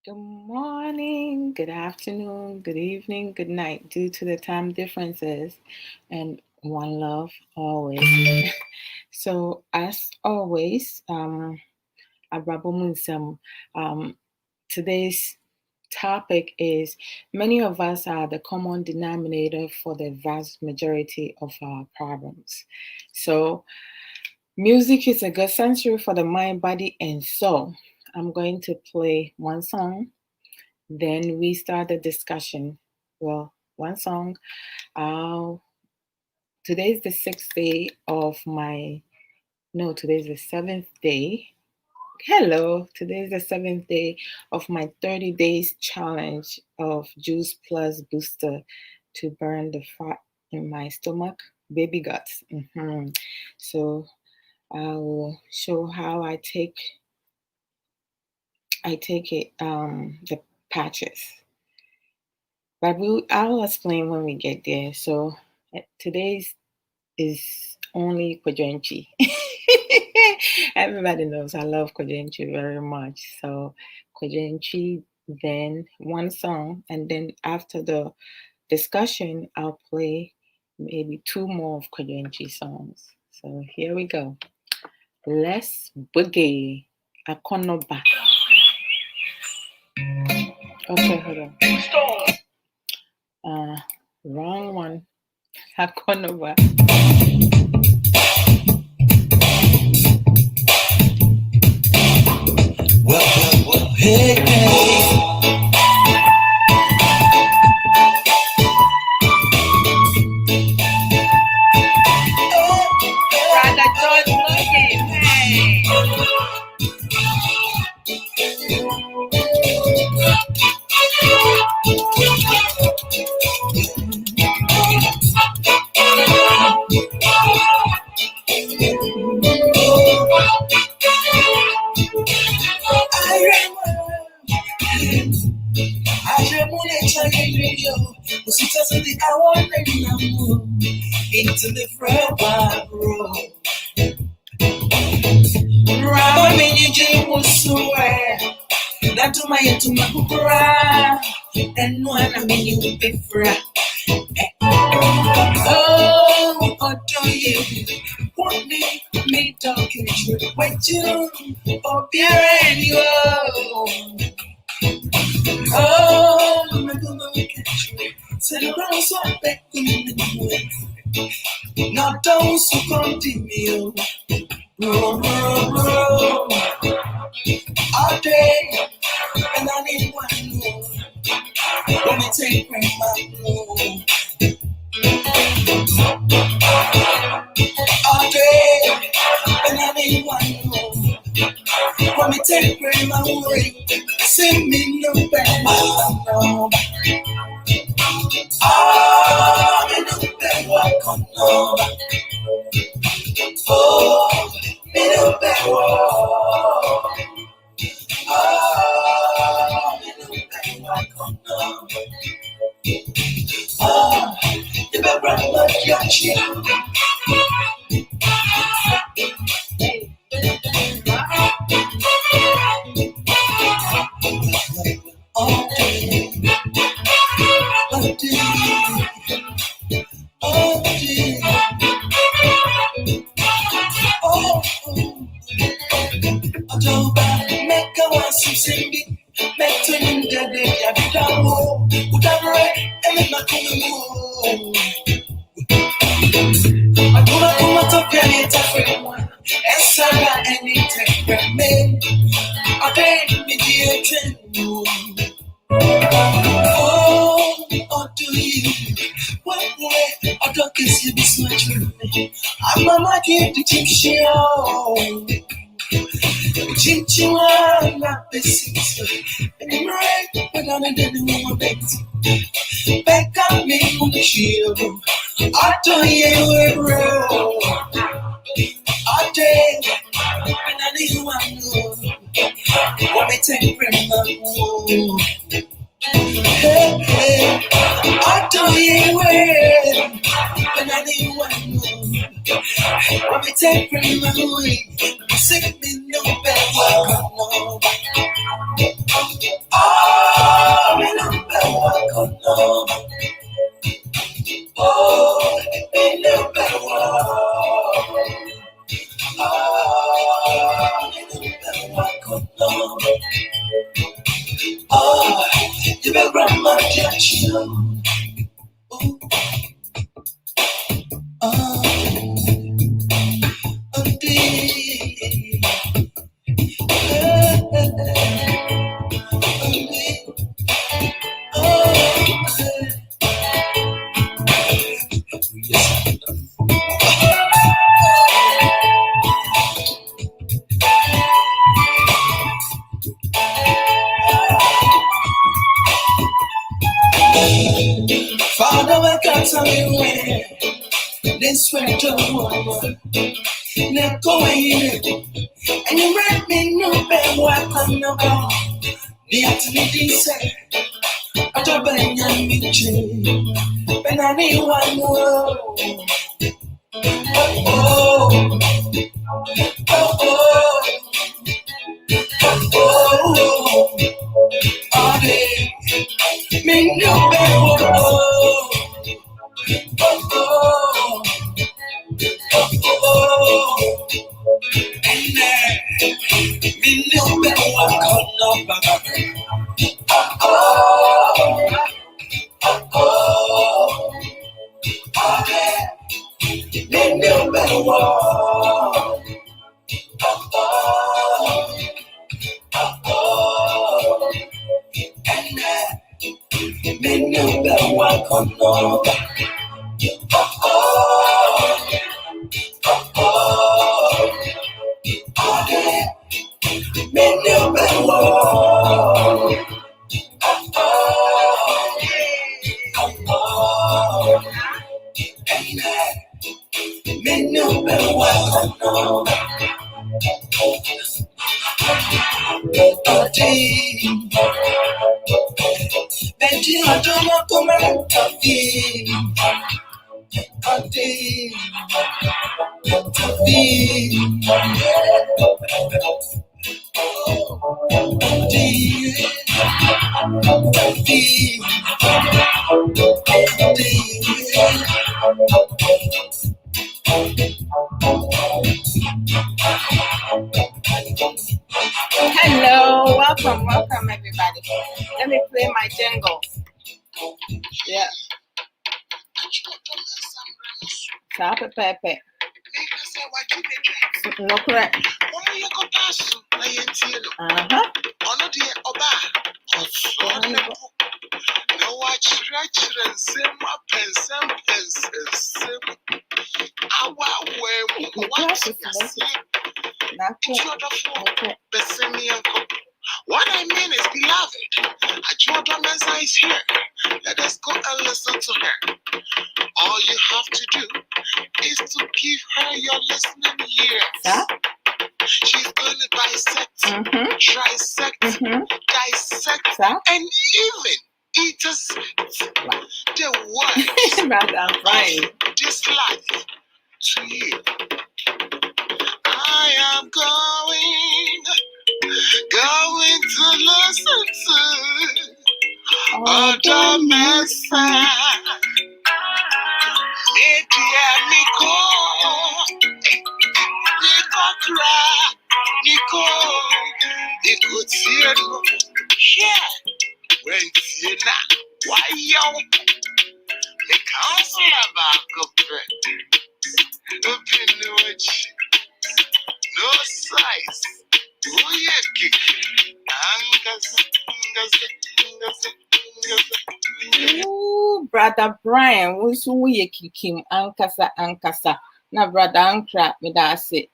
Good morning, good afternoon, good evening, good night, due to the time differences, and one love always. So, as always, Abrabo Mu Nsem, today's topic is many of us are the common denominator for the vast majority of our problems. So, music is a good sensory for the mind, body, and soul. I'm going to play one song, then we start the discussion. Well, one song. Today's the sixth day of my, no, today's the seventh day. Hello, today's the seventh day of my 30 days challenge of Juice Plus Booster to burn the fat in my stomach, baby guts. So I will show how I take it, the patches. But I'll explain when we get there. So today's is only Kwajenchi. Everybody knows I love Kwajenchi very much. So Kwajenchi, then one song, and then after the discussion, I'll play maybe two more of Kwajenchi songs. So here we go. Let's boogie. Akonoba. Okay, hold on. Wrong one. Akonoba. Well, hey. Brother George looking, hey. Into the front row. Rama mini jim was swear. That to my kukura. And one I mean you be fra. Oh, Odo you. Want me talking to what you. Oh, behind you. Oh, my God, catch you. Say the wrong so back in the way. Not those who continue. All day, and I need one more. Let me take my blow. All day, and I need one more. Let me take my way. Sing me no bad. No. Ah, me no bad. Walk on no. Oh, me no bad. Walk. Ah, me no bad. Walk on no. Ah, you better run like your chin. Oh, make a one singing, make to him the day I become whatever, and not I do not want to get it everyone, and Sarah and it take me. I can't mediate you. Oh, do you? What way? I don't guess you be snatching me. I'm a lucky to keep show. Chinchilla, not the sister. And you're right, but I didn't want to back up me on the shield. I don't hear bro. I did, and I didn't want to. Want me take from hey, I don't hear and I didn't want to. Want me take from my way. Sick me no better. Oh, you better run my attention. Oh, indeed. Father, I got something where this way to one. Now go in and you let me know better what I'm about. The activity said, I don't bang on me, but I need one more. Oh, oh, oh, all day. Me no better. Oh, and me no better walk on no back. Me no better walk. And me no better walk on no back. Me no better walk. Me no better walk on no back. Betty, I don't want to come out Hello, welcome everybody. Let me play my jingle. Yeah. Pepe. No correct. What I mean is, beloved, Adwoa Odo is here. Let us go and listen to her. All you have to do is to give her your listening ears. She's going to bisect, trisect, dissect, and even intersect the words of this life to you. I am going to listen to Odo Mesa. Media Nico, Nico, yeah, when you not, why yo, the council about no size, oh yeah, Ooh, Brother Brian, who's we kikim ankasa. Na brother Ankra, me da say,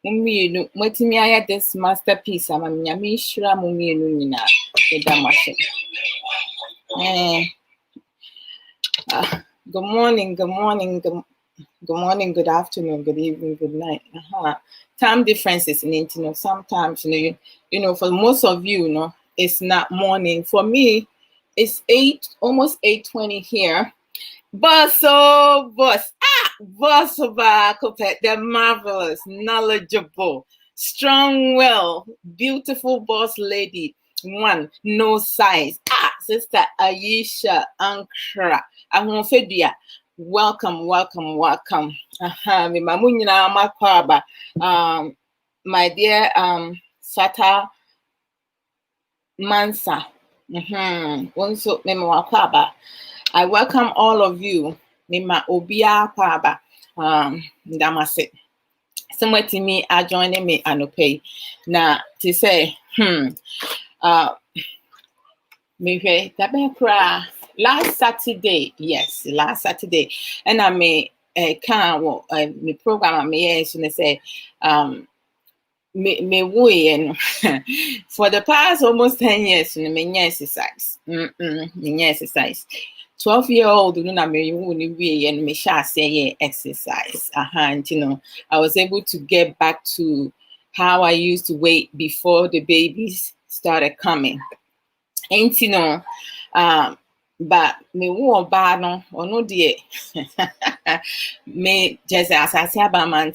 mumienu, mwetimi aya this masterpiece, ama mnyami shira mumienu nina, me da mashe. Good morning, good afternoon, good evening, good night. Time differences in it, sometimes, for most of you, it's not morning. For me, it's almost 8:20 here. Boss, the marvelous, knowledgeable, strong-willed, beautiful boss lady. One, no size. Sister Aisha Ankra. Welcome. My dear Chata Mansa. Also, Mema Kwaba. I welcome all of you. Mima Obia Kwaba. Damase. Somewhere to me are joining me anope. Now to say, me last Saturday, yes, last Saturday, and I may me program I may say me way for the past almost 10 years me exercise. Me exercise. 12-year-old no me we and me shall say exercise. And you know, I was able to get back to how I used to wait before the babies started coming. And you know, but me wo ba no ono de me just as I say about man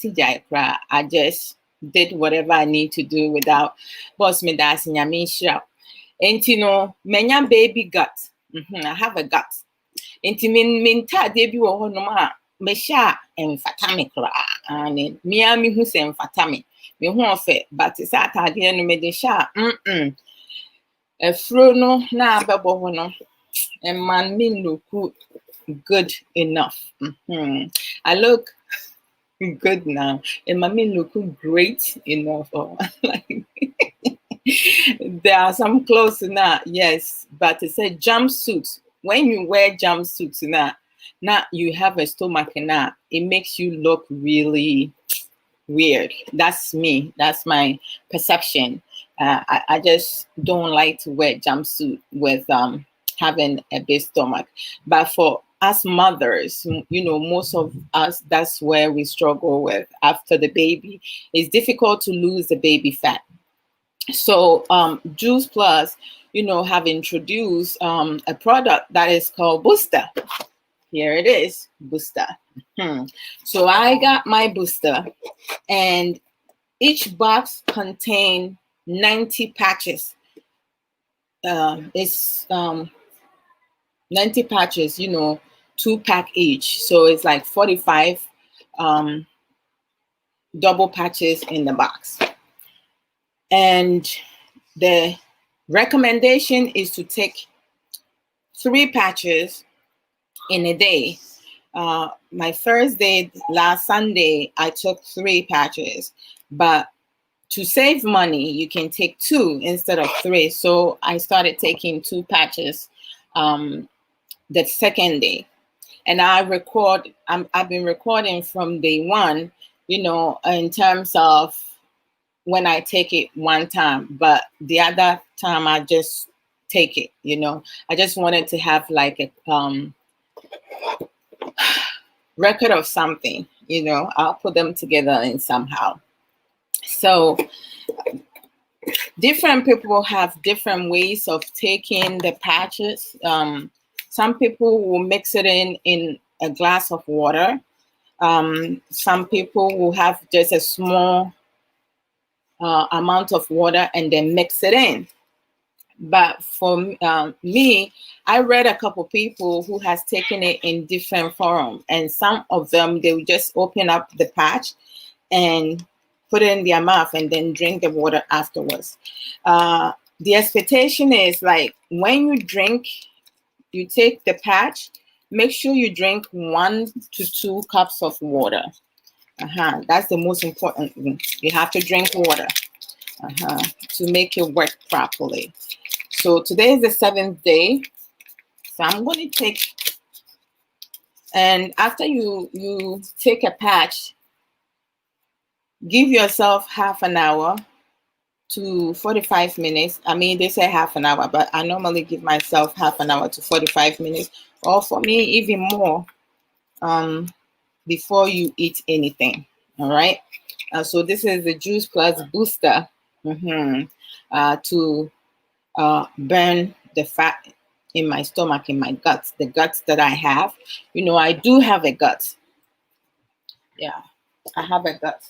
I just did whatever I need to do without boss me that's in yamisha. And you know, menya baby gut. I have a gut. And min ta debi wo ho no ma me sha emfata me kra and me hu se emfata me hu ofe but sa atade no me de sha efro no na abebo ho no and man me look good enough. I look good now and my me look great enough. Like there are some clothes now, yes, but it's a jumpsuit. When you wear jumpsuits now you have a stomach now, it makes you look really weird. That's me. That's my perception. I just don't like to wear jumpsuit with having a big stomach. But for us mothers, you know, most of us, that's where we struggle with after the baby. It's difficult to lose the baby fat. So Juice Plus, you know, have introduced a product that is called Booster. Here it is, Booster. So I got my Booster, and each box contains 90 patches. It's 90 patches, you know, 2-pack each. So it's like 45 double patches in the box. And the recommendation is to take 3 patches in a day. My first day, last Sunday, I took 3 patches, but to save money, you can take 2 instead of 3. So I started taking 2 patches the second day. And I've been recording from day 1, you know, in terms of when I take it one time, but the other time I just take it, you know. I just wanted to have like a record of something, you know. I'll put them together in somehow. So different people have different ways of taking the patches. Some people will mix it in a glass of water. Some people will have just a small amount of water and then mix it in. But for me, I read a couple people who has taken it in different form, and some of them, they will just open up the patch and put it in their mouth and then drink the water afterwards. The expectation is like when you drink, you take the patch, make sure you drink 1 to 2 cups of water. That's the most important thing. You have to drink water to make it work properly. So today is the 7th day. So I'm going to take, and after you take a patch, give yourself half an hour to 45 minutes. I mean, they say half an hour, but I normally give myself half an hour to 45 minutes, or for me, even more, before you eat anything. All right. So this is the Juice Plus Booster to burn the fat in my stomach, in my guts, the guts that I have. You know, I do have a gut. Yeah, I have a gut.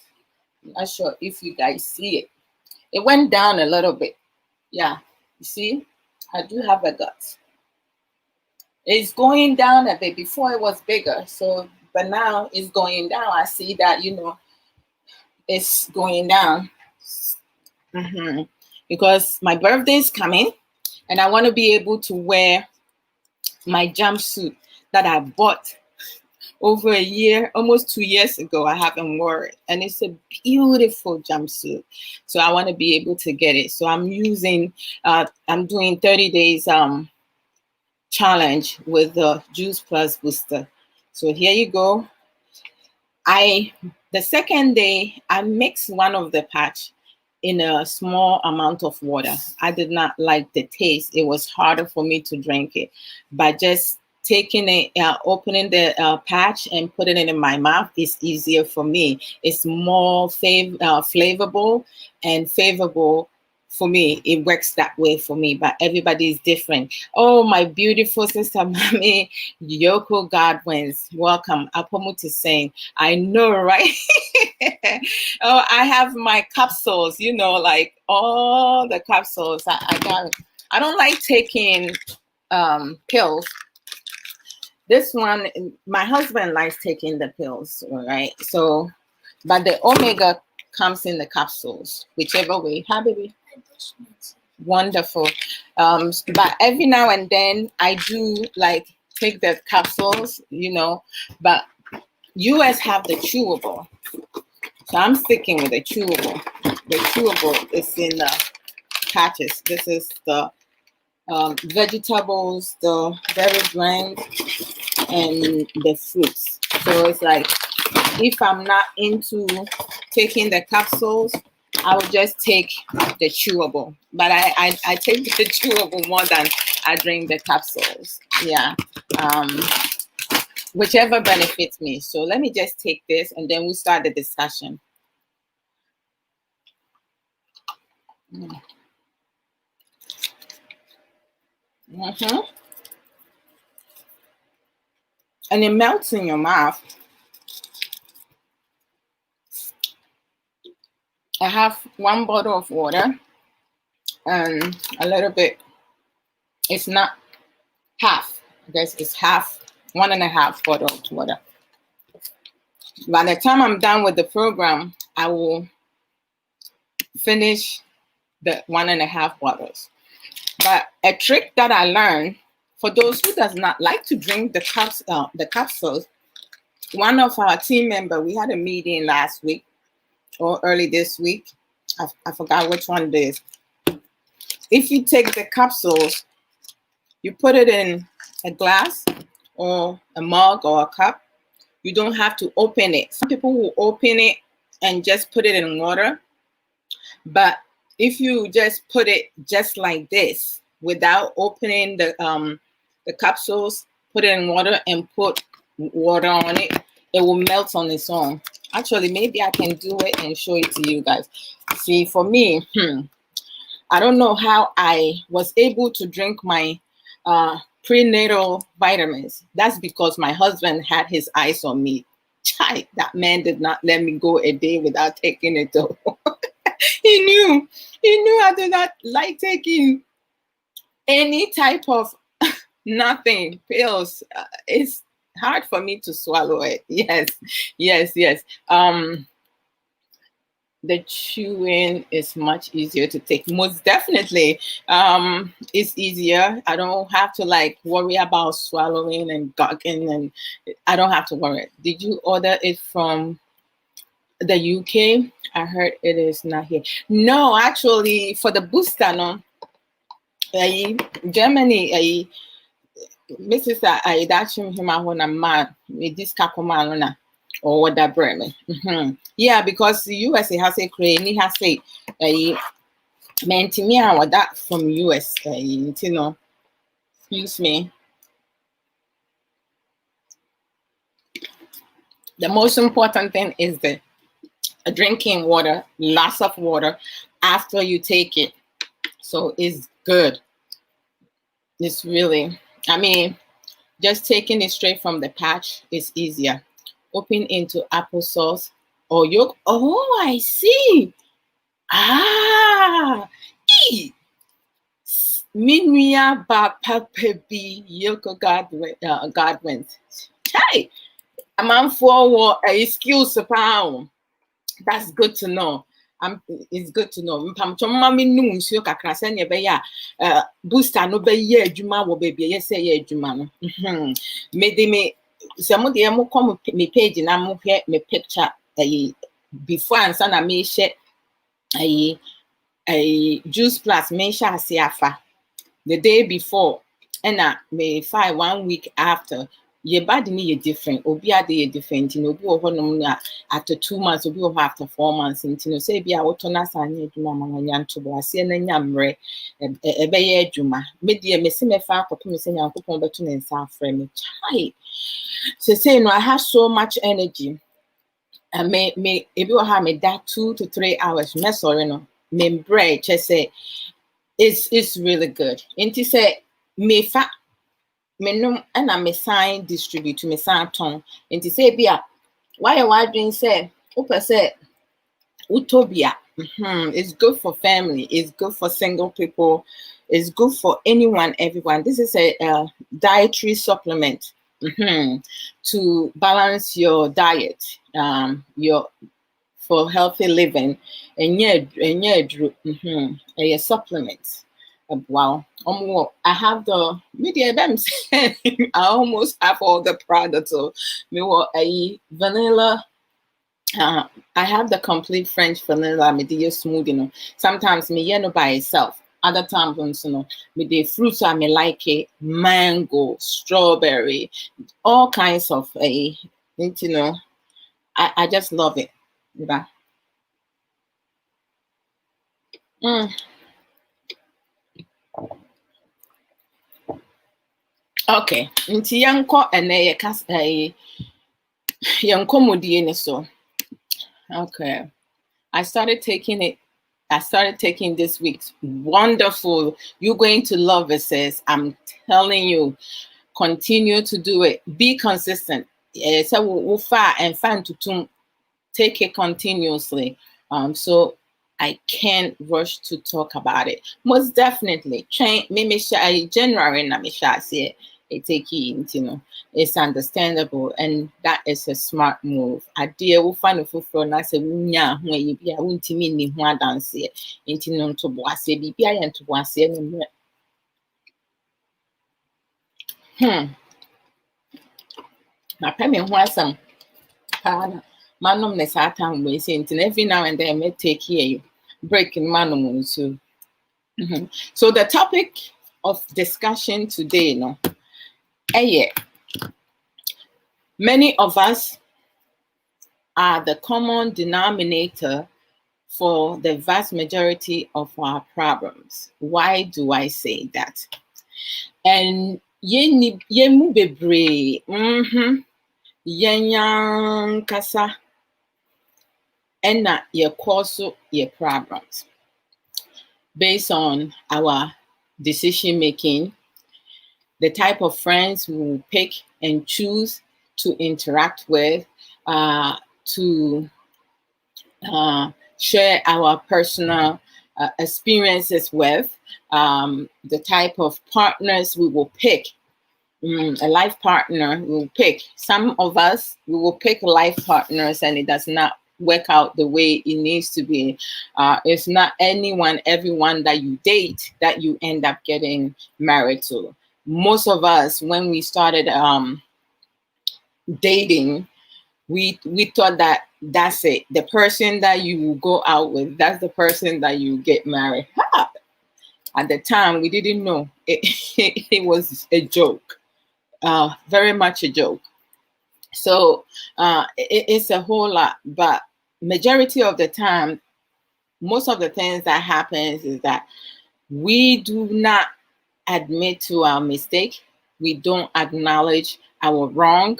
I'm not sure if you guys see it. It went down a little bit. Yeah, you see, I do have a gut. It's going down a bit. Before it was bigger, so but now it's going down. I see that, you know, it's going down. Because my birthday is coming and I want to be able to wear my jumpsuit that I bought over a year, almost 2 years ago. I haven't worn it, and it's a beautiful jumpsuit. So I want to be able to get it. So I'm doing 30 days challenge with the Juice Plus Booster. So here you go. The second day, I mixed one of the patch in a small amount of water. I did not like the taste. It was harder for me to drink it. But just taking it, opening the patch and putting it in my mouth is easier for me. It's more flavorful and favorable for me. It works that way for me, but everybody is different. Oh, my beautiful sister, Mami Yoko Godwins, welcome. Apomu to saying, I know, right? Oh, I have my capsules, like all the capsules. I got it. I don't like taking pills. This one, my husband likes taking the pills, right? So, but the omega comes in the capsules, whichever way. Hi, baby. Wonderful. But every now and then I do like take the capsules, but US have the chewable. So I'm sticking with the chewable. The chewable is in the patches. This is the vegetables, the berry blend, and the fruits. So it's like, if I'm not into taking the capsules, I will just take the chewable. But I take the chewable more than I drink the capsules. Yeah. Whichever benefits me. So let me just take this and then we'll start the discussion. And it melts in your mouth. I have 1 bottle of water and a little bit. It's not half. I guess it's half, 1.5 bottle of water. By the time I'm done with the program, I will finish the 1.5 bottles. But a trick that I learned for those who does not like to drink the capsules, one of our team members, we had a meeting last week or early this week. I forgot which one it is. If you take the capsules, you put it in a glass or a mug or a cup. You don't have to open it. Some people will open it and just put it in water. But if you just put it just like this, without opening the capsules, put it in water and put water on it, it will melt on its own. Actually, maybe I can do it and show it to you guys. See, for me, I don't know how I was able to drink my prenatal vitamins. That's because my husband had his eyes on me. Chai, that man did not let me go a day without taking it though. He knew I did not like taking any type of nothing, pills. It's hard for me to swallow it. Yes. The chewing is much easier to take. Most definitely, it's easier. I don't have to like worry about swallowing and gagging, and I don't have to worry. Did you order it from the UK? I heard it is not here. No, actually, for the booster, no. Germany, Mrs. Aidachim Himahona man, this Kakomalona. Or what that bring me. Yeah, because the USA has a crane, has a meant to me or that from US, excuse me. The most important thing is the drinking water, lots of water after you take it. So it's good. It's really, just taking it straight from the patch is easier. Open into applesauce or yolk. Oh, I see. Minya ba papebi yoko Godwins. Hey, I'm on for a excuse pound. That's good to know. It's good to know. Mami nu nsuo kakra se ne be ya booster no be ye adwuma wo baby ye say ye adwuma no. Me de me se mo de mo come me page na mo hwe me picture before ansa na me share juice plus me share asiafa the day before and me 1 week after. Your body need a different, obi ade different, you know, obi ho after 2 months, obi ho after 4 months, and you know, say be a wotona sanye adwuma ma nyan to bo ase na nyamre e be ye adwuma me de me se me fa akopem me se nyankopon beto ne nsa afre me chai. So say no, I have so much energy. And me ebi wo ha me that 2 to 3 hours me sorry no me bread just say it's really good. Inti say me fa menum and I me sign distribute to me sign ton. And to say bia why you wondering say opa say utopia. It's good for family, it's good for single people, it's good for anyone, everyone. This is a dietary supplement to balance your diet, your for healthy living, and a supplement. Wow. I have the media. I almost have all the products. So, me a vanilla. I have the complete French vanilla. Me do smoothie. No. Sometimes me no by itself. Other times, you know, me the fruits I me like it, mango, strawberry, all kinds of you know. I just love it. Yeah. Okay, nti yanko ene ye kasa yanko modie ne so. Okay, I started taking it. I started taking this week. Wonderful. You're going to love it, sis. I'm telling you. Continue to do it. Be consistent. So we'll far and find to take it continuously. So I can't rush to talk about it. Most definitely. Maybe January na say it take it, you know. It's understandable and that is a smart move. Idea will find a full na say wunya when you be a wuntimi ni ho dance into no to boase bibia and to boase no. Na pɛ me ho asɛm paa manom ne saa time we say every now and then I may take here break in manom so. So the topic of discussion today, no, many of us are the common denominator for the vast majority of our problems. Why do I say that? And yemu bebre, yenyan kasa, and na ye cause ye problems based on our decision making, the type of friends we will pick and choose to interact with, to share our personal experiences with, the type of partners we will pick. A life partner we will pick. Some of us, we will pick life partners and it does not work out the way it needs to be. It's not everyone that you date that you end up getting married to. Most of us, when we started dating, we thought that that's it. The person that you will go out with, that's the person that you get married. At the time, we didn't know. It was a joke, very much a joke. So it's a whole lot, but majority of the time, most of the things that happens is that we do not admit to our mistake. We don't acknowledge our wrong.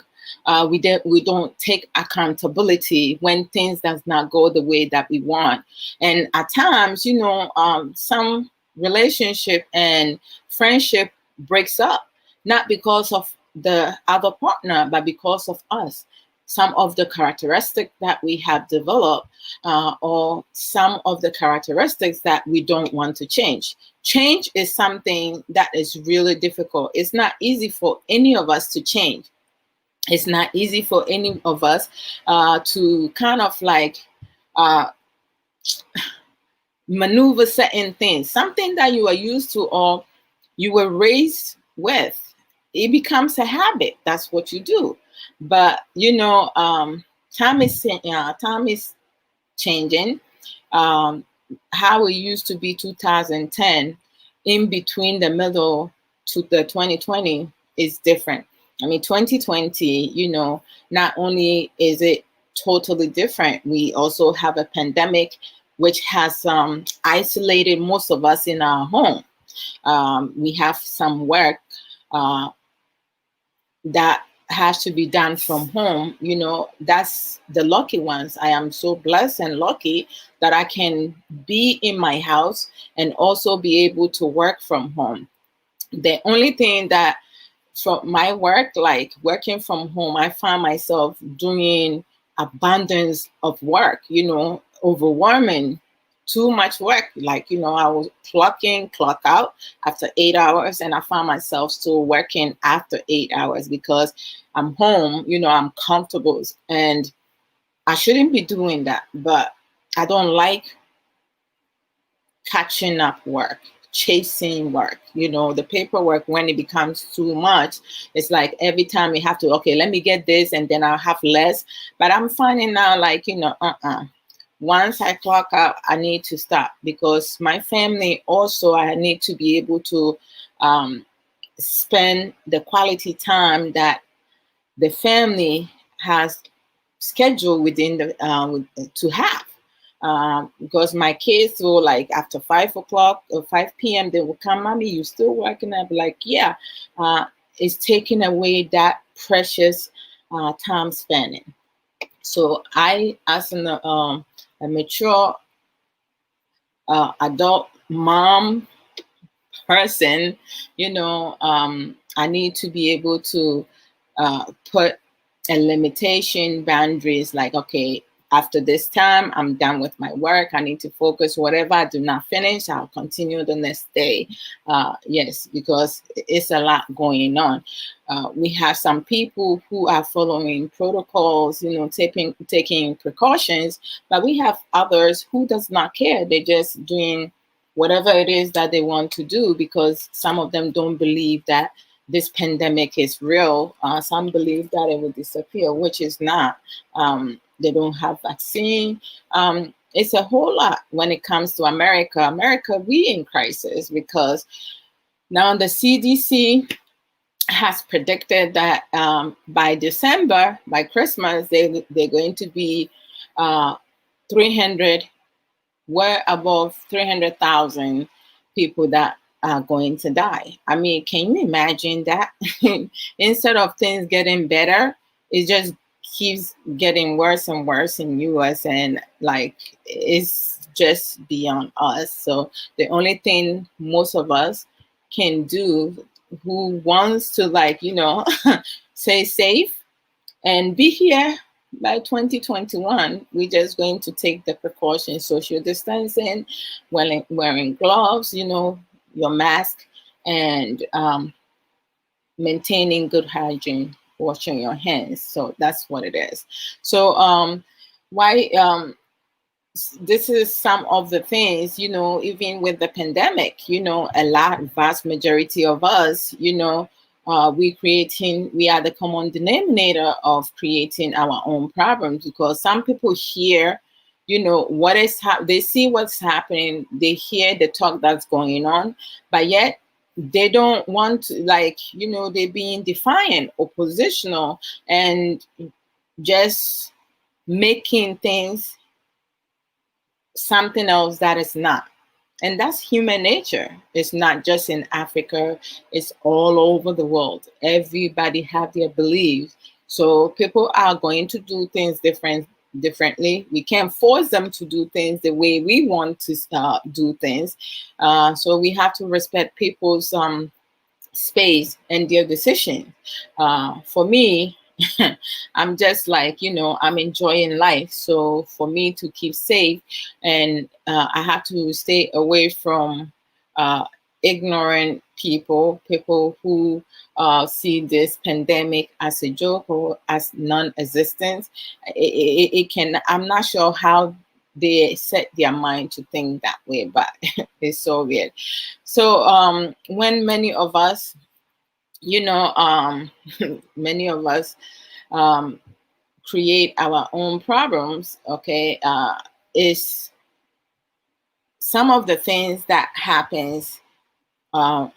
We don't take accountability when things does not go the way that we want. And at times, you know, some relationship and friendship breaks up, not because of the other partner, but because of us. Some of the characteristics that we have developed, or some of the characteristics that we don't want to change. Change is something that is really difficult. It's not easy for any of us to change. It's not easy for any of us to kind of like maneuver certain things, something that you are used to or you were raised with. It becomes a habit. That's what you do. But time is changing. Um, how it used to be 2010, in between the middle to the 2020 is different. I mean, 2020, not only is it totally different, we also have a pandemic which has isolated most of us in our home. We have some work uh, that has to be done from home. That's the lucky ones. I am so blessed and lucky that I can be in my house and also be able to work from home. The only thing that from my work, like working from home, I find myself doing abundance of work, overwhelming, too much work. Like, I was clock in, clock out after 8 hours, and I find myself still working after 8 hours because I'm home, I'm comfortable, and I shouldn't be doing that. But I don't like catching up work, chasing work, the paperwork. When it becomes too much, it's like every time you have to, okay, let me get this and then I'll have less. But I'm finding now, like, once I clock out, I need to stop, because my family also, I need to be able to spend the quality time that the family has scheduled within to have. Because my kids will, like, after 5 o'clock or 5 p.m., they will come, Mommy, you still working? I'll be like, yeah. It's taking away that precious time spending. So I, as a mature adult mom person, I need to be able to put a limitation boundaries, like, okay, after this time, I'm done with my work. I need to focus. Whatever I do not finish, I'll continue the next day. Yes, because it's a lot going on. We have some people who are following protocols, taking precautions, but we have others who does not care. They're just doing whatever it is that they want to do, because some of them don't believe that this pandemic is real. Some believe that it will disappear, which is not. They don't have vaccine. It's a whole lot when it comes to America. America, we in crisis, because now the CDC has predicted that by December, by Christmas, they're going to be 300, we're above 300,000 people that are going to die. I mean, can you imagine that? Instead of things getting better, it just keeps getting worse and worse in US, and like, it's just beyond us. So the only thing most of us can do, who wants to, like, stay safe and be here by 2021, we're just going to take the precautions: social distancing, wearing gloves, your mask, and maintaining good hygiene, washing your hands. So that's what it is. So why this is some of the things, even with the pandemic, vast majority of us, we are the common denominator of creating our own problems, because some people hear, they see what's happening, they hear the talk that's going on, but yet they don't want to, like, they're being defiant, oppositional, and just making things something else that is not. And that's human nature. It's not just in Africa, it's all over the world. Everybody have their beliefs. So people are going to do things differently. We can't force them to do things the way we want to do things. So we have to respect people's space and their decision. For me, I'm just like, I'm enjoying life. So for me to keep safe, and I have to stay away from ignorant people who see this pandemic as a joke or as non-existent. It can, I'm not sure how they set their mind to think that way, but it's so weird. So when many of us, many of us um, create our own problems, okay, is some of the things that happens uh,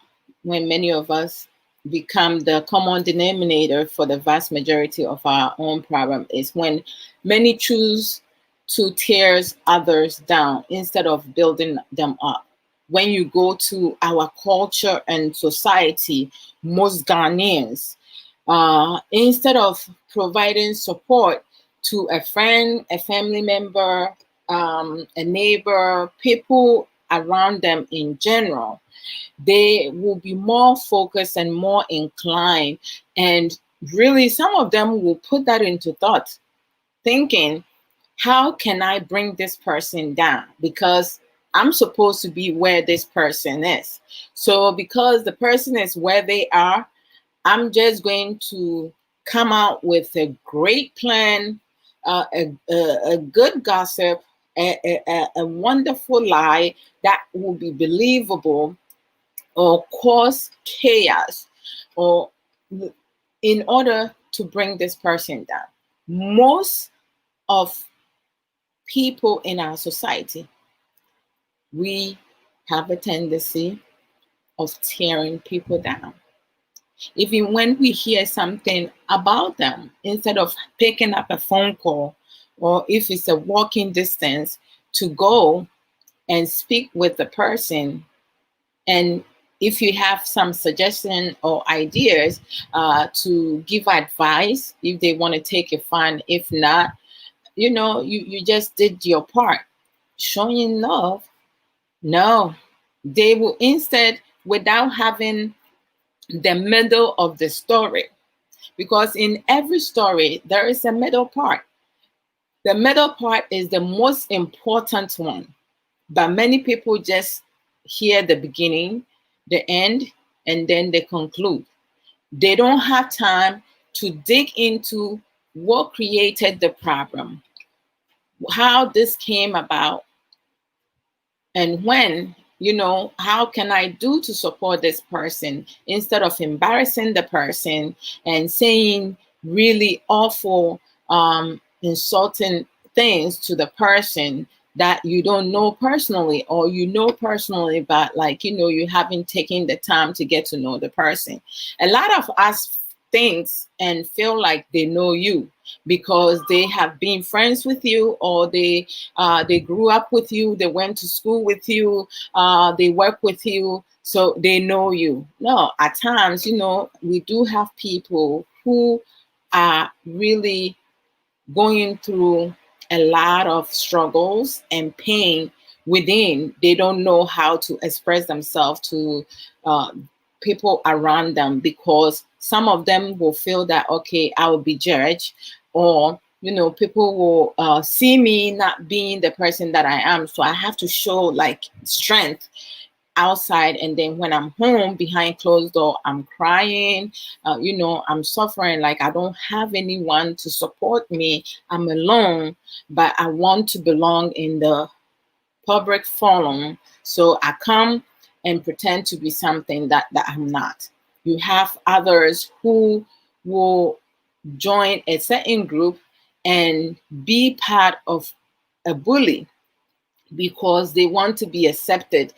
when many of us become the common denominator for the vast majority of our own problem is when many choose to tear others down instead of building them up. When you go to our culture and society, most Ghanaians, instead of providing support to a friend, a family member, a neighbor, people around them in general, they will be more focused and more inclined. And really, some of them will put that into thought, thinking, how can I bring this person down? Because I'm supposed to be where this person is. So, because the person is where they are, I'm just going to come out with a great plan, a good gossip, a wonderful lie that will be believable or cause chaos or in order to bring this person down. Most of people in our society, we have a tendency of tearing people down. Even when we hear something about them, instead of picking up a phone call or if it's a walking distance to go and speak with the person, and if you have some suggestion or ideas to give advice, if they want to take it, fine. If not, you just did your part. Showing love, no. They will instead, without having the middle of the story, because in every story, there is a middle part. The middle part is the most important one. But many people just hear the beginning, the end, and then they conclude. They don't have time to dig into what created the problem, how this came about, and when, how can I do to support this person instead of embarrassing the person and saying really awful, insulting things to the person that you don't know personally, or you know personally, but you haven't taken the time to get to know the person. A lot of us thinks and feel like they know you because they have been friends with you, or they grew up with you, they went to school with you, they work with you, so they know you. No, at times, we do have people who are really going through a lot of struggles and pain within. They don't know how to express themselves to uh, people around them, because some of them will feel that, okay, I will be judged, or people will see me not being the person that I am, so I have to show like strength outside, and then when I'm home behind closed door, I'm crying, I'm suffering, like I don't have anyone to support me, I'm alone, but I want to belong in the public forum, so I come and pretend to be something that I'm not. You have others who will join a certain group and be part of a bully because they want to be accepted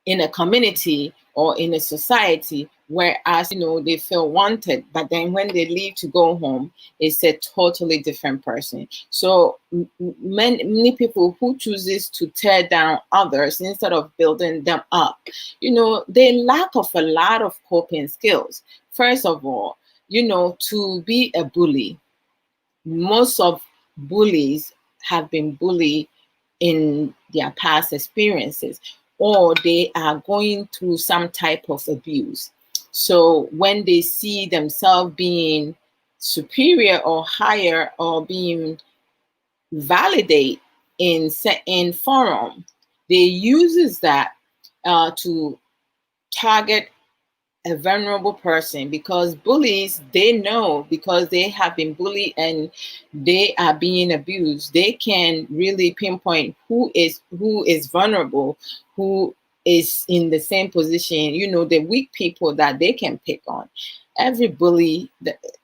in a community or in a society, whereas they feel wanted, but then when they leave to go home, it's a totally different person. So many people who chooses to tear down others instead of building them up, they lack of a lot of coping skills. First of all, to be a bully, most of bullies have been bullied in their past experiences, or they are going through some type of abuse. So when they see themselves being superior or higher, or being validated in certain forum, they uses that to target a vulnerable person, because bullies, they know, because they have been bullied and they are being abused, they can really pinpoint who is vulnerable, who is in the same position, the weak people that they can pick on. Every bully,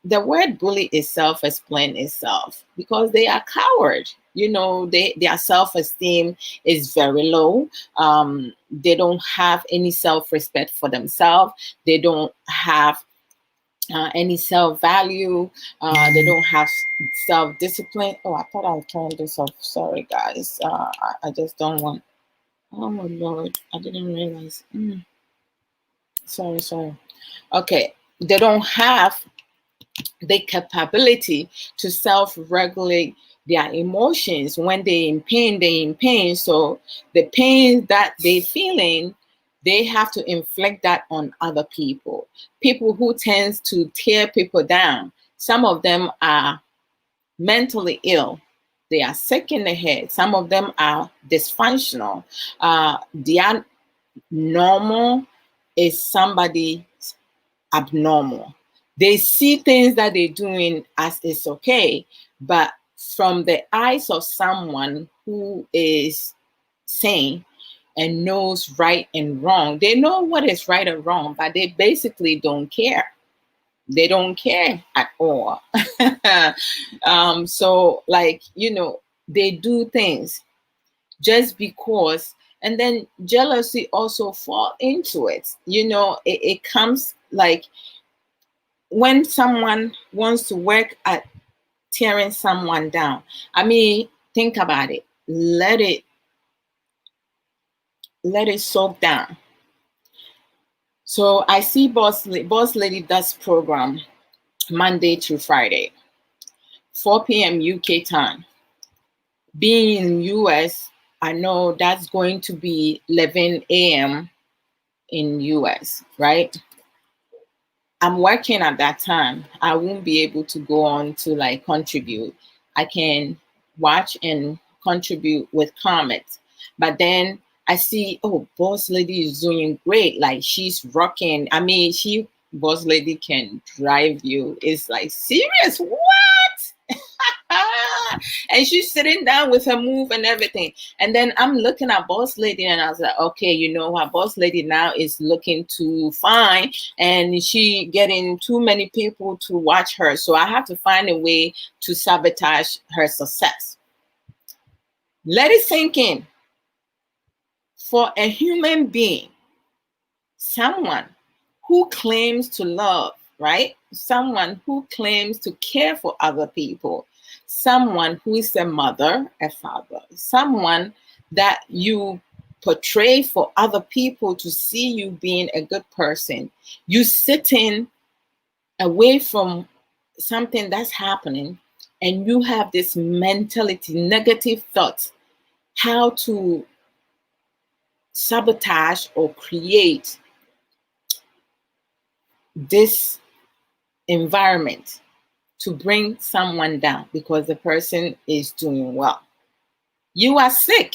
the word bully is self-explain itself, because they are coward. Their self-esteem is very low. They don't have any self-respect for themselves. They don't have any self-value. They don't have self-discipline. Oh, I thought I turned this off. Sorry, guys. I just don't want. Oh my Lord, I didn't realize. Sorry. Okay, they don't have the capability to self-regulate their emotions. When they're in pain. So the pain that they're feeling, they have to inflict that on other people. People who tends to tear people down. Some of them are mentally ill. They are sick in the head. Some of them are dysfunctional. Their normal is somebody abnormal. They see things that they're doing as it's okay, but from the eyes of someone who is sane and knows right and wrong, they know what is right or wrong, but they basically don't care. They don't care at all. So, they do things just because, and then jealousy also fall into it. It comes like when someone wants to work at tearing someone down. I mean, think about it. Let it soak down. So I see Boss Lady does program Monday through Friday, 4 p.m. UK time. Being in US, I know that's going to be 11 a.m. in US, right? I'm working at that time. I won't be able to go on to contribute. I can watch and contribute with comments. But then I see, oh, Boss Lady is doing great. Like, she's rocking. I mean, Boss Lady can drive you. It's like, serious? What? And she's sitting down with her move and everything. And then I'm looking at Boss Lady and I was like, okay, what? Boss Lady now is looking too fine and she getting too many people to watch her. So I have to find a way to sabotage her success. Let it sink in. For a human being, someone who claims to love, right? Someone who claims to care for other people, someone who is a mother, a father, someone that you portray for other people to see you being a good person. You sitting away from something that's happening and you have this mentality, negative thoughts, how to sabotage or create this environment to bring someone down because the person is doing well. You are sick.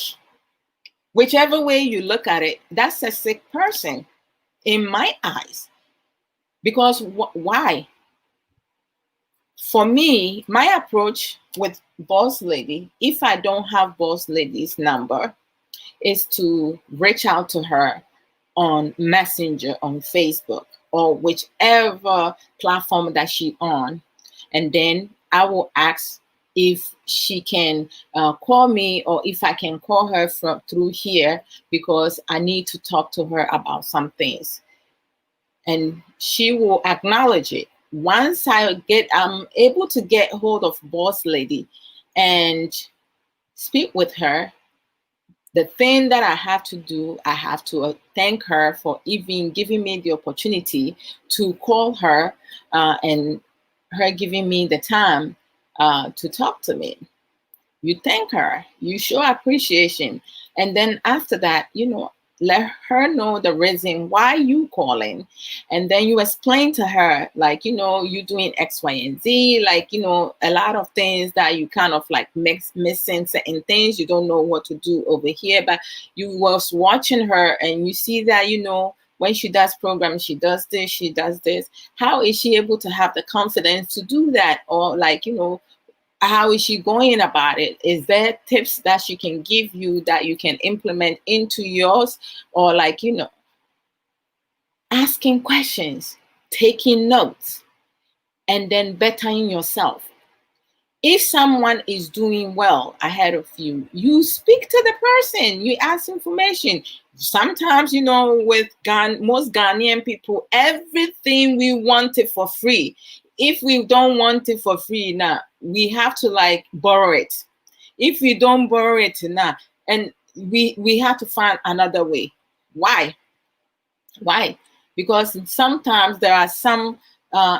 Whichever way you look at it, that's a sick person in my eyes. Because why? For me, my approach with Boss Lady, if I don't have Boss Lady's number, is to reach out to her on Messenger, on Facebook, or whichever platform that she's on. And then I will ask if she can call me or if I can call her through here because I need to talk to her about some things. And she will acknowledge it. Once I'm able to get hold of Boss Lady and speak with her, the thing that I have to do, I have to thank her for even giving me the opportunity to call her and her giving me the time to talk to me. You thank her, you show appreciation. And then after that, let her know the reason why you calling. And then you explain to her, you doing X, Y, and Z, a lot of things that you kind of missing certain things. You don't know what to do over here, but you was watching her and you see that, when she does programs, she does this, she does this. How is she able to have the confidence to do that? Or like, how is she going about it? Is there tips that she can give you that you can implement into yours? Or like, asking questions, taking notes, and then bettering yourself. If someone is doing well ahead of you, you speak to the person, you ask information. Sometimes, with most Ghanaian people, everything we want it for free. If we don't want it for free now, we have to like borrow it. If we don't borrow it now, and we have to find another way. Why? Because sometimes there are some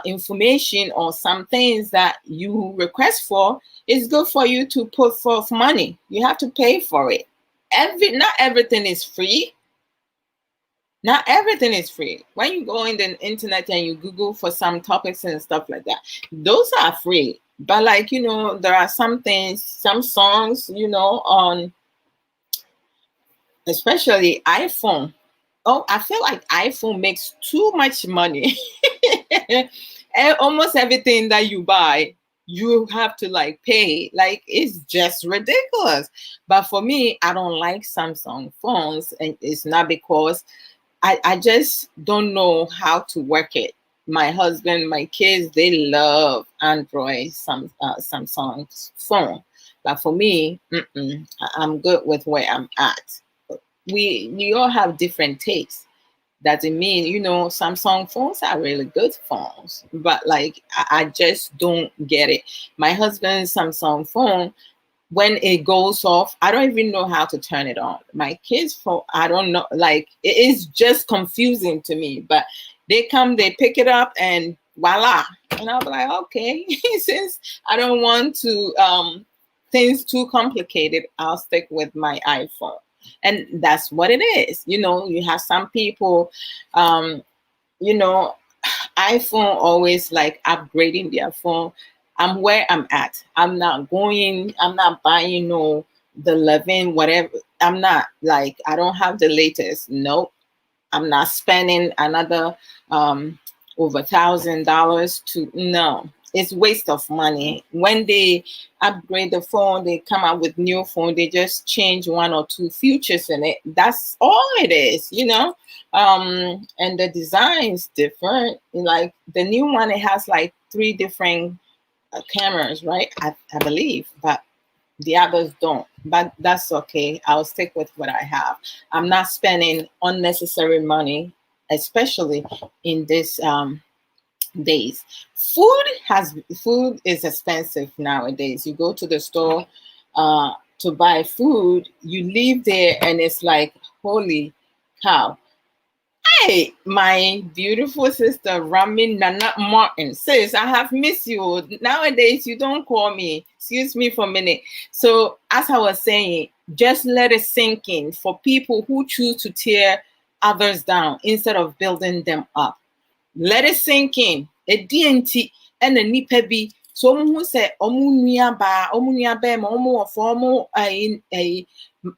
information or some things that you request for. It's good for you to put forth money. You have to pay for it. Not everything is free. Not everything is free. When you go in the internet and you Google for some topics and stuff like that, those are free. But like, there are some things, some songs, on especially iPhone. Oh, I feel like iPhone makes too much money. And almost everything that you buy, you have to like pay. Like, it's just ridiculous. But for me, I don't like Samsung phones, and it's not because I just don't know how to work it. My husband, my kids, they love Android, Samsung phone. But for me, I'm good with where I'm at. We all have different tastes. Doesn't mean, Samsung phones are really good phones, but like I just don't get it. My husband's Samsung phone, when it goes off, I don't even know how to turn it on. My kids' phone, I don't know, like it is just confusing to me. But they come, they pick it up, and voila. And I'll be like, okay, since I don't want to things too complicated, I'll stick with my iPhone. And that's what it is. You have some people, you know, iPhone always like upgrading their phone. I'm where I'm at. I'm not buying the 11, whatever. I'm not like, I don't have the latest. Nope. I'm not spending another over $1,000 to no. It's waste of money. When they upgrade the phone, they come out with new phone. They just change one or two features in it. That's all it is, and the design is different. Like the new one, it has like 3 different cameras, right? I believe, but the others don't. But that's okay. I'll stick with what I have. I'm not spending unnecessary money, especially in this days. Food is expensive nowadays. You go to the store to buy food, you leave there and it's like, holy cow. Hey, my beautiful sister Rami Nana Martin says, I have missed you. Nowadays, you don't call me. Excuse me for a minute. So, as I was saying, just let it sink in for people who choose to tear others down instead of building them up. Let it sink in. DNT and the nipa bi. So who say omunia ba ma omu of omu a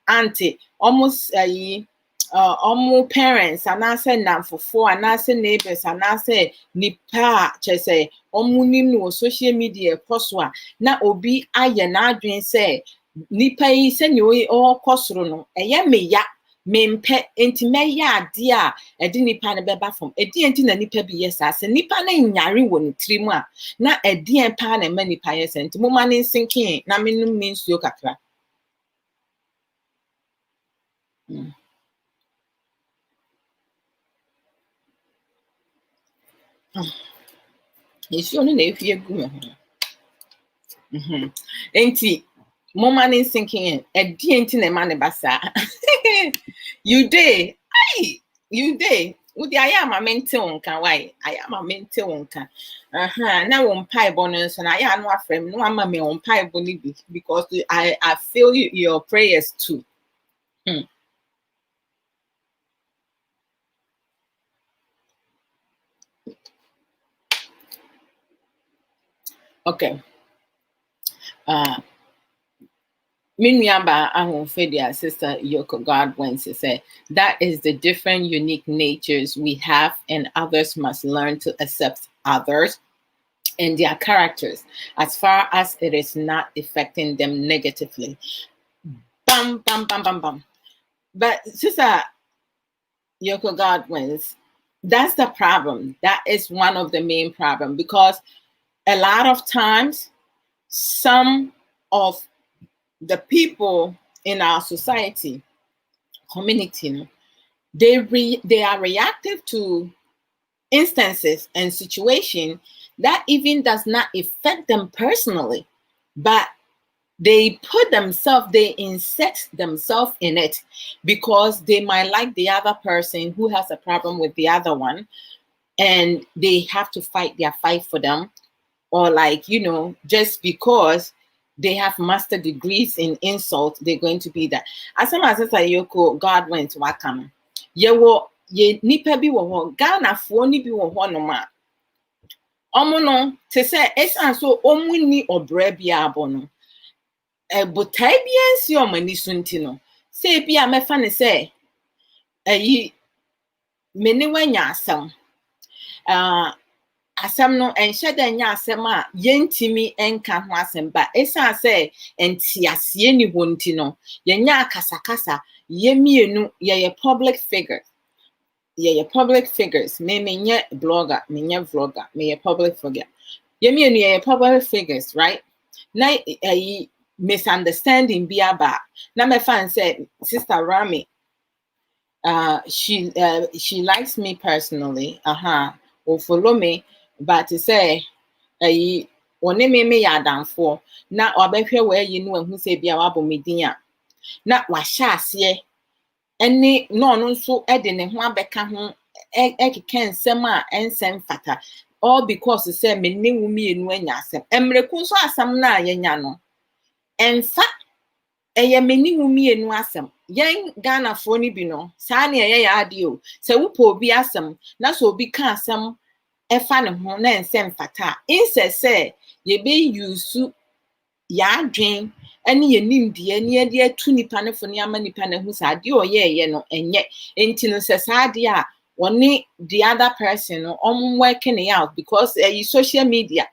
auntie almost omu parents and I say nam for four and I say neighbors and I say nipa say omu no social media poswa na obi aye na adwen say nipa yi se ni o kosoro no eye meya mempɛ enti mɛyɛ ade a ɛde nipa no bɛba fam ɛdeɛ nti na nipa bi yɛ saa sɛ nipa no nyare wɔ ne tiri mu a na ɛdeɛ paa na ɛma nipa yɛ saa nti moma ne nsenke na menom me nsuo kakra. Nsuo no na efie gu me ho. Enti moma ne nsenke ɛdeɛ nti na ɛma ne ba saa. You dey. Ai, you dey. Udi aya ma mente wonka why aya ma mente wonka na won mpaebo no so na aya no afrem no ama me won mpaebo ni bi because I feel your prayers too. Okay. Minyamba Ahunfedia, Sister Yoko Godwin said, that is the different unique natures we have, and others must learn to accept others and their characters as far as it is not affecting them negatively. Bam, bam, bam, bam, bam. But Sister Yoko Godwin's, that's the problem. That is one of the main problems, because a lot of times some of the people in our society, community, they are reactive to instances and situations that even does not affect them personally, but they insert themselves in it because they might like the other person who has a problem with the other one, and they have to fight their fight for them, or just because they have master degrees in insult, they're going to be that. As some as Yoko God went to Wakam. Ye nipa bi wo ho Ghana fo ni bi wo ho no ma omo no te se esan so omu ni obra bia abo no botai bia nsi o mani so nti no se bia mefa ne se ayi meni wanya asam no enhye da nya asem a yentimi enka ho asem ba esan se entiase ni ho nti no ye nya akasakasa ye mienu ye public figure. Yeah, public figures. Me blogger, me vlogger, me public figure. Yeah, public figures, right? Now, misunderstanding be about. Now, my fan said, Sister Rami, she likes me personally, or follow me, but to say, one me ya down for. Now, or better where you know who say be a wabo media. Not washas, any no so ede ne ho abeka ho ekeke nsem a ensem fata, all because they say me ne wumi enu anya asem emreku so asem na yenya no enfa eye me ne wumi enu asem yen Ghana fo ni bi no sa na eye ya ade o se wupo obi asem na so obi ka asem efa ne ho na ensem fata inse se ye be use ya dwen ani ye nimdie ni ade atu nipa ne fo ne ama nipa ne hu sa de oyeye no enye enti no se sa de a woni the other person no working it out, because social media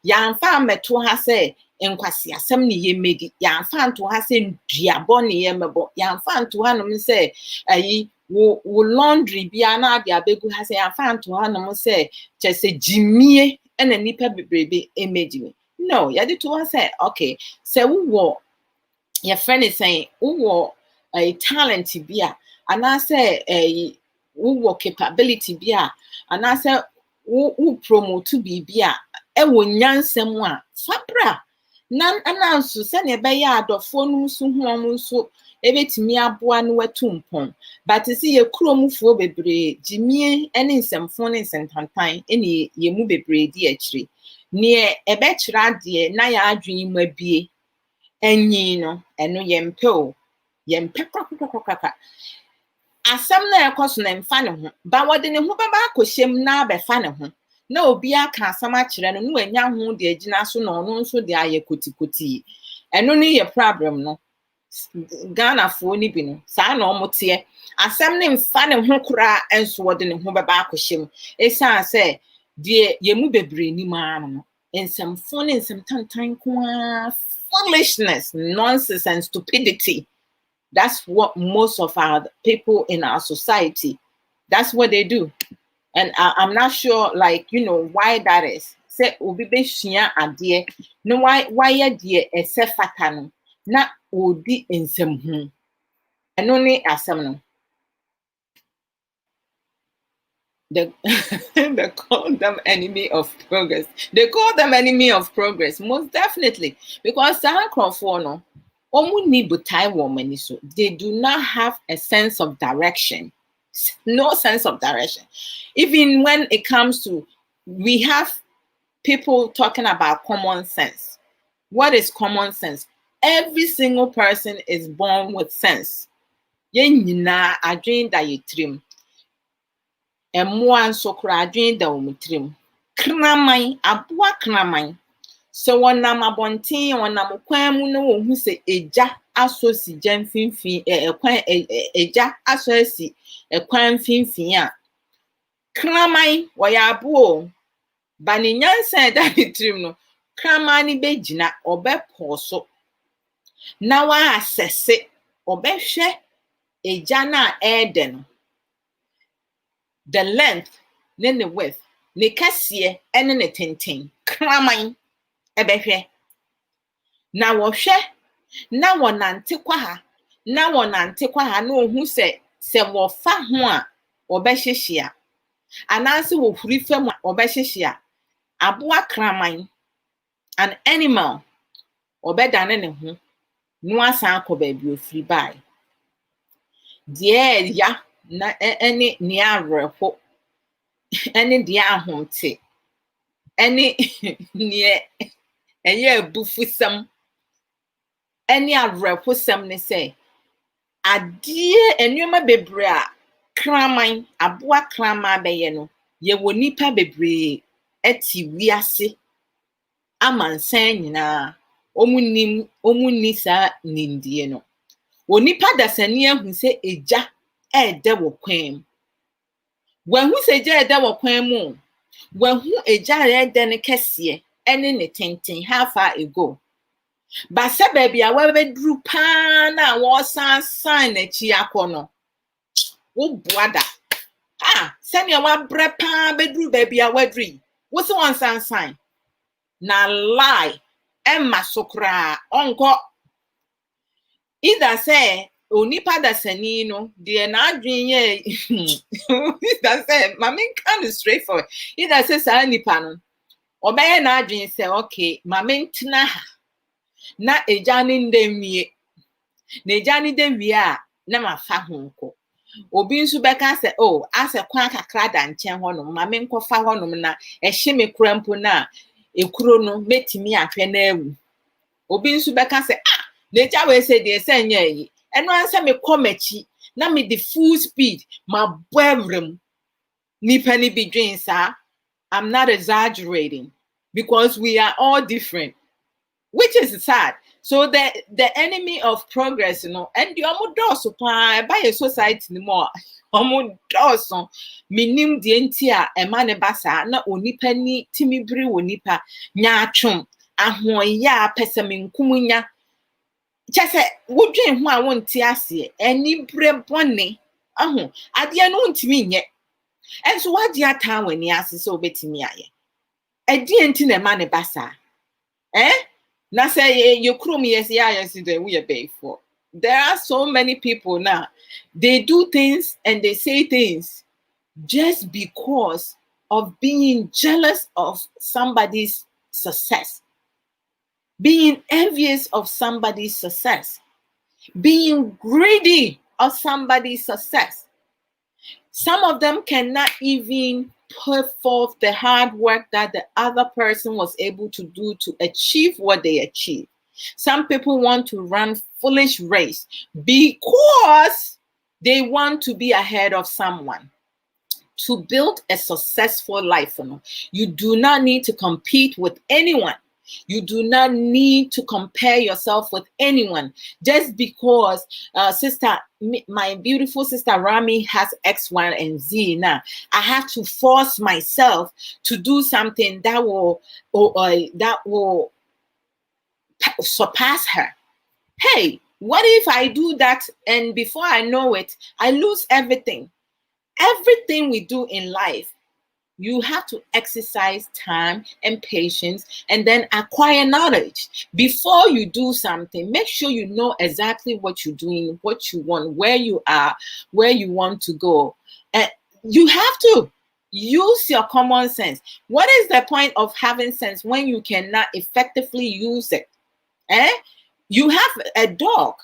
ya mfa meto ha se enkwasi asem ne ye medi ya mfa nto ha se duabo ne ye mebo ya mfa nto ha no se ayi wo laundry bia na ade abegu ha se ya mfa nto ha no se chese jimie ena nipa bebrebe emeji. No, ya did to say, okay, so we were your friend is saying, who a talent beer, and I say a who capability beer, and I say who promote to be beer, and when young someone, Fabra, none announced to send a bayard of phone so ebet me up one wet tumpon, but to see a chrome for bebre, Jimmy, and in some phone and time, any ye move bebre, dear tree. Near a betcha dear, na ya dream may be, and ye no, and no yempo, yempe. As some na cost name fan, but what didn't who back with shame now be fan. No, be a can so much and no young who the ginasso no so the aye kuti, and only a problem no. Ghana for nibino, sa no motie, as some name fan and hokra and sword in who back with shame. Esa say, dear, ye move be ni man. And some fun and some time foolishness, nonsense, and stupidity. That's what most of our people in our society, that's what they do. And I'm not sure, why that is. Say, obi be shia adie. No, why dear a sefatano, not odi in some and only as some. They call them enemy of progress. They call them enemy of progress, most definitely, because they do not have a sense of direction. No sense of direction. Even when it comes to, we have people talking about common sense. What is common sense? Every single person is born with sense. I dream that you trim. And more so cradwin da umutrim. Kramai, abua kramai. So one nama bontin, one namu kwamu no who say eja aso si gya mfimfini ekwan egya aso si ekwan mfimfini a kraman wɔyɛ aboɔ ba ne nyansa da ne tirim no kraman ne begyina ɔbɛpɔ so na wa asɛse ɔbɛhwɛ egya na ɛɛdɛ no the length ne ne width ne kɛseɛ ɛne ne tenten kraman ɛbɛhwɛ na wɔhwɛ na wɔnante kwa ha na ohu sɛ wɔfa ho a wɔbɛhyehyɛ anaasɛ wɔhuri fam a wɔbɛhyehyɛ a aboa kraman an animal ɔbɛdane ne ho na wasan akɔ baabi ofiri bae deɛ ya na ɛne nea awerɛho ɛne deɛ ahomte ɛne neɛ ɛyɛ abufusɛm ɛne awerɛhosɛm ne sɛ adeɛ nneɛma bebree a kraman aboa kraman bɛyɛ no yɛwɔ nipa bebree ɛte wiase ama nsan nyinaa ɔmu ni saa nimdeɛ no onipa dasani ahu sɛ egya ɛɛdɛ wɔ kwan mu wahu sɛ egya ɛɛdɛ wɔ kwan mu wahu egya ɛɛdɛ ne kɛseɛ ɛne ne tenten how far ago ba sɛ baabi a wɔbɛduru paa na wɔsan n'akyi akɔ no woboa da sɛnea wabrɛ paa bɛduru baabi a waduru yi wo sɛ wɔnsansan na lie ɛmma so koraa ɔnkɔ either sɛ onipa dasani no deɛ n'adwene yɛ either sɛ ma menka no straight forward either sɛ saa nipa no ɔbɛyɛ n'adwene sɛ okay ma mentena ha na egya ne ndɛmwie na egya ne dɛwie a na mafa ho nkɔ obi nso bɛka sɛ asɛ kwan kakra da nkyɛn hɔnom ma menkɔfa hɔnom na ɛhye me kora mpo na ekuro no metimi ahwɛ na awu obi nso bɛka sɛ na egya wei sɛ deɛ sɛ nyɛ yi ɛno ansɛ mekɔ m'akyi na me the full speed ma bɔ awuram nipa ni bi dwen saa I'm not exaggerating because we are all different which is sad. So the enemy of progress, and the omudoso pa by a society no more omudoso minim di entia e ma ne basa na onipa ni timibiri wonipa nya atwom ahoya pese menkumunya kyese wodwen ho a wonte ase ani bre bone aho ade no ntimi nye enso wade ata wani ase so obetimi aye ade enti na ma ne basa na say you krum yes there we are for. There are so many people now. They do things and they say things just because of being jealous of somebody's success, being envious of somebody's success, being greedy of somebody's success. Some of them cannot even put forth the hard work that the other person was able to do to achieve what they achieved. Some people want to run foolish race because they want to be ahead of someone. To build a successful life, you do not need to compete with anyone. You do not need to compare yourself with anyone just because my beautiful sister Rami has X, Y, and Z. Now I have to force myself to do something that will surpass her. Hey, what if I do that and before I know it, I lose everything? Everything we do in life, you have to exercise time and patience and then acquire knowledge. Before you do something, make sure you know exactly what you're doing, what you want, where you are, where you want to go. And you have to use your common sense. What is the point of having sense when you cannot effectively use it? You have a dog.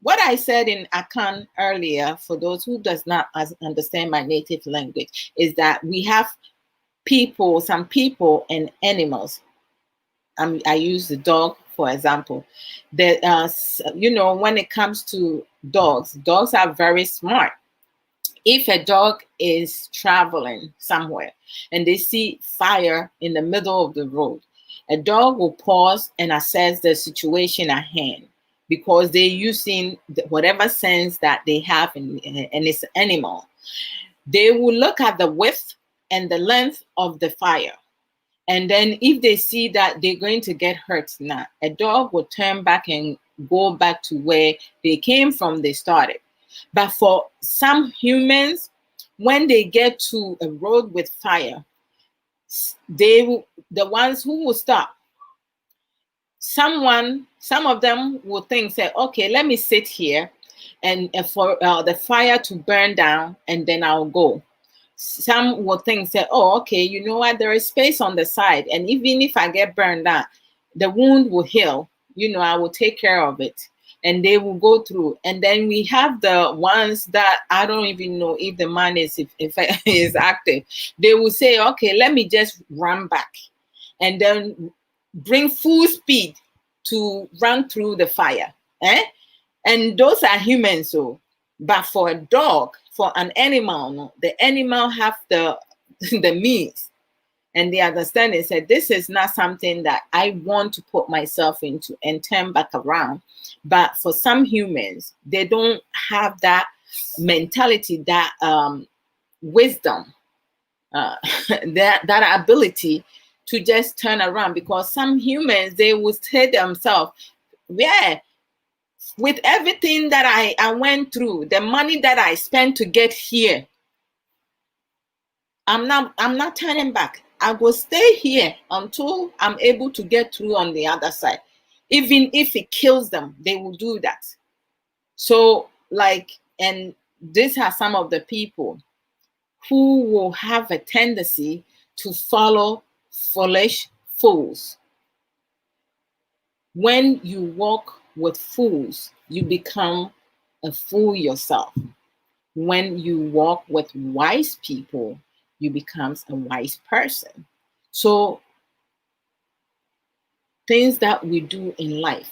What I said in Akan earlier, for those who does not understand my native language, is that we have some people and animals. I use the dog, for example. When it comes to dogs are very smart. If a dog is traveling somewhere and they see fire in the middle of the road, a dog will pause and assess the situation at hand. because they're using whatever sense that they have in this animal. They will look at the width and the length of the fire. And then if they see that they're going to get hurt now, a dog will turn back and go back to where they came from, they started. But for some humans, when they get to a road with fire, the ones who will stop, some of them will think, say, okay, let me sit here and for the fire to burn down, and then I'll go. Some will think, say, oh, okay, you know what, there is space on the side, and even if I get burned out, the wound will heal. I will take care of it, and they will go through. And then we have the ones that I don't even know if the man is is active. They will say, okay, let me just run back, and then bring full speed to run through the fire. And those are humans, so. But for a dog, for an animal, no, the animal have the means, and they understand and say, this is not something that I want to put myself into and turn back around. But for some humans, they don't have that mentality, that wisdom, that ability to just turn around. Because some humans, they will say themselves, yeah, with everything that I went through, the money that I spent to get here, I'm not turning back. I will stay here until I'm able to get through on the other side. Even if it kills them, they will do that. So, and these are some of the people who will have a tendency to follow foolish fools. When you walk with fools, you become a fool yourself. When you walk with wise people, you become a wise person. So things that we do in life,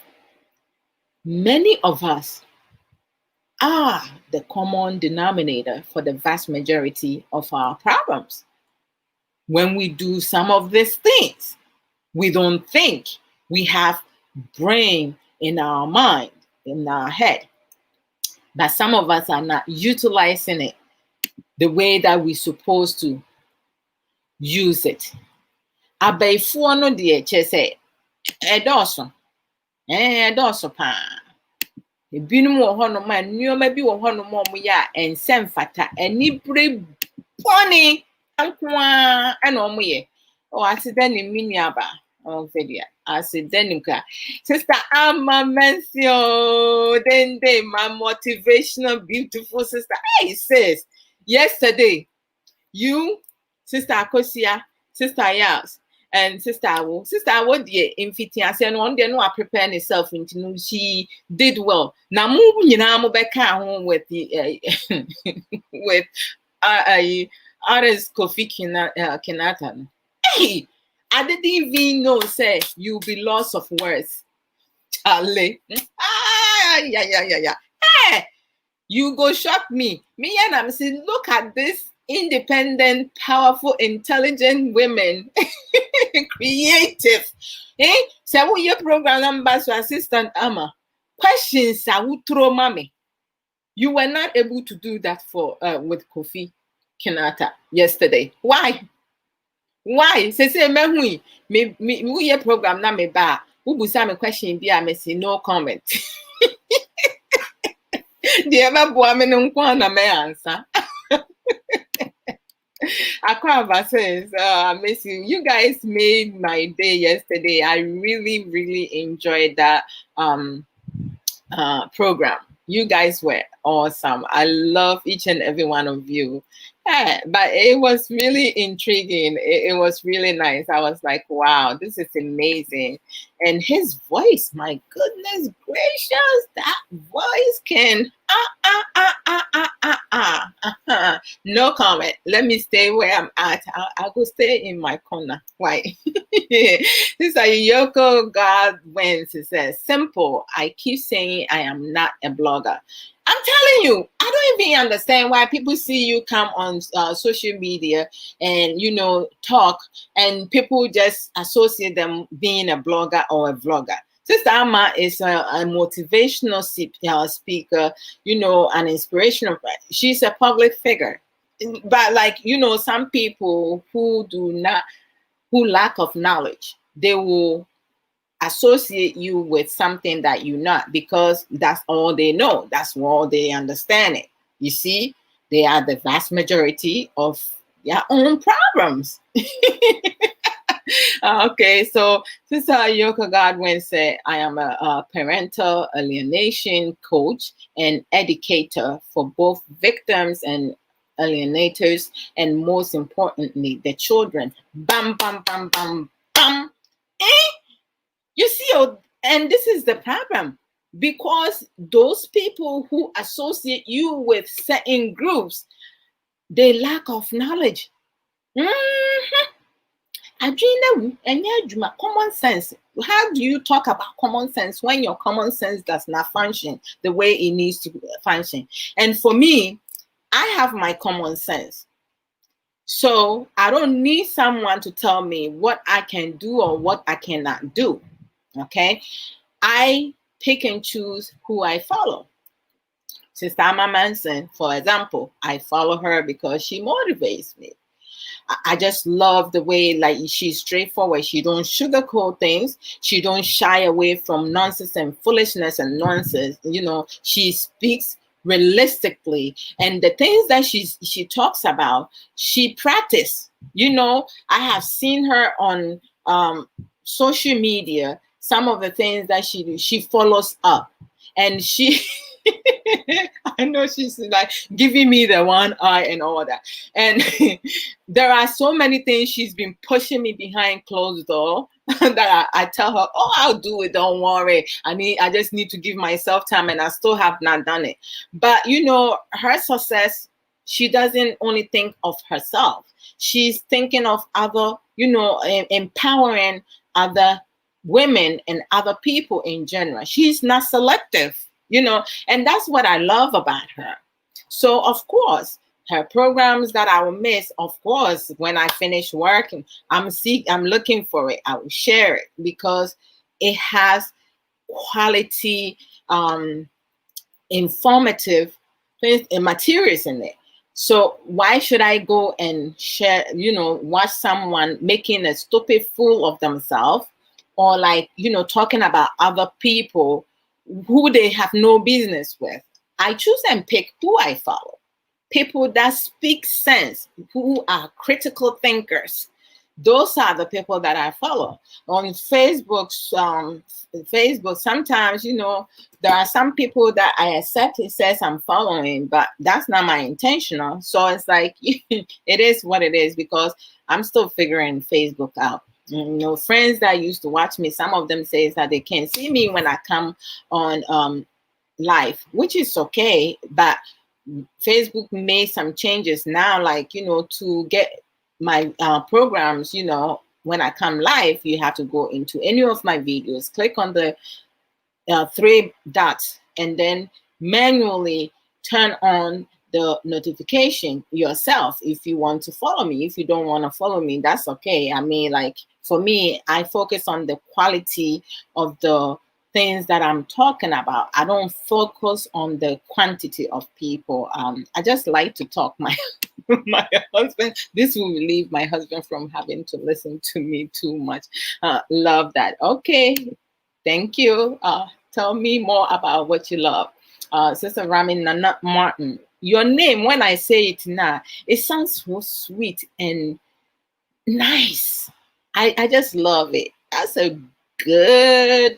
many of us are the common denominator for the vast majority of our problems. When we do some of these things, we don't think. We have brain in our mind, in our head. But some of us are not utilizing it the way that we're supposed to use it. Abaifuo no de che se edoso. Edoso pa. Ebinum wo ho no ma nneoma bi wo ho no mo ya ensem fata anibre boni ankoa na omo ye. O asida ni miniaba. Oh, video. I said, Denuka, Sister Amma Mencio, then my motivational, beautiful sister. Hey, sis, yesterday, you, Sister Akosia, Sister Yas, and Sister Awo, dear, in Fitias, and one day, no, I prepared herself into she did well. Now, moving, I'm back home with the with artist Kofi Kinatan. Hey. I didn't even know, say, you'll be lost of words. Charlie. Yeah. Hey, you go shock me. Me and I'm saying, look at this independent, powerful, intelligent women. Creative. So what your program number to assistant Amma? Questions I would throw mommy. You were not able to do that for with Kofi Kinata yesterday. Why? Why? Say me your program na me ba. Who busa me question bi me say no comment. The ever boy me no kwa na me answer. Aquaba says, miss you guys made my day yesterday. I really enjoyed that program. You guys were awesome. I love each and every one of you. Yeah, but it was really intriguing. It was really nice. I was like, wow, this is amazing. And his voice, my goodness gracious, that voice can no comment. Let me stay where I'm at. I'll go stay in my corner. Why? This is Yoko God wins. It says, simple. I keep saying I am not a blogger. I'm telling you, I don't even understand why people see you come on social media and, talk, and people just associate them being a blogger or a vlogger. Sister Amma is a motivational speaker, an inspirational. She's a public figure. But like, some people who lack of knowledge, they will associate you with something that you're not, because that's all they know. That's all they understand it. You see, they are the vast majority of their own problems. Okay, so Sister Ayoka Godwin said, I am a parental alienation coach and educator for both victims and alienators, and most importantly, the children. Bam, bam, bam, bam, bam. You see, and this is the problem, because those people who associate you with certain groups, they lack of knowledge. Common sense. How do you talk about common sense when your common sense does not function the way it needs to function? And for me, I have my common sense. So I don't need someone to tell me what I can do or what I cannot do. Okay? I pick and choose who I follow. Sister Amma Manson, for example, I follow her because she motivates me. I just love the way, like, she's straightforward. She don't sugarcoat things. She don't shy away from nonsense and foolishness and nonsense. She speaks realistically, and the things that she talks about, she practice. I have seen her on social media. Some of the things that she follows up, and she I know she's like giving me the one eye and all that. And there are so many things she's been pushing me behind closed door that I tell her, oh, I'll do it. Don't worry. I just need to give myself time, and I still have not done it. But her success, she doesn't only think of herself. She's thinking of other, empowering other women and other people in general. She's not selective. And that's what I love about her. So, of course, her programs that I will miss, of course, when I finish working, I'm looking for it. I will share it because it has quality, informative things and materials in it. So why should I go and share, watch someone making a stupid fool of themselves, or like, talking about other people who they have no business with? I choose and pick who I follow. People that speak sense, who are critical thinkers. Those are the people that I follow. On Facebook, sometimes, there are some people that I accept, it says I'm following, but that's not my intentional. So it's like, it is what it is, because I'm still figuring Facebook out. Friends that used to watch me, some of them say that they can't see me when I come on live, which is okay. But Facebook made some changes now, like, to get my programs, when I come live, you have to go into any of my videos, click on the 3 dots, and then manually turn on the notification yourself if you want to follow me. If you don't want to follow me, that's okay. Like, for me, I focus on the quality of the things that I'm talking about. I don't focus on the quantity of people. I just like to talk. My husband, this will relieve my husband from having to listen to me too much. Love that. Okay, thank you. Tell me more about what you love. Sister Ramin Nana Martin, your name, when I say it now, it sounds so sweet and nice. I just love it. That's a good,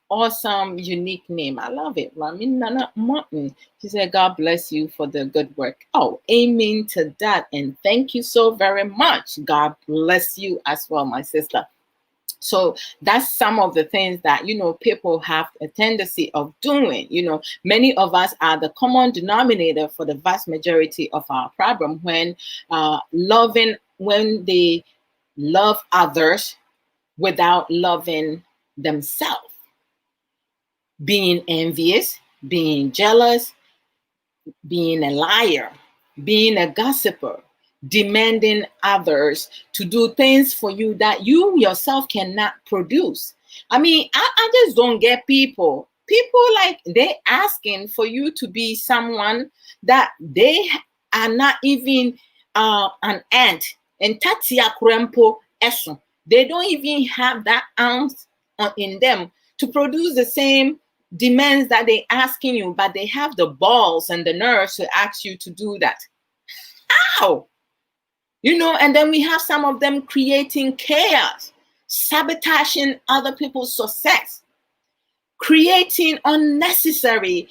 awesome, unique name. I love it. Ramin Nana Martin. She said, God bless you for the good work. Oh, amen to that. And thank you so very much. God bless you as well, my sister. So that's some of the things that, people have a tendency of doing. Many of us are the common denominator for the vast majority of our problem when they love others without loving themselves. Being envious, being jealous, being a liar, being a gossiper, demanding others to do things for you that you yourself cannot produce. I mean, I just don't get people. People like they asking for you to be someone that they are not even an ant. And tatia krempo eso. They don't even have that ounce in them to produce the same demands that they asking you, but they have the balls and the nerves to ask you to do that. How? You know, and then we have some of them creating chaos, sabotaging other people's success, creating unnecessary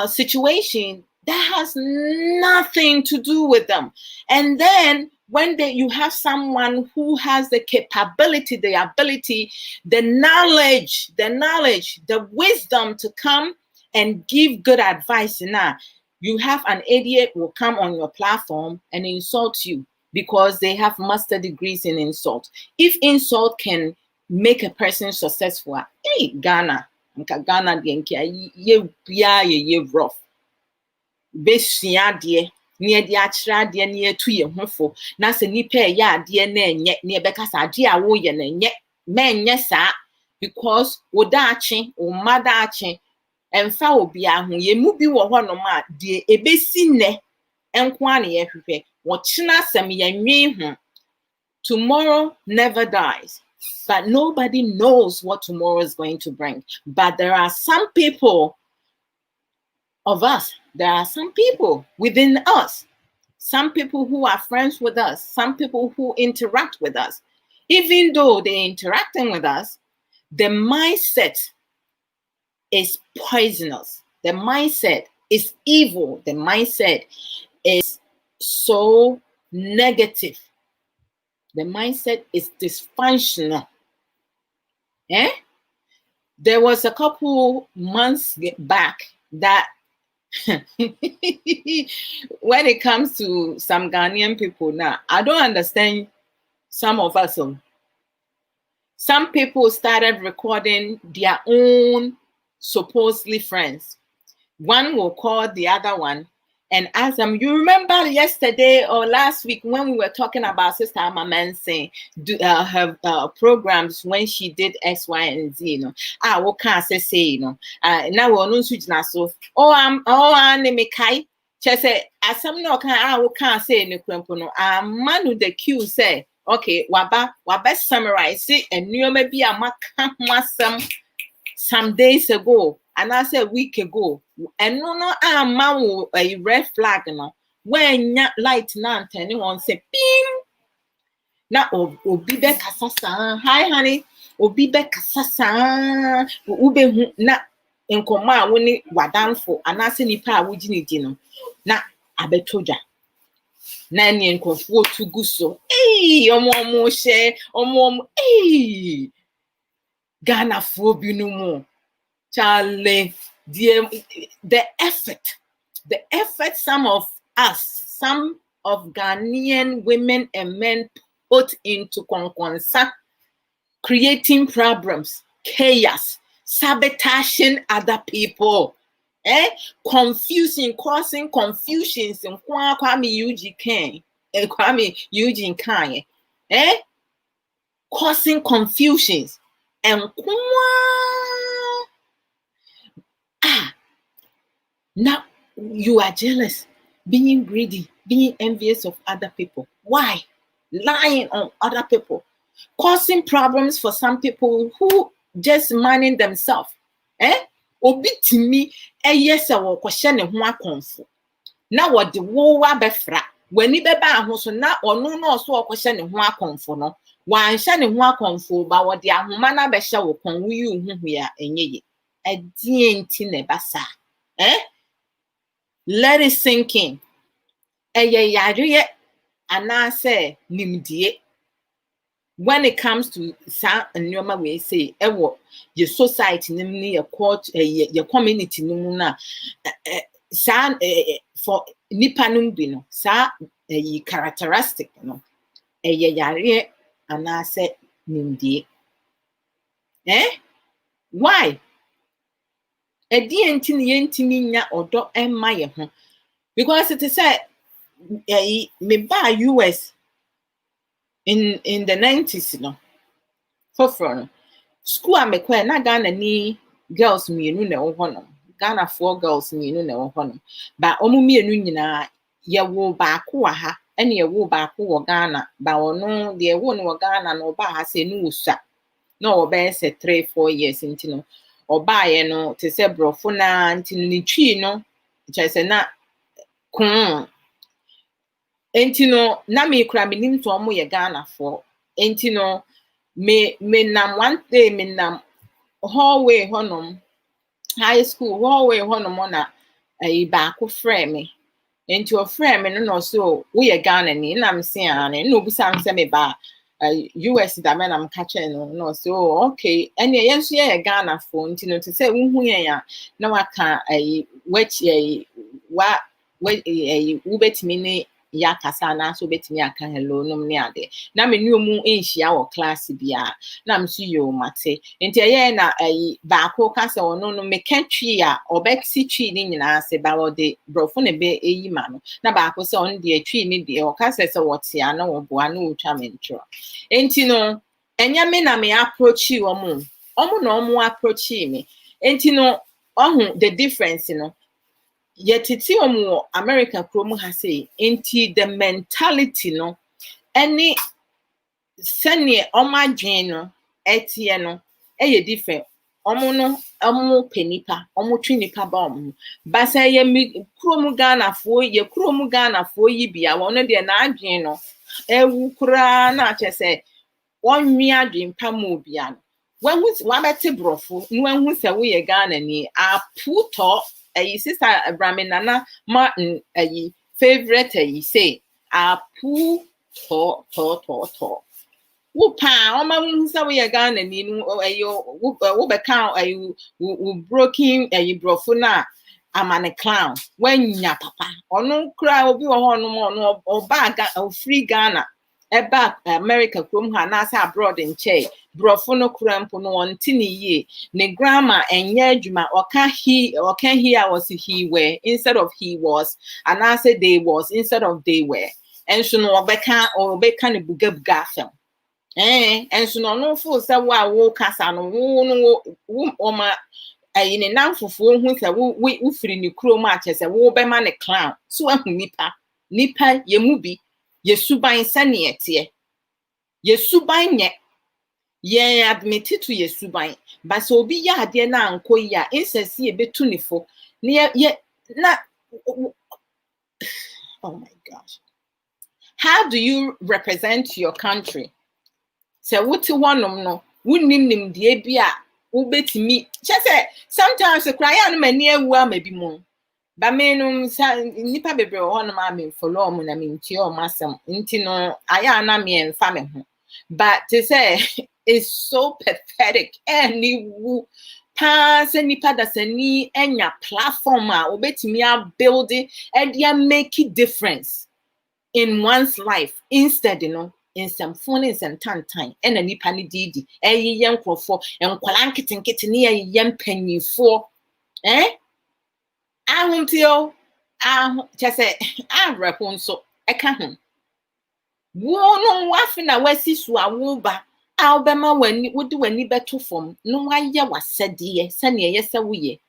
situation that has nothing to do with them. And then when you have someone who has the capability, the ability, the knowledge, the wisdom to come and give good advice, now you have an idiot who will come on your platform and insult you because they have master degrees in insult. If insult can make a person successful, hey, Ghana ye rough. Besia dear, near the achra dear near to your hofo. Nasa nipe ya dear near Becasa dear woyan and yet men yes, sir, because Odachi or Madachi and foul be a who ye mubi wa one of my dear a besine and quani everywhere. Watchina semi and tomorrow never dies. But nobody knows what tomorrow is going to bring. But there are some people of us, there are some people within us, some people who are friends with us, some people who interact with us. Even though they're interacting with us, the mindset is poisonous. The mindset is evil. The mindset is so negative. The mindset is dysfunctional. There was a couple months back that when it comes to some Ghanaian people now, I don't understand some of us. Some people started recording their own supposedly friends. One will call the other one and ask them, you remember yesterday or last week when we were talking about Sister Amamansi, her programs when she did X, Y, and Z, you know. What can I say, you know? Now we're on switch now, so I'm Kai. She said, as some no can what can I say in the Krempono? Man with the Q say, okay, waba summarize it and you maybe a some days ago, and I said a week ago, and no, man a red flag, no, when light nan anyone say ping. Now obi be kasasa, hi honey, obi be kasasa, ube na nkoma woni wadanfo, and I say nipa wujini dino. Na abetoja. Na ni nkofo to guso. Hey, omo share, hey. Ghana phobia no more. Charlie, the effort some of us, some of Ghanaian women and men put into Konkonsa, creating problems, chaos, sabotaging other people, causing confusions in Kwame Eugene Kanye, causing confusions. And now you are jealous, being greedy, being envious of other people. Why? Lying on other people, causing problems for some people who just minding themselves. Obi to me, yes, I will question and one confo. Now what the war befra when you be back, so now or no, so question and one confo no. One shining one confo, but what the Ahumana Besha will con you whom we are in ye. A dean bassa. Let it sink in. Yadria, and I say, Nimdie. When it comes to sound and your way say, what your society, namely your court, your community, no, sound for Nipanum bino, sa a characteristic, no, a yaria. And I said, Nimdi. Why? A DNT or dot and Maya. Because it is said, me buy US in the 90s, you know. For front. school a mekɔ na Ghana ni girls mmienu na ɛwɔ hɔnom. Ghana 4 girls mmienu na ɛwɔ hɔnom. Ba ɔmo mmienu nyinaa yɛwo baako wɔ ha ɛne yɛwo baako wɔ Ghana. Ba ɔno deɛ ɛwo no wɔ Ghana na ɔbaa ha sɛ ɛnu wɔ sua. Na ɔbɛyɛ sɛ 3-4 years nti no ɔbaayɛ no te sɛ borɔfo na nti no ne twi no kyerɛ sɛ na enti no na me kura menim so ɔmo yɛ Ghanafoɔ. Enti no me nam one day me nam hallway hɔnom high school hallway hɔnom na baako frɛ me. Enti ɔfrɛ me no na ɔso woyɛ Ghana ni na me se ane na obisa me sɛ me ba US da me na me ka kyerɛ no na ɔso okay ɛne yɛn nso yɛ Ghanafoɔ nti no te sɛ wohu yɛn a na waka wachi wobetimi ne ya kasa na so betimi aka hello nom ne ade na me nu mu enhia wɔ class bia na me so yo mate nti ɛyɛ na baako ka sɛ ɔno no me ka twi a ɔbɛsi twi ne nyinaa se ba wɔde brofo ne be eyi ma no na baako sɛ ɔno de twi ne de ɔka sɛ wɔte a na wɔboa na wɔtwa me ntro nti no ɛnya me na me approach ɔmo na ɔmo approach me nti no ɔhu the difference no yetiti omu America krom ha say enti the mentality no any sene omadwen no etie no eye different omo penipa omo twinipa ba omo ba say ye krom Ghana fo yi bia wono de na adwen no ewu kura na ache say wonwi adwen pa mo bia no wa beti brofo no hu say wo ye Ghana ni aputo sister Abramo Nana Martin favorite say apu to Wupa oma wunsa we Ghana ni wo be kan wo broken brofo na amane clown wanya papa ono kra obi wo ho no oba free Ghana eba America krom ha na say abroad in che brofo no krampo no wonti ni ye ne grammar enye adwuma oka he was he were instead of he was and I said they was instead of they were and so no obeka ne buga fam and so no fo say wo kasa no wo ma ne namfofo hu say wo firi ne krom a che say wo be ma ne clown so ahu nipa ye mu bi yesuban sane etie yesuban nye ye admit to yesuban but so obi ya ade na anko ya insesi e betu nifo na oh my gosh, how do you represent your country? Se wuti wonom no wunnim de bia wo betimi che sometimes cry an mani awu amabi mu ba menum nipa bebre ho no ma me follow mu na me ntie o masem nti no aya na me enfa me ho but to say it's so pathetic any wu pa se nipa da sani enya platform a obetimi a build it and they make a difference in one's life instead in some phone in some time and nipa ni didi yen krofo enkwala nkitenkete ne yen panyifo ahumtio chese abrapon so eka ho wo no wafi na wasi su awuba albema wani wodi wani beto fom no waye wasede sane yesa wuye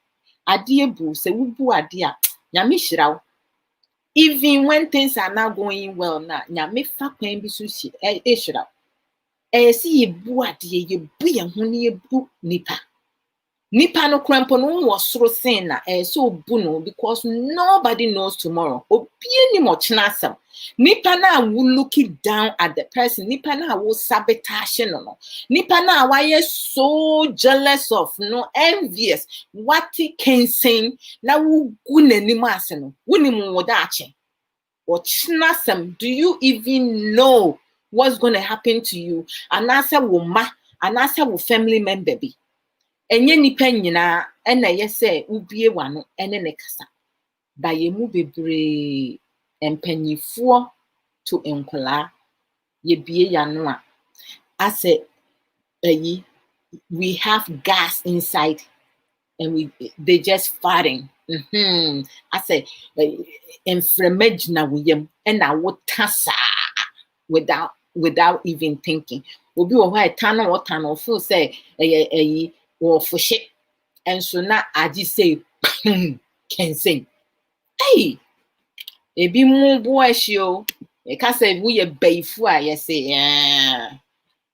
ade ebu se wubu ade a nyame hyirawo even when things are not going well na nyame fa kwan bi so hyirawo si yebu ade yebu ye ho ne yebu nipa no krampo no wo soro sen na so bu no because nobody knows tomorrow obi ni mo chenasem nipa na wo looking down at the person nipa na wo sabotage no nipa na why so jealous of no envious what he can say na wo gu nanim ase no wonim wo da ache o chenasem do you even know what's going to happen to you and asa wo ma and asa wo family member bi enye nipa nyina ena yese ubie wano ene ne kasa ba ye mu bebre empanyifo to enkola ye bie yano a ase we have gas inside and they just fighting ase enfremage na we yam ena wo tasa without without even thinking. Obi wo hɔ tan or tan or feel say or for shit. And so now I just say can say, hey, ebi mu boy show. E ka say we a bayfu a yes say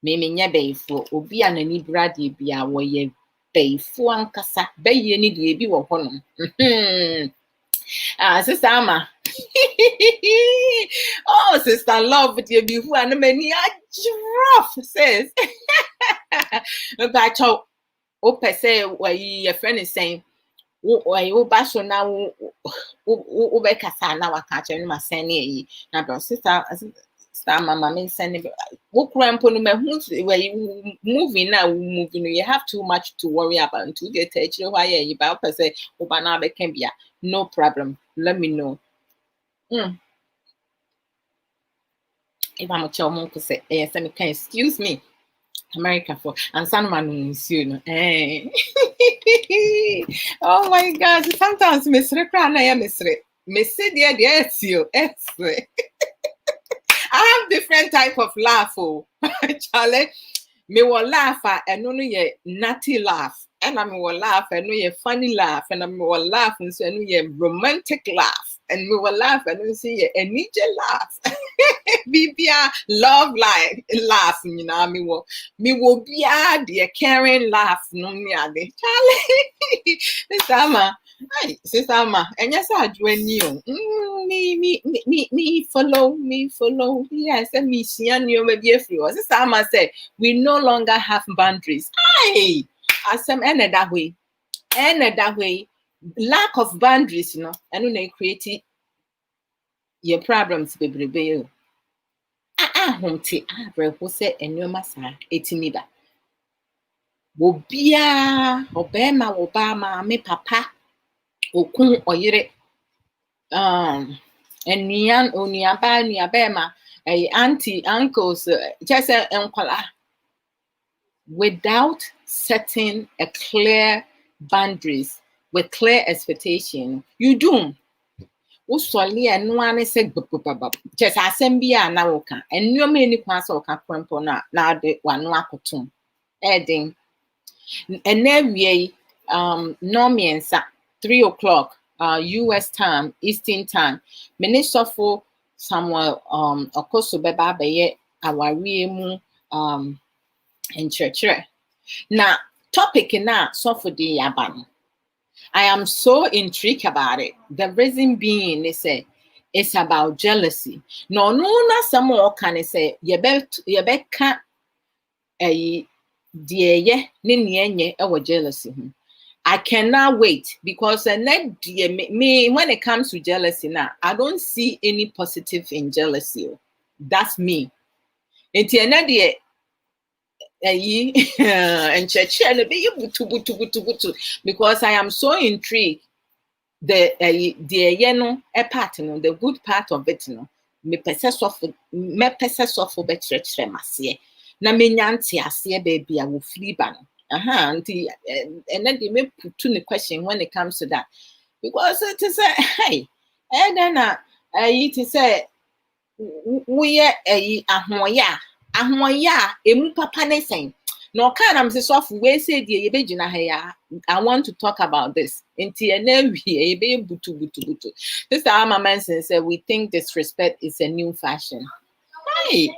me nya bayfu obi anani brade bia wo ye bayfu ankasa baye ni de ebi wo hɔ no. Sister Ama. Oh, Sister Love with your beautiful and many rough says. But I told Opa say where your friend is saying, why you bash now? Ubekasa now I catch you my sending now, sister. Mama may send it. Walk around where you moving now, moving. You have too much to worry about until you get you why you about to say, Obana can be no problem. Let me know. If I'm a child, to say, yes, I can excuse me. America for and someone soon. Oh my God! Sometimes Miss Rekra, I am Miss dear, yes, you, I have different type of laugh. Oh, Charlie, me will laugh and only ye nutty laugh, and I will laugh and no ye funny laugh, and I will laugh and so no ye romantic laugh, and we will laugh and we see a ninja laugh. Bibia love laugh, you know, me will be a caring laugh, no me ade. Charlie, Sister Ama, and yes, I join you. Me follow. Yes, and me see you maybe a few. Sister Ama said, we no longer have boundaries. Aye, as some end that way. Lack of boundaries, you know, and when they create your problems, baby. Home tea, Abrabo said, and your massa, 18 nida. Wobia, Obama, me papa, Okun or yere, and Nian, Oniaba, Niabema, a auntie, uncles, just a without setting a clear boundaries with clear expectation, you do. Uswali and one said, just assembly and now can, and no many class or campo now the one wakotum. Adding, and every Normians at 3 o'clock, US time, Eastern time, Minister for somewhere, of course, Beba Baye, our real in church. Now, topic in that, so for the Yaban. I am so intrigued about it. The reason being, they say, it's about jealousy. No, not some more can say, you can't a dear ye, our jealousy. I cannot wait because me when it comes to jealousy now, I don't see any positive in jealousy. That's me. It's another and because I am so intrigued. The part, the good part of it, me pese sofo be chre masie na me nyanti ase baby I will flee ban and then they may put to the question when it comes to that because it is hey and then it is we ahoya emu papa ne sen no kind am say sofo we say die yebegina ha I want to talk about this. Sister Ama Manson said, we think disrespect is a new fashion. Hey,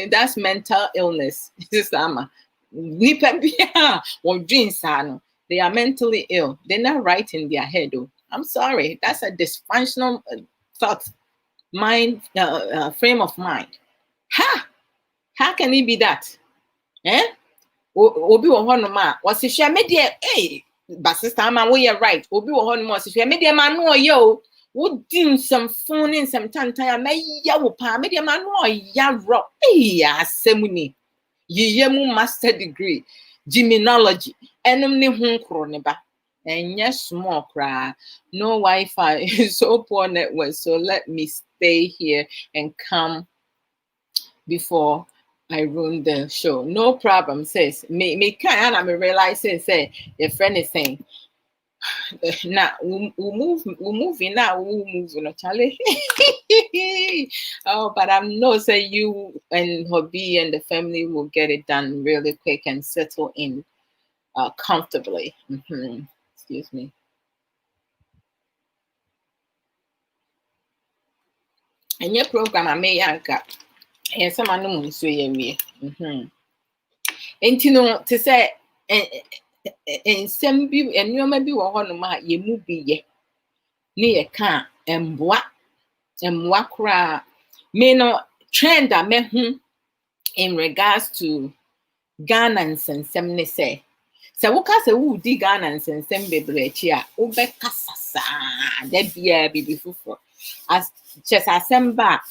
that's mental illness. Sister Ama. They are mentally ill. They're not right in their head. Though. I'm sorry. That's a dysfunctional thought, frame of mind. How can it be that? Obi wo hono ma wose hwe me de ba sister Ama we right obi wo hono ma wose hwe me de ma no ye o wo din some phone in some tantan ma ya wo pa me de ma no ya ro asemuni ye mu master degree gymnology enom ne hu nkro ne ba enye small kra no Wi-Fi so poor network so let me stay here and come before I ruined the show. No problem, sis. Me can and I realize say your friend is saying, Now we'll move in now. We'll move in, Charlie. Oh, but I'm no say you and hubby and the family will get it done really quick and settle in comfortably. Excuse me. And your program I may yanka. Yes, some I know so ye. And you know to say and some be and you may be one ma ye mu bi ye. Ne ye can emboa kra me no trend a me in regards to Ghana nsensem ne say woka se wo di Ghana nsensem bebre achi a wo be kasasa da bia bibi fufo as chese asem ba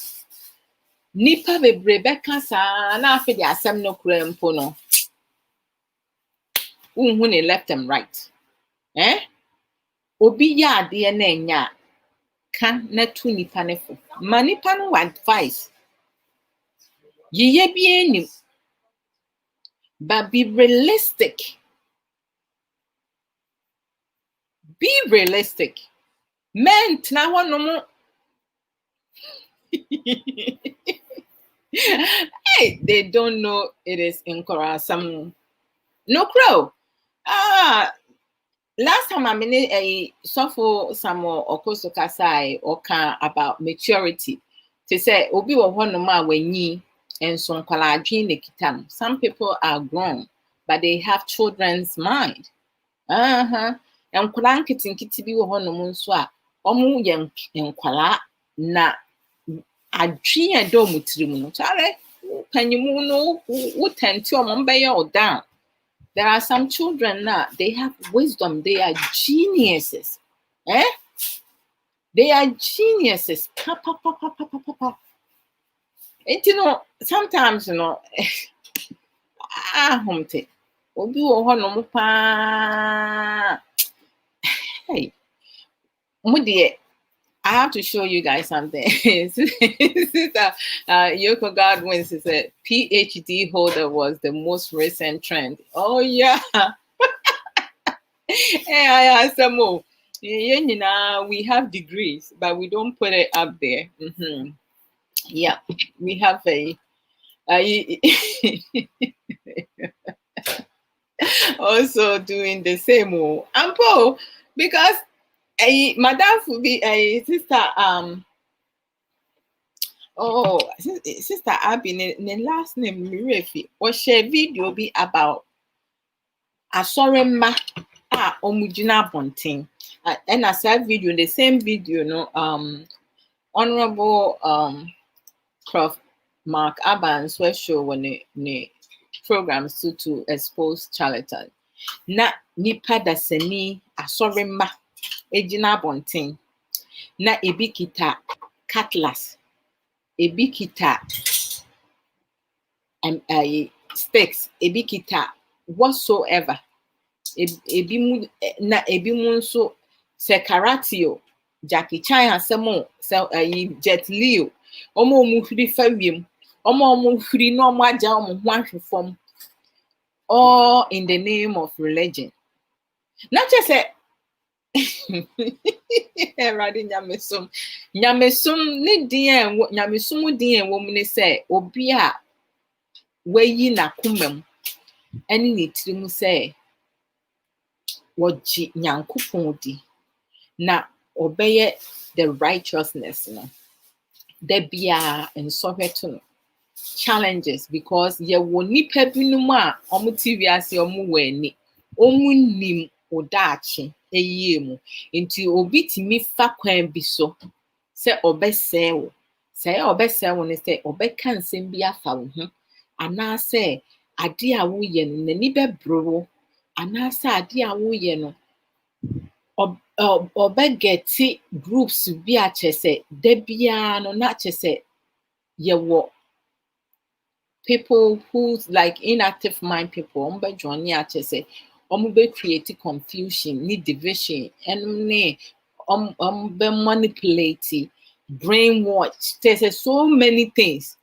nipa bebre be kasa na afi di asem no kura mpo no unhu ne left and right obi ya ade na enya ka na tu nipa ne fo ma nipa no advice ye bi enim but be realistic. Be realistic. Men tna ho no mo hey, they don't know it is incorrect. Some no crow. Last time I'm in a suffer some or kasai or can about maturity. To say obi wo ho no ma wenyi and some kwala ne kitam. Some people are grown, but they have children's mind. And nkwala nkitinkiti bi wo ho no mo nso a omu ye nkwala na adwe a do mu tirim no tare panyimu no wo tenti omo mbe all down. There are some children now, they have wisdom, they are geniuses. They are geniuses. And you know, sometimes humte obi wo ho no mo pa hey mudie I have to show you guys something. Sister Yoko Godwin's is a PhD holder was the most recent trend. Oh yeah. Hey, some more. We have degrees, but we don't put it up there. Yeah, we have a also doing the same. Ampo, because a madam will be a sister. Sister Abby, the last name Mirefi, or share video be about a sorry ma omujina bonting. And I said video, the same video, Honorable Prof. Mark Abans was show when the programs to expose charlatan. Na nipa da seni asori ma ejina bonting. Na ebikita cutlass. Ebikita sticks. Ebikita whatsoever. Ebi mu nso se karatio Jackie Chan asemo se Jet Li omo mu hiri fawiem omo hiri no omo aja omo ho ahwefom all in the name of religion. Not just say Eradi nyamesom ne din nyamesom din wo mu ne say obi a wayi na kumam ani ne tirim say woji nyankopon di na obeye the righteousness there be in Soviet challenges because ye woni pebinum a omo TV ase omo weni omo nim odachi eyemu nti obi timi fa kwan bi so se obesewo ne se obeka nsem bi afa wo ho ana se ade a wo ye no nani bebro ana se ade a wo ye no obegeti groups bi a chese de bia no na chese ye wo people who's like inactive mind people ombe join ya chese be create confusion need division and ne be manipulate brainwash there's so many things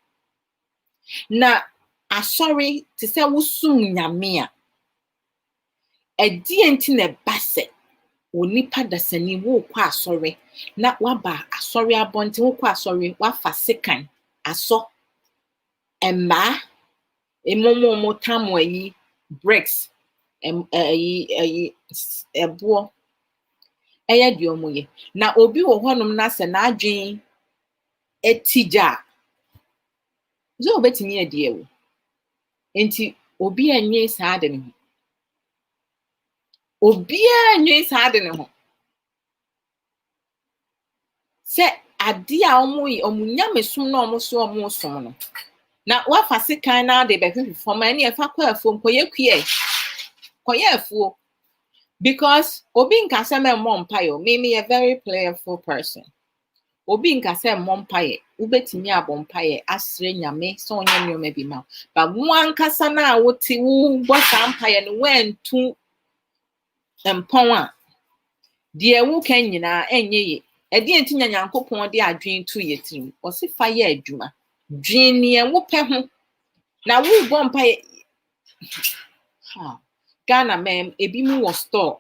na sorry to say wusum nyame a enti na base onipa dasani wo kwa asɔre na waba asɔre abɔnte wo kwa asɔre wafa sekan asɔ emma emomo tamo ayi bricks ɛboɔ ɛyɛ deɛ ɔmo yɛ na obi wɔ hɔnom na sɛ n'adwen etija so obetumi adie wo enti obi enye saa de ne ho obi enye saa de ne ho sɛ ade a ɔmo nyamesom na ɔmo som no na wafa sekan na de bɛhwehwɛ fam ɛne ɛfa kɔ afuom kɔyɛ afuo because obi nkasa mmɔ mpaeɛ me a very prayerful person obi nkasa mmɔ mpaeɛ wobetumi abɔ mpaeɛ asrɛ nyame sɛ ɔnyɛ nneɛma bi ma but one nkasa na wote wo bɔ saa mpaeɛ no wantu mpɔn a deɛ wo kan nyinaa ɛnyɛ yɛ ɛde enti nyankopɔn de adwen to yɛ tirim ɔse fa yɛ adwuma dwen neɛ wopɛ ho na wo bɔ mpaeɛ Ghana ma'am ebi mu wɔ store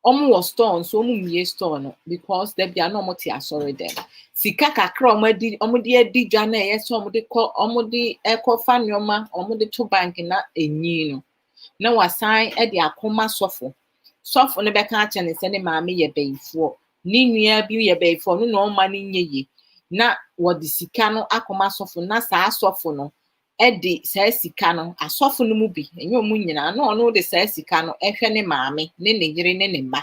ɔmo wɔ store nso ɔmo mmie store no because da bia na ɔmo te asɔre dɛm sika kakra ɔmo de adi dwa na ɛyɛ sɛ ɔmo de ɛkɔfa nneɛma ɔmo de to bank na enyi no na wasan de akɔma sɔfo no bɛka akyɛ ne sɛ ne maame yɛ bɛyifoɔ ne nua bi yɛ bɛyifoɔ no na ɔma no nye yie na wɔde sika no akɔma sɔfo na saa sɔfo no ɛde saa sika no asɔfo no mu bi enye ɔmo nyinaa na ɔno de saa sika no ɛhwɛ ne maame ne ne yere ne ne mba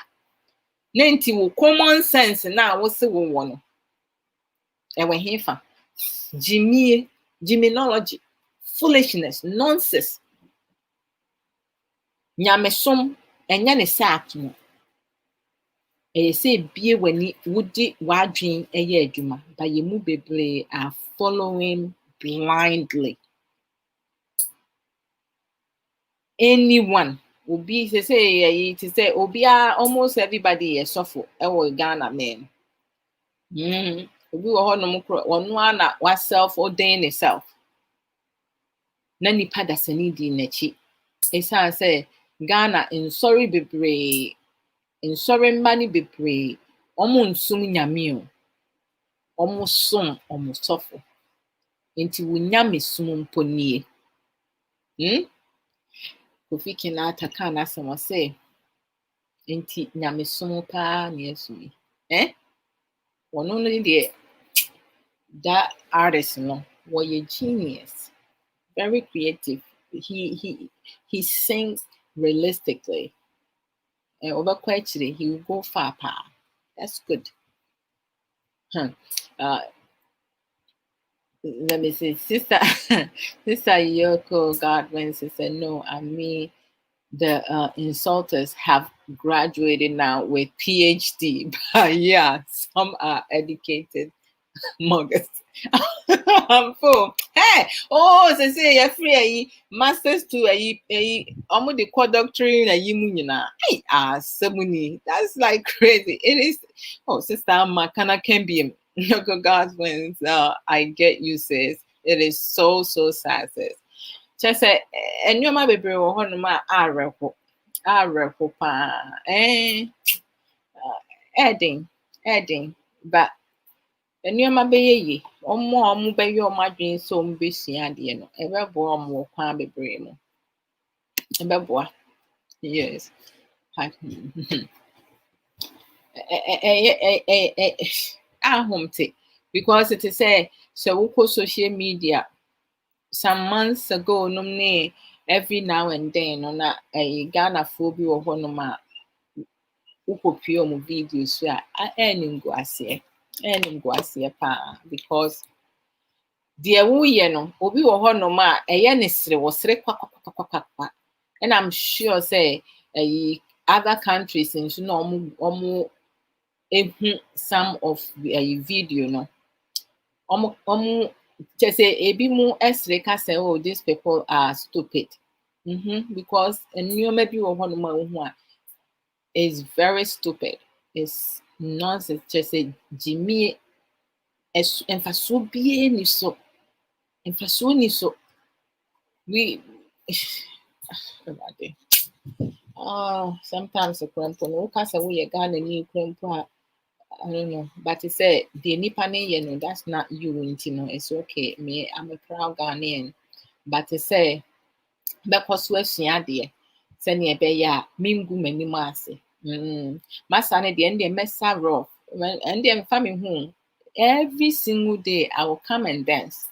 na nti wo common sense na wo se wo wɔ no ɛwɔ hefa giminology foolishness nonsense nyamesom ɛnyɛ ne sack no ɛyɛ sɛ bie w'ani wodi w'adwen ɛyɛ adwuma but yɛ mu bebree are following blindly anyone obi say obi almost everybody is suffer ɛwɔ Ghana man obi wɔ hɔ nom kro ɔno ana wa self ordain itself na nipa dasani di n'akyi ɛsan sɛ Ghana nsɔre bebree nsɔre mma ne bebree ɔmo nsum nyame o ɔmo som ɔmo sɔfo nti wo nyame som mpo nie Kofi Kinata kan asɛm ɔsɛ nti nyame som paa ne asumi ɔno no deɛ that artist no wɔyɛ genius very creative he sings realistically ɔbɛkɔ akyire he will go far paa that's good let me say sister Yoko Godwin said no I mean the insulters have graduated now with PhD but yeah some are educated muggers I'm full hey say you're free masters to almost the core doctrine hey semuni that's like crazy it is sister Makana can be Yoko Godwin I get you sis it is so sad sis just say and you might be brave on my arrepo pa adding but nneɛma bɛyɛ yie ɔmo bɛyɛ ɔmo adwene sɛ ɔmo bɛsua adeɛ no ɛbɛboa ɔmo wɔ kwan bebree mu ɛbɛboa yes ahomte because it is say sɛ wokɔ social media some months ago nom ne every now and then no na Ghanafoɔ bi wɔ hɔ nom a wokɔpie ɔmo videos so a ɛne ngu aseɛ pa because deɛ woyɛ no obi wɔ hɔ nom a ɛyɛ ne sere wɔ sere kwakwakwakwa and I'm sure say other countries nso na ɔmo ehu some of video no ɔmo just say ebi mu ɛsere ka say oh these people are stupid because nneɛma bi wɔ hɔ nom a wohu a is very stupid it's nonsense just say Jimmy emfaso bie ni so we Sometimes the crampo no cast away a gun and you crampo. I don't know, but it said the Nipane, you know, that's not you, you know, it's okay. Me, I'm a proud Ghanaian, but it say, because we're dear, send ye be ya, mingu many massy. My son at the end, they mess rough, and then family home. Every single day, I will come and dance.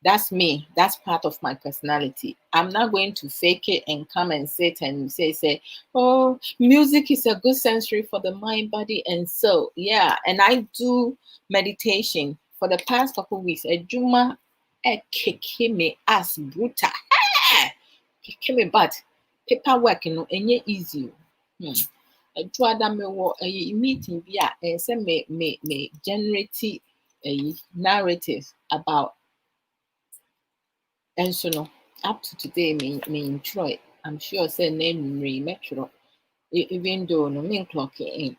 That's me. That's part of my personality. I'm not going to fake it and come and sit and say, oh, music is a good sensory for the mind, body, and soul. Yeah. And I do meditation for the past couple of weeks. A Juma kick me ass bruta. Kick me butt. Paperwork, you know, and easy. Adwoa da me wo meeting bi a say me generate a narrative about. And so no, up to today, me in Troy, I'm sure say name metro. Even though no me clock in,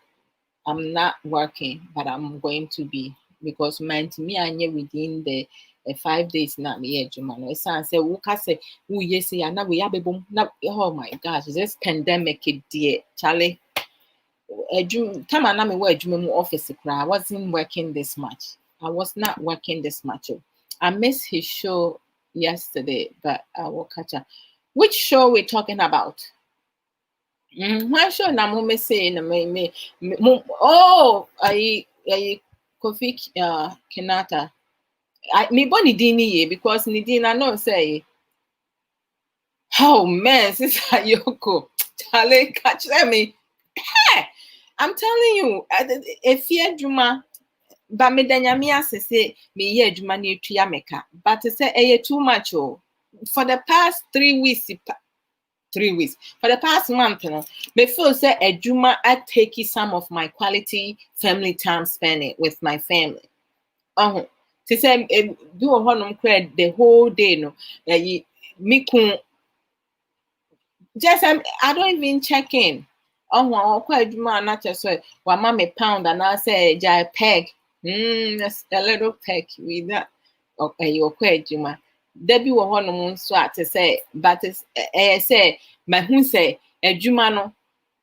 I'm not working, but I'm going to be because mind me anye within the 5 days na me ejuma no. It's say we can say we yes ya na we abebom na. Oh my gosh, this pandemic dear Charlie. Time na me work ejuma office I wasn't working this much. I was not working this much. I missed his show yesterday, but I will catch up. Which show we're talking about? What show na mo say na me oh I Kofi Kenata. Me body dini because ni dina no say. Oh man, sister Yoko, Charlie catch me. Hey, I'm telling you, if you Juma, but me danyami say me ye Juma ni tuya meka, but say too much oh. For the past 3 weeks, 3 weeks. For the past month, you know, me feel say a Juma I take some of my quality family time spending with my family. To say do a honum cred the whole day, no, me kun just I don't even check in. Oh, quite Juma not just say well, mommy pound and I say jai peg. That's a little peg with that. Okay, you're quite Juma. Debbie wɔ hɔnom nso a te sɛ but sɛ mahu sɛ adwuma no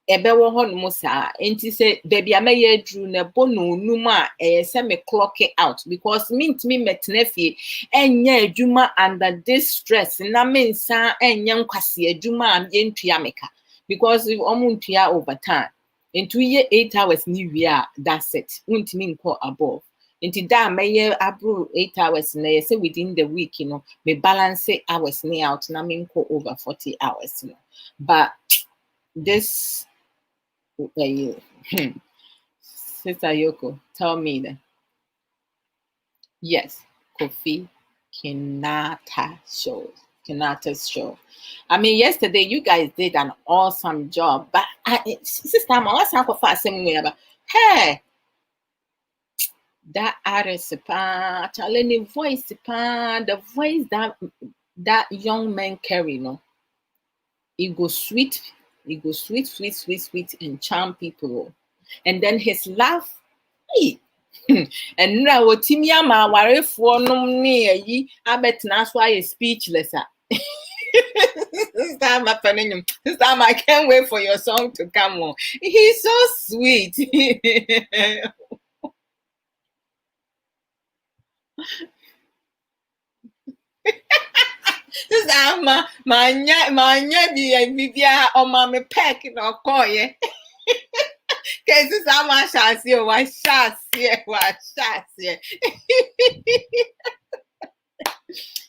ɛbɛwɔ hɔnom saa nti sɛ baabi a mɛyɛ aduru na ɛbɔ na onum a sɛ me clock out because mentumi mɛtena fie ɛnyɛ adwuma under this stress na mensa ɛnyɛ nkwasi adwuma a yɛntua meka because ɔmo ntua overtime nti woyɛ 8 hours ni wie a that's it wontumi nkɔ above. Nti da meye abro 8 hours na say within the week, you know, me balance hours ni out na me go over 40 hours, you know. But this Sister Yoko, tell me that. Yes, Kofi Kinata's show. I mean, yesterday you guys did an awesome job, but sister, I was for fast same but hey, that artist challenging voice the voice that young man carry, no, it goes sweet, sweet and charm people. And then his laugh, hey. And now what Timia ma worry for no near ye, I bet that's why he's speechless. This time I can't wait for your song to come on. He's so sweet. This my bibia on my pack no koye. Cause this my chassis,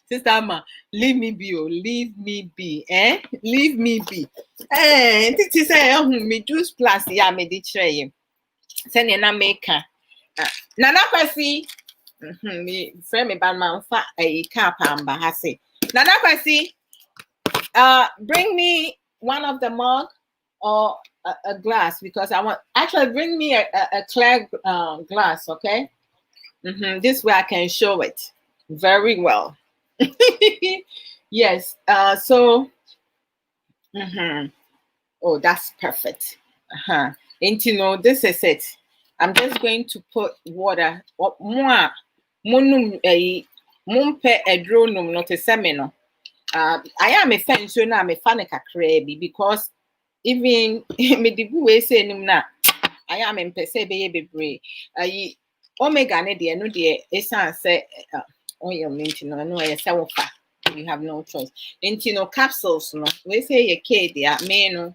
Sister Amma, leave me be, leave me be, leave me be. This is me juice plus ya me di tray. Send na maker. Nana Kwasi, me friend me ban man fa a car pamba hase. Nana Kwasi, bring me one of the mug or a glass because I want actually bring me a clear glass, okay? This way I can show it very well. Yes. So. Oh, that's perfect. And you know, this is it. I'm just going to put water. More. Monum a mumpe a dronum not a semino. I am a fan, so now I'm a fan crabby because even me the way say nim na I am in pese be bebre omega ne de no de esan say oil mint no no e say wofa you have no choice enti no capsules no we say ye k dia me no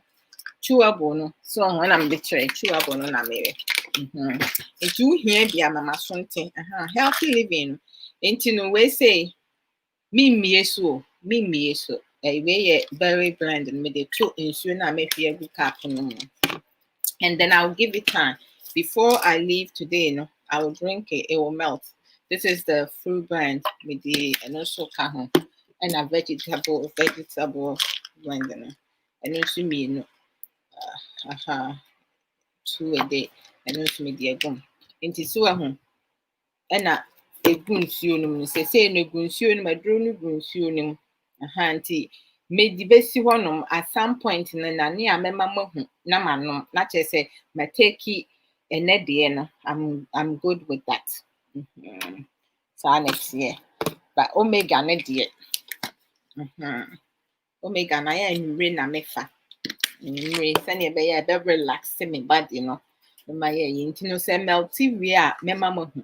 chewable no so when I'm the tray chewable no na me enti wo hia bia mama sonten healthy living enti no we say me so we berry blend and me de to nsuo na me fie gu cup no and then I'll give it time before I leave today. No, I will drink it. It will melt. This is the fruit blend with the and also cajon and a vegetable blend. And also me no, 2 a day. And also me the gum. Into so home. And egu nsuo no mu sɛ no egu nsuo no mu aduro no gu nsuo no mu nti medi besi hɔnom at some point no na ne a mɛma mahu na manom na kyerɛ sɛ mateki ɛnɛ deɛ no I'm good with that saa na ɛteɛ but omega ne deɛ omega na yɛ nwure na mefa nwure sɛnea ɛbɛyɛ ɛbɛ relax me body no ma yɛ yi nti no sɛ melty wie a mɛma mahu.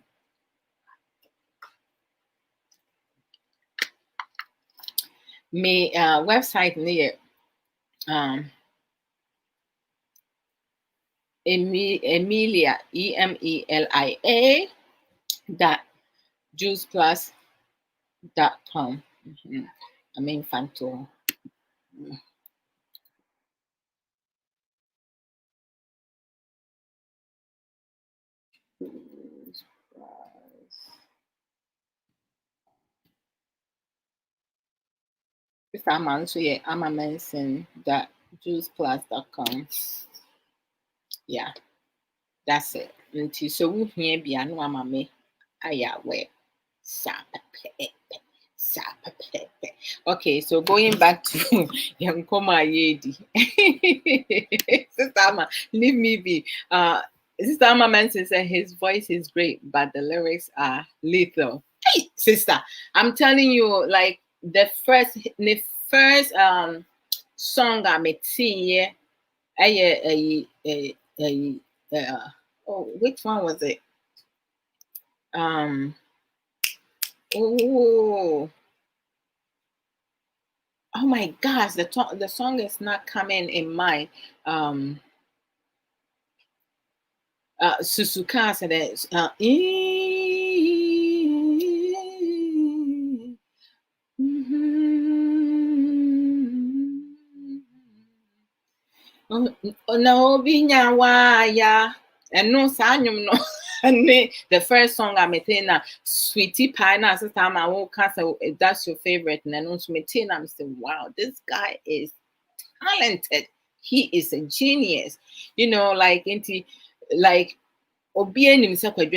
Me website near Emilia EMELIA .juiceplus.com. I mean Fanto. This I'm so yeah, I'm a mention that juiceplus.com. Yeah, that's it. Until so we here be no ama me aya we okay, so going back to Yankoma Yedi. Sister Ama, leave me be. Sister Ama mentioned that his voice is great, but the lyrics are lethal. Hey, sister, I'm telling you, like the first song I met see, which one was it? Oh my gosh, the song is not coming in mind. Susuka said it. No, binya waya, and no sanyum no. The first song I'm making Sweetie Pie na time I won't cancel that's your favorite and then also maintain I'm saying wow this guy is talented, he is a genius, you know, like into like obi himself but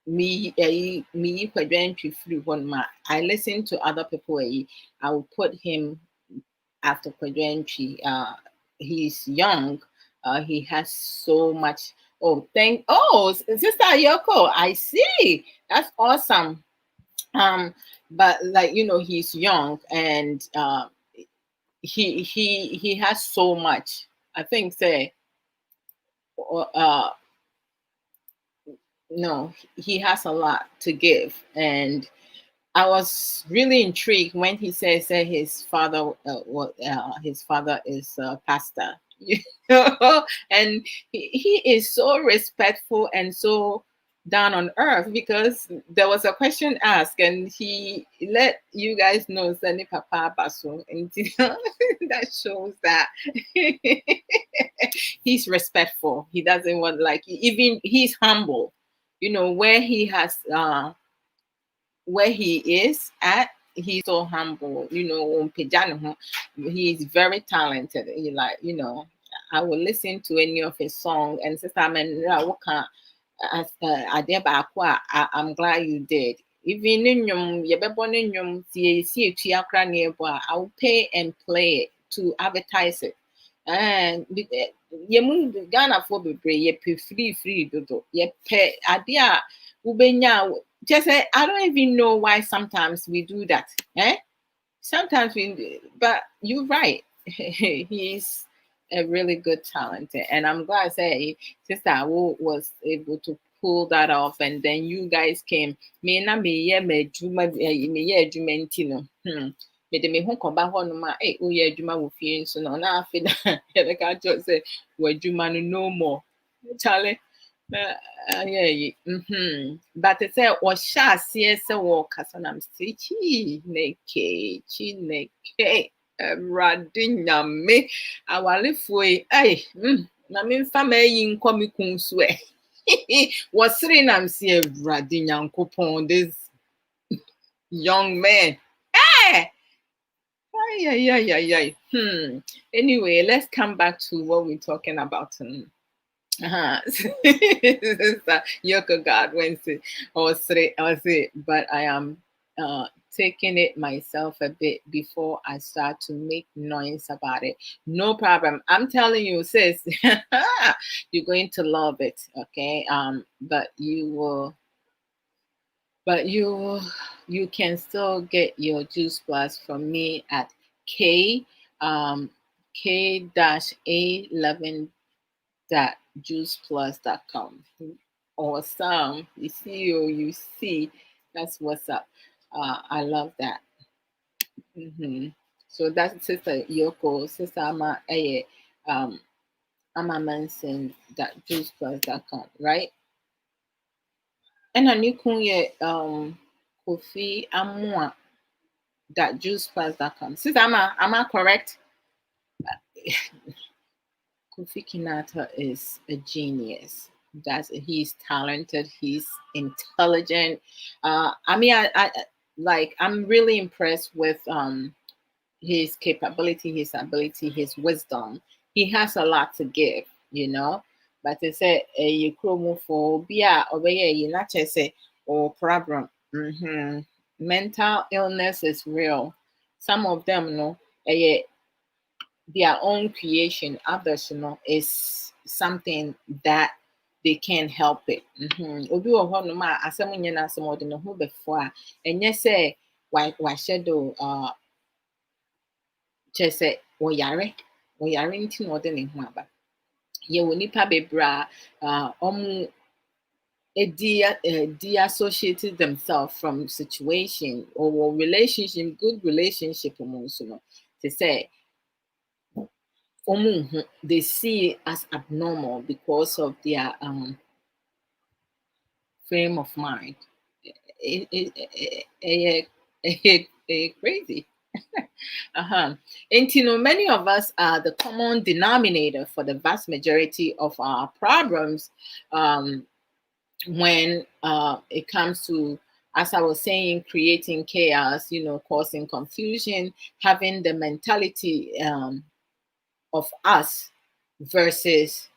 me free one I listen to other people I will put him after Kwadwentry. He's young, he has so much. Sister Yoko, I see. That's awesome. But like you know, he's young and he has so much. I think no, he has a lot to give, and I was really intrigued when he says that his father is a pastor, you know, and he is so respectful and so down on earth because there was a question asked and he let you guys know Sani Papa Basu, and that shows that he's respectful. He doesn't want even he's humble, you know, where he is at, he's so humble, you know, he's very talented. You know, I will listen to any of his songs and sister I'm glad you did. Even I will pay and play it to advertise it. And Ghana for be free dodo. Idea just I don't even know why sometimes we do that. Sometimes but you're right. he's a really good talent, and I'm glad say Sister Awo was able to pull that off, and then you guys came. Me na me ye me juma me ye jumentino. Me de me ho koba ho no ma o ye juma wo fie nso no na afi na ye be ka jo say wo juma no more. Charlie. Yeah. But it's a washa CS walk as I'm sticky neke radina me awale foi na me mfa ma yi nkɔ me kun so wɔsere nam se awurade nyankopɔn this young man eh ay. Anyway, let's come back to what we're talking about. Yoko God Wednesday or say, but I am taking it myself a bit before I start to make noise about it. No problem. I'm telling you, sis, you're going to love it. Okay. But you can still get your Juice Plus from me at K K-A11 juiceplus.com or some you see that's what's up. I love that. So that's Sister Yoko, Sister Ama Ama Manson juiceplus.com, right? And a new Kofi Amwa juiceplus.com. Sister Ama, am I correct? Kofi Kinata is a genius. He's talented. He's intelligent. I'm really impressed with his capability, his ability, his wisdom. He has a lot to give, But they say you chromophobia or you not say or problem. Mental illness is real. Some of them, their own creation, others, is something that they can't help it. Obi wɔ hɔ nom a asɛm nyɛ n'asɛm ɔde ne ho bɛfo a ɛnyɛ sɛ wahyɛ do kyerɛ sɛ wɔyare nti na ɔde ne ho aba. Yɛwɔ nipa bebree a ɔmo de-associated themselves from situation or relationship, good relationship mo nso no te sɛ they see it as abnormal because of their frame of mind. Crazy. And many of us are the common denominator for the vast majority of our problems when it comes to, as I was saying, creating chaos, causing confusion, having the mentality of us versus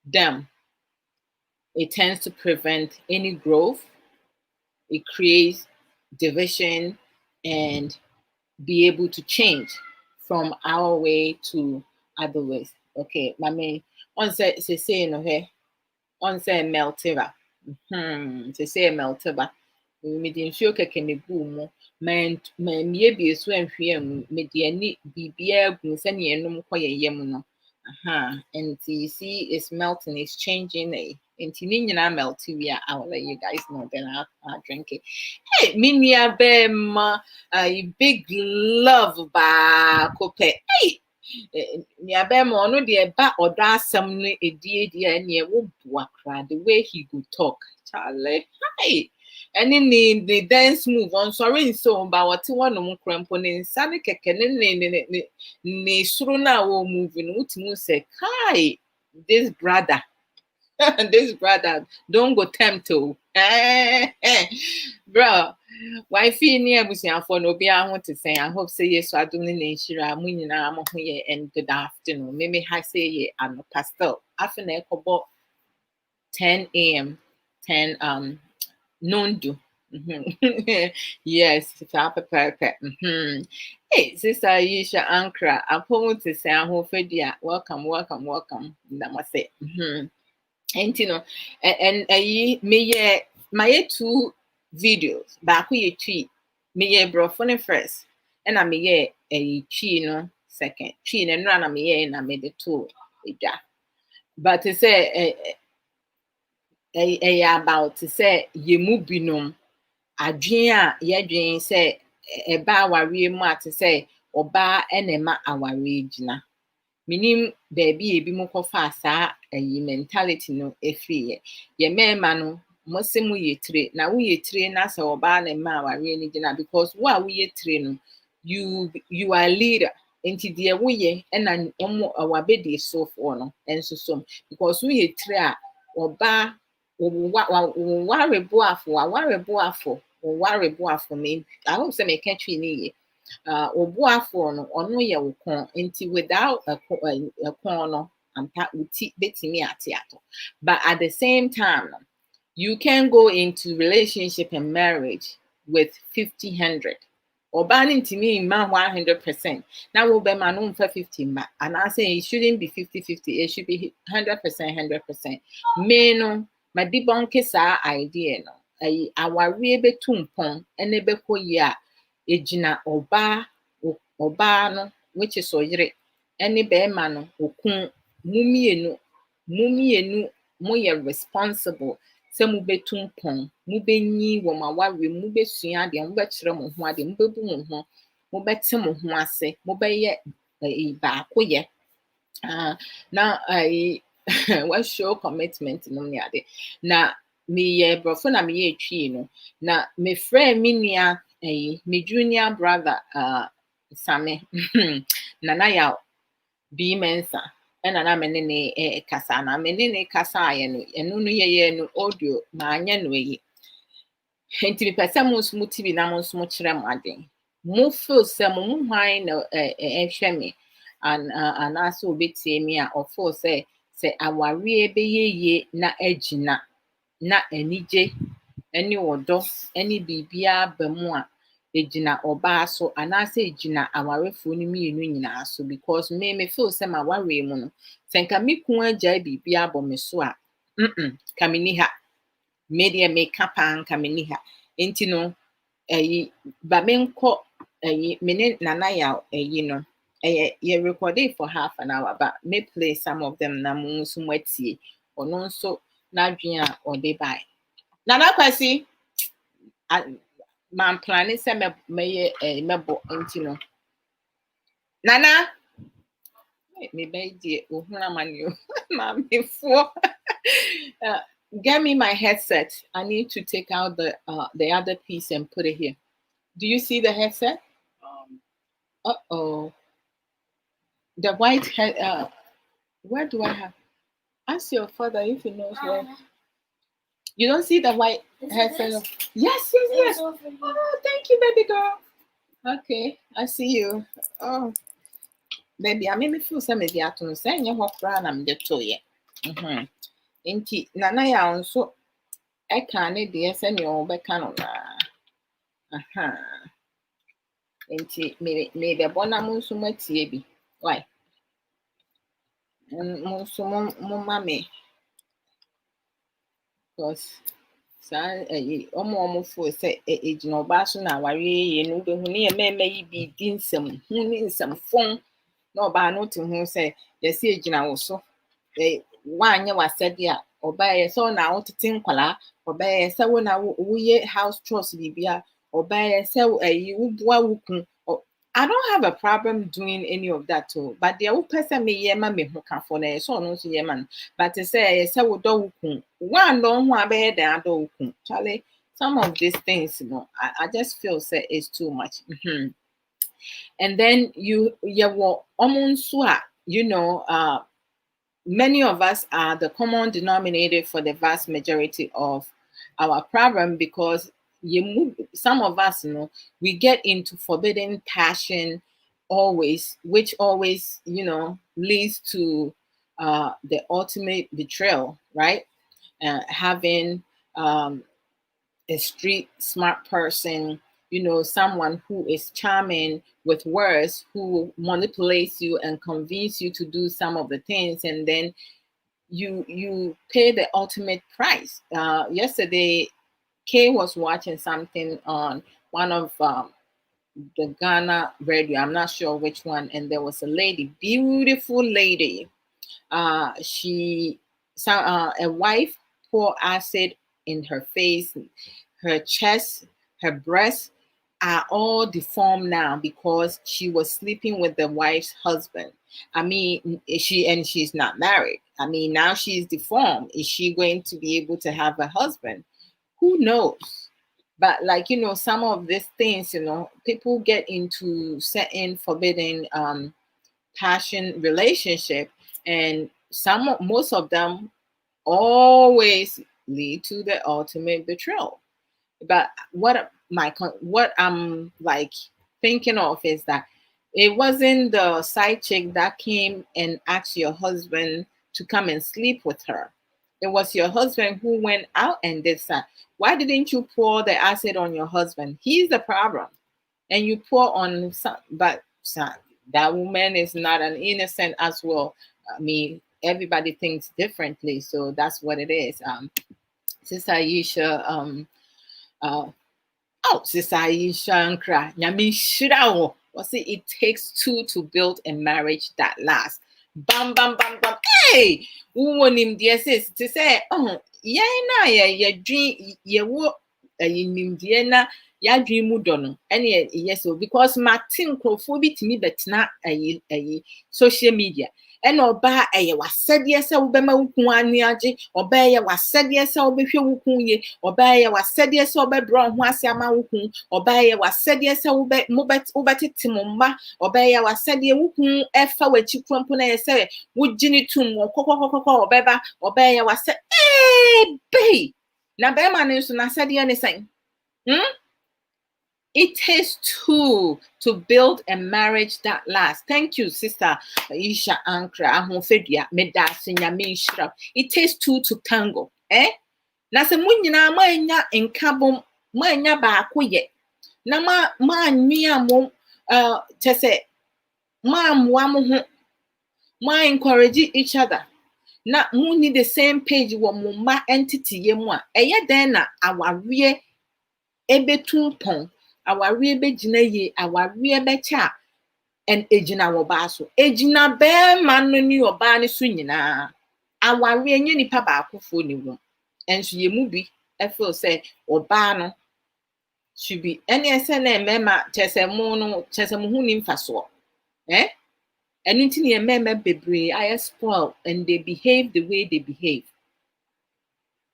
them. It tends to prevent any growth. It creates division and be able to change from our way to other ways. Okay, mami, on say on say meltiva. Say meltiva. Mede nsuo kɛkɛ na egu mu mmie bi so nhwie mu mede ani biribiara gu sɛnea ɛnum kɔ yɛyɛ mu no and you see it's melting, it's changing nti ne nyinaa melt wie a I will let you guys know, then I'll drink it. Hey, me nua bɛɛma big love baako pɛ. Hey, nua bɛɛma ɔno deɛ ɛba ɔdɔ asɛm no edi a ɛneɛ woboa koraa the way he go talk. Charlie, hi. And in the dance move on sorry so about what one no crampo ne nsa ne keke ne suru na wo moving utimu say kai this brother this brother don't go tempt to bro why feel near abusiafo no bia ho te say I hope say yes so adum ne nhyira mu nyina mo ho ye and good afternoon maybe I say ye am pastor after ekobo 10 a.m. 10 noon do. Yes, perfect. Hey, Sister Aisha Ankara, I'm home to say I'm hopefully welcome. Namaste. And and me my 2 videos back with you tweet me brofone first and I me a tree second. She and run me na made the two. But to say about to say ye mubinum adwene a yɛdwen sɛ ɛba awareɛ mu a te sɛ ɔbaa ɛna ɛma awareɛ gyina. Menim baabi ebi mu kɔfa saa mentality no efiri yɛ mmarima no mo se mo yɛ tire na woyɛ tire na sɛ ɔbaa na ɛma awareɛ no gyina because wo a woyɛ tire no you are leader. Nti deɛ woyɛ ɛna ɔmo wabɛdi sofoɔ no nso so because woyɛ tire a ɔbaa wɔwareboafo me I hope sɛ meka twi ne yie. Obuafo no ɔno yɛ wo kɔn nti without a kɔn no ampa wo ti betumi ate ato. But at the same time you can go into relationship and marriage with 50-100. Ɔbaa no ntumi mma 100%. Na wo bɛma no mfa 50 mma. And I say it shouldn't be 50-50. It should be 100%. Me no ma debunk saa idea no. Awareɛ betu mpɔn ɛna ɛbɛkɔ yie a egyina ɔbaa no which is ɔyere ɛne bɛrima no okun mu mmienu moyɛ responsible sɛ mobɛtu mpɔn mobɛnyi wɔ ma wawe mobɛsua adeɛ mobɛkyerɛ mo ho adeɛ mobɛbu mo ho mobɛte mo ho ase mobɛyɛ baako yɛ na what show commitment no ne ade na meyɛ brɔfo na meyɛ etwi no na me frɛ me nua me junior brother Same Nana ya bi mensa ɛna na mene ne kasa na mene ne kasa ayɛ no ɛno no yɛyɛ no audio ma anyɛ no yi nti me pɛsɛ mo nso mo TV na mo nso mo kyerɛ mo aden mo feel sɛ mo hwan na ɛhwɛ me anaasɛ obetie me a ɔfeel sɛ awareɛ bɛyɛ yie na agyina na anigye ɛne ɔdɔ ɛne biribiara ba mu a egyina ɔbaa so anaasɛ egyina awarefoɔ no mmienu nyinaa so because me feel sɛ ma awareɛ mu no sɛ nka me kun agyae biribi abɔ me so a ka me ni ha me deɛ meka paa nka me ni ha nti no ba menkɔ me ne Nana Yaw no yɛ recorded for half an hour but me play some of them na mo nso mo atie ɔno nso n'adwene a ɔde bae Nana Kwasi man planning sɛ mɛbɔ nti no Nana me bɛdi ohuna mani mamefoɔ get me my headset. I need to take out the other piece and put it here. Do you see the headset? Uh-oh. The white head where do I have? Ask your father if he knows where. You don't see the white headset? Yes. Oh, thank you, baby girl. Okay, I see you. Oh, baby, I made me feel some of the afternoon saying you walk around and the toy. Inti Nana ya nso eka ne de ese ne obeka no na. Inti me be bona mo nso matie bi. Why? Mo nso mo mame. Because omo fo say ejina oba so na aware ye no be hu ne ye meme yi bi di nsem hu ne nsem fon na oba no te hu say ye se ejina wo so wanye wasede a oba ye so na wo tete nkwala oba ye se wo na wo ye house chores bibia oba ye se wo bua wo kun. I don't have a problem doing any of that too, but the old person me yema me who can for na so no so yeman. But to say wo do kun one don who abe dan do kun. Charlie, some of these things, I just feel say it's too much. And then you wo omunsu many of us are the common denominator for the vast majority of our problem because some of us, we get into forbidden passion always, which always, leads to the ultimate betrayal, right? Having a street smart person, someone who is charming with words, who manipulates you and convince you to do some of the things, and then you pay the ultimate price. Yesterday, Kay was watching something on one of the Ghana radio. I'm not sure which one. And there was a lady, beautiful lady. A wife poured acid in her face, her chest, her breasts are all deformed now because she was sleeping with the wife's husband. I mean, she's not married. I mean, now she's deformed. Is she going to be able to have a husband? Who knows? But some of these things, people get into certain forbidden passion relationship, and most of them always lead to the ultimate betrayal. But what I'm like thinking of is that it wasn't the side chick that came and asked your husband to come and sleep with her. It was your husband who went out and did that. Why didn't you pour the acid on your husband? He's the problem. And you pour on some, but that woman is not an innocent as well. I mean, everybody thinks differently, so that's what it is. Sister Aisha, Sister Aisha Nkra, Nyami Shirao. It takes two to build a marriage that lasts. Bam, bam, bam, bam. Hey, who won him? Dear sis, to say, yeah, dream, yeah, what, dear na. Ya dream mu do no ene yes o because Martin krofo bi timi betina ayi social media ene oba wasede se wo be ma wukun ani age oba wasede se wo be hwe wukun ye oba wasede se wo be bro ho ase ama wukun oba wasede se wo be mo betete mo mma oba wasede wukun efa wachi krompo na yese wo gini tum wo kokokokoko obeba oba wase be na be ma ne so na sede ne sen It takes two to build a marriage that lasts. Thank you, Sister Aisha Ankra. It takes two to tango. Na se mo nyina ma nya nkabom ma nya baako ye. Na ma nwia mo chese ma amwa mo ho. Ma encourage each other. Na mo need the same page wo mo ma entity ye mo a. Eye den na awawe ebetu pon. Awarie be gina ye awarie be cha and ejina wo ba so ejina be man no ni oba ne so nyina awarie nye nipa ba akofo ni wo enso ye mu bi e feel say oba no should be any ese na mema chese mu hu ni mfaso enu nti ne mema bebre I spoil and they behave the way they behave.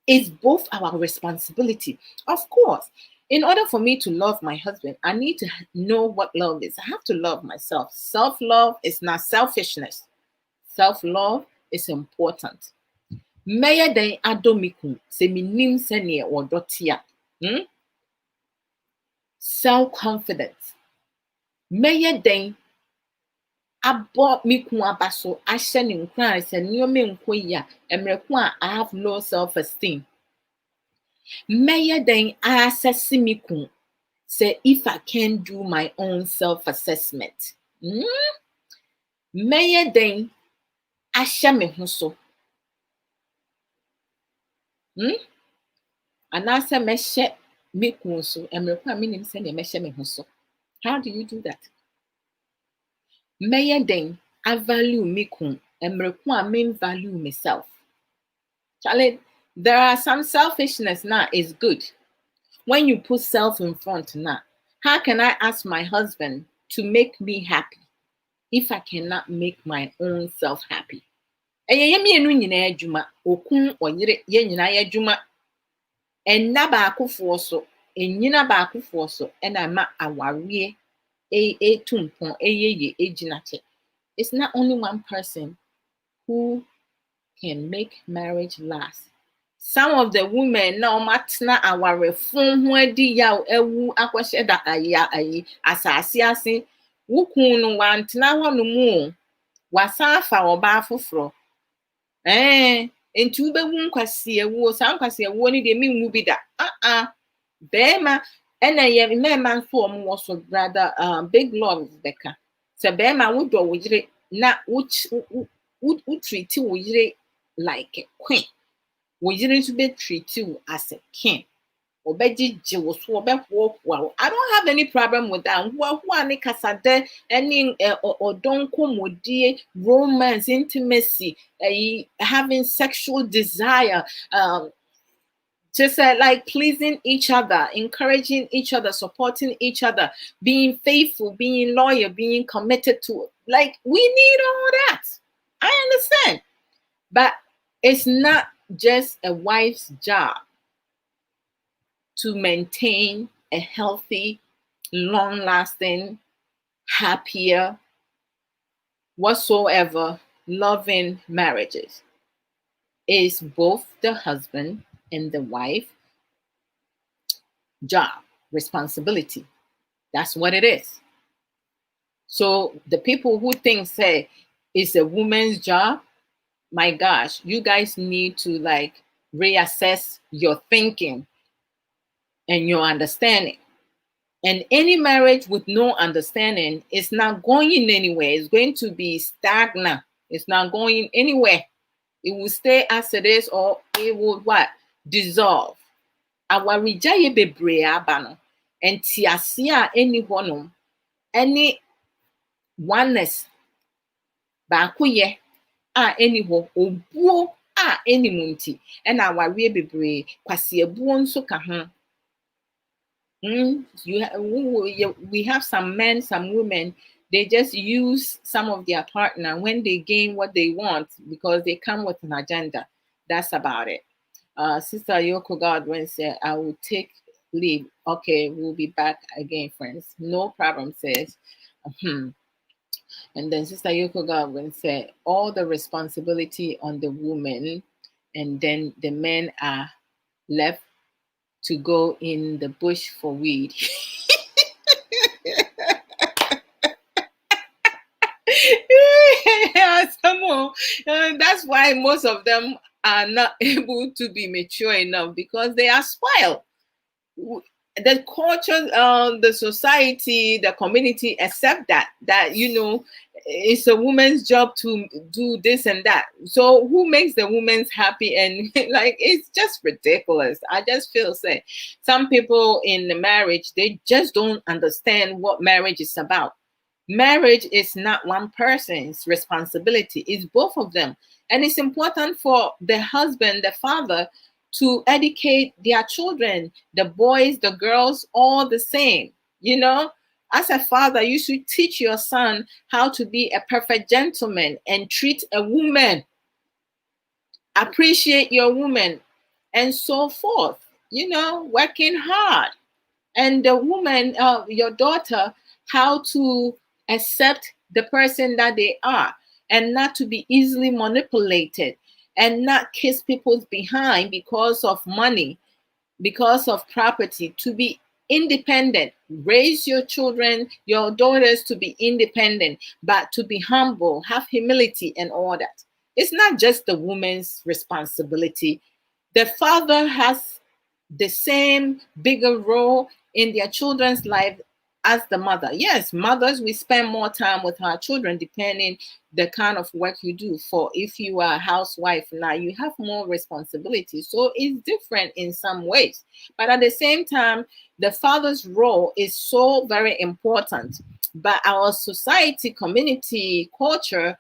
It's both our responsibility. Of course, in order for me to love my husband, I need to know what love is. I have to love myself. Self-love is not selfishness. Self-love is important. Meya den adomiku se minim sene odotia. Self-confidence. Meya den abo miku abaso ahye ne nkran se niome nkoya emreku a I have low self-esteem. Meya den assess me kun say if I can do my own self-assessment. Meya den ahye me ho so. Anasa mehye me kun so emreku a minim se ne mehye me ho so. How do you do that? Meya den I value me kun emreku a me value myself. Charlie, there are some selfishness now is good. When you put self in front now, how can I ask my husband to make me happy if I cannot make my own self happy? Eye me enu nyina adwuma, okun oyire ye nyina ya adwuma. Enna ba akofo so, enyina ba akofo so, ena ma awarie tumpon eyeye ejinache. It's not only one person who can make marriage last. Some of the women now matna our phone when di ya ewu akwashe da ayi asase ase wukun no wantna ho no mu wasafa oba afoforo enti ubewu nkwase ewu sa nkwase ewu ni de minwu bi da bema ena ye mema nso omo so brother big love beka se bema wo do wo yire na wo treat wo yire like a queen. We didn't be treat you as a king. I don't have any problem with that. Any romance, intimacy, having sexual desire, just like pleasing each other, encouraging each other, supporting each other, being faithful, being loyal, being committed to. Like, we need all that. I understand. But it's not just a wife's job to maintain a healthy, long-lasting, happier, whatsoever, loving marriages. It's both the husband and the wife job, responsibility. That's what it is. So the people who think, say, it's a woman's job, my gosh, you guys need to like reassess your thinking and your understanding. And any marriage with no understanding is not going anywhere. It's going to be stagnant. It's not going anywhere. It will stay as it is, or it will what? Dissolve. Awaregyae bebree aba no. Entiase a any hɔnom, any oneness baako yɛ a any hɔ, obuo a any mu nti, ɛna awareɛ bebree, kwasiabuo nso ka ho. We have some men, some women, they just use some of their partner when they gain what they want because they come with an agenda. That's about it. Sister Yoko Godwin said, I will take leave. Okay, we'll be back again, friends. No problem, says. And then Sister Yoko Godwin said, all the responsibility on the woman, and then the men are left to go in the bush for weed. That's why most of them are not able to be mature enough, because they are spoiled. The culture, the society, the community accept that it's a woman's job to do this and that. So who makes the women happy? And like, it's just ridiculous. I just feel say some people in the marriage, they just don't understand what marriage is about. Marriage is not one person's responsibility, it's both of them. And it's important for the husband, the father, to educate their children, the boys, the girls, all the same. As a father, you should teach your son how to be a perfect gentleman and treat a woman, appreciate your woman, and so forth. Working hard. And the woman, your daughter, how to accept the person that they are and not to be easily manipulated and not kiss people's behind because of money, because of property, to be independent. Raise your children, your daughters, to be independent, but to be humble, have humility and all that. It's not just the woman's responsibility. The father has the same bigger role in their children's life as the mother. Yes, mothers, we spend more time with our children depending the kind of work you do. For if you are a housewife now, you have more responsibility. So it's different in some ways. But at the same time, the father's role is so very important. But our society, community, culture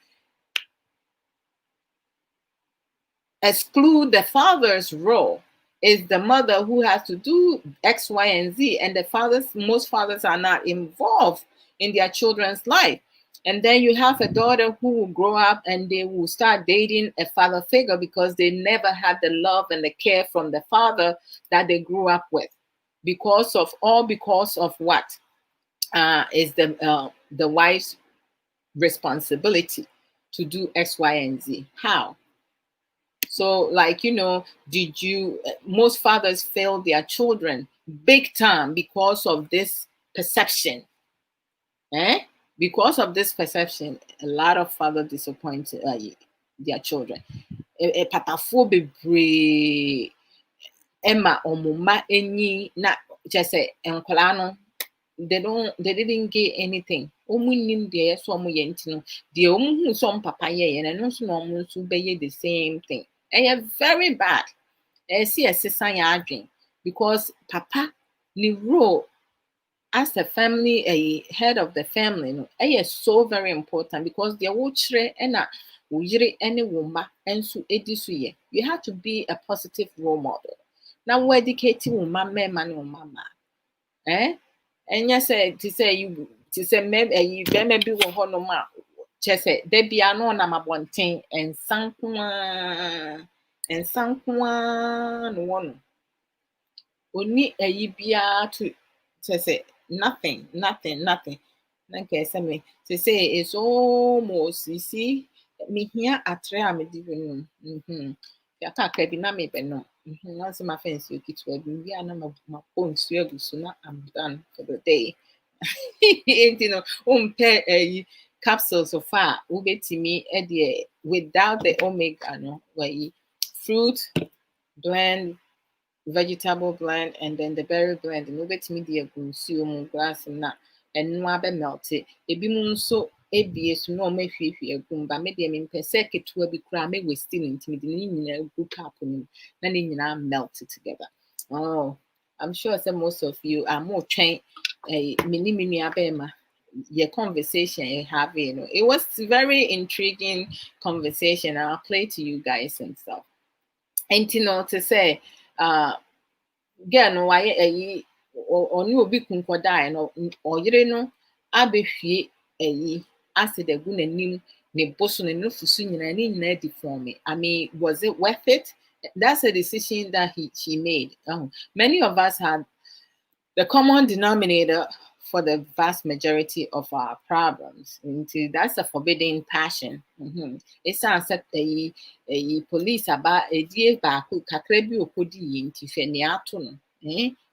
exclude the father's role. Is the mother who has to do X, Y, and Z, and most fathers are not involved in their children's life. And then you have a daughter who will grow up and they will start dating a father figure because they never had the love and the care from the father that they grew up with. Because of what is the wife's responsibility to do X, Y, and Z. How? So, like, most fathers fail their children big time because of this perception. Because of this perception, a lot of fathers disappoint their children. Papafoɔ bebree ɛma ɔmoma enyi na just say nkwadaa no, they didn't get anything. Omu nim deɛ yɛ so ɔmo yɛ nti no, deɛ ɔmo hu so ɔmo papa yɛ no, ɛno nso na ɔmo nso bɛyɛ the same thing. Very bad. See a sister adwin because papa the role as a family, a head of the family, no, is so very important because the wochre and a uyiri any woma and so edisuye. You have to be a positive role model. Now we educating woma me man mama. And yes, to say you to say maybe you maybe will hold no ma. Just say there be no nama bonting and sankwa no one. Oni ayi biara to say nothing. Na nka say me to say it's almost you see me here atre am di no. Ya ka ka bi na me be no. Na say my friends you kit we bi na ma phone so agu so na I'm done for the day. You know, pair capsules so far ubetimi e de without the omega no why fruit blend vegetable blend and then the berry blend no betimi de agu nsuo mu glass na eno abe melt it ebi mu nso ebie so no ma hwehwe agu ba me de me pese ketewa bi kura me waste ni ntimi de ni nyina agu cup ni na ni nyina melt together. Oh, I'm sure some most of you are more trained mini abema your conversation you have, you know. It was very intriguing conversation. I'll play to you guys and stuff. And you know, to say, girl no why or new obi kunkoda no or yere no abehwie acid egu nanim ne boso ne nufusu nyina ne nyina di for me. I mean, was it worth it? That's a decision that she made. Many of us had the common denominator for the vast majority of our problems. That's a forbidding passion. It sounds like a police about a dear back who kakrebi okodi into feniato.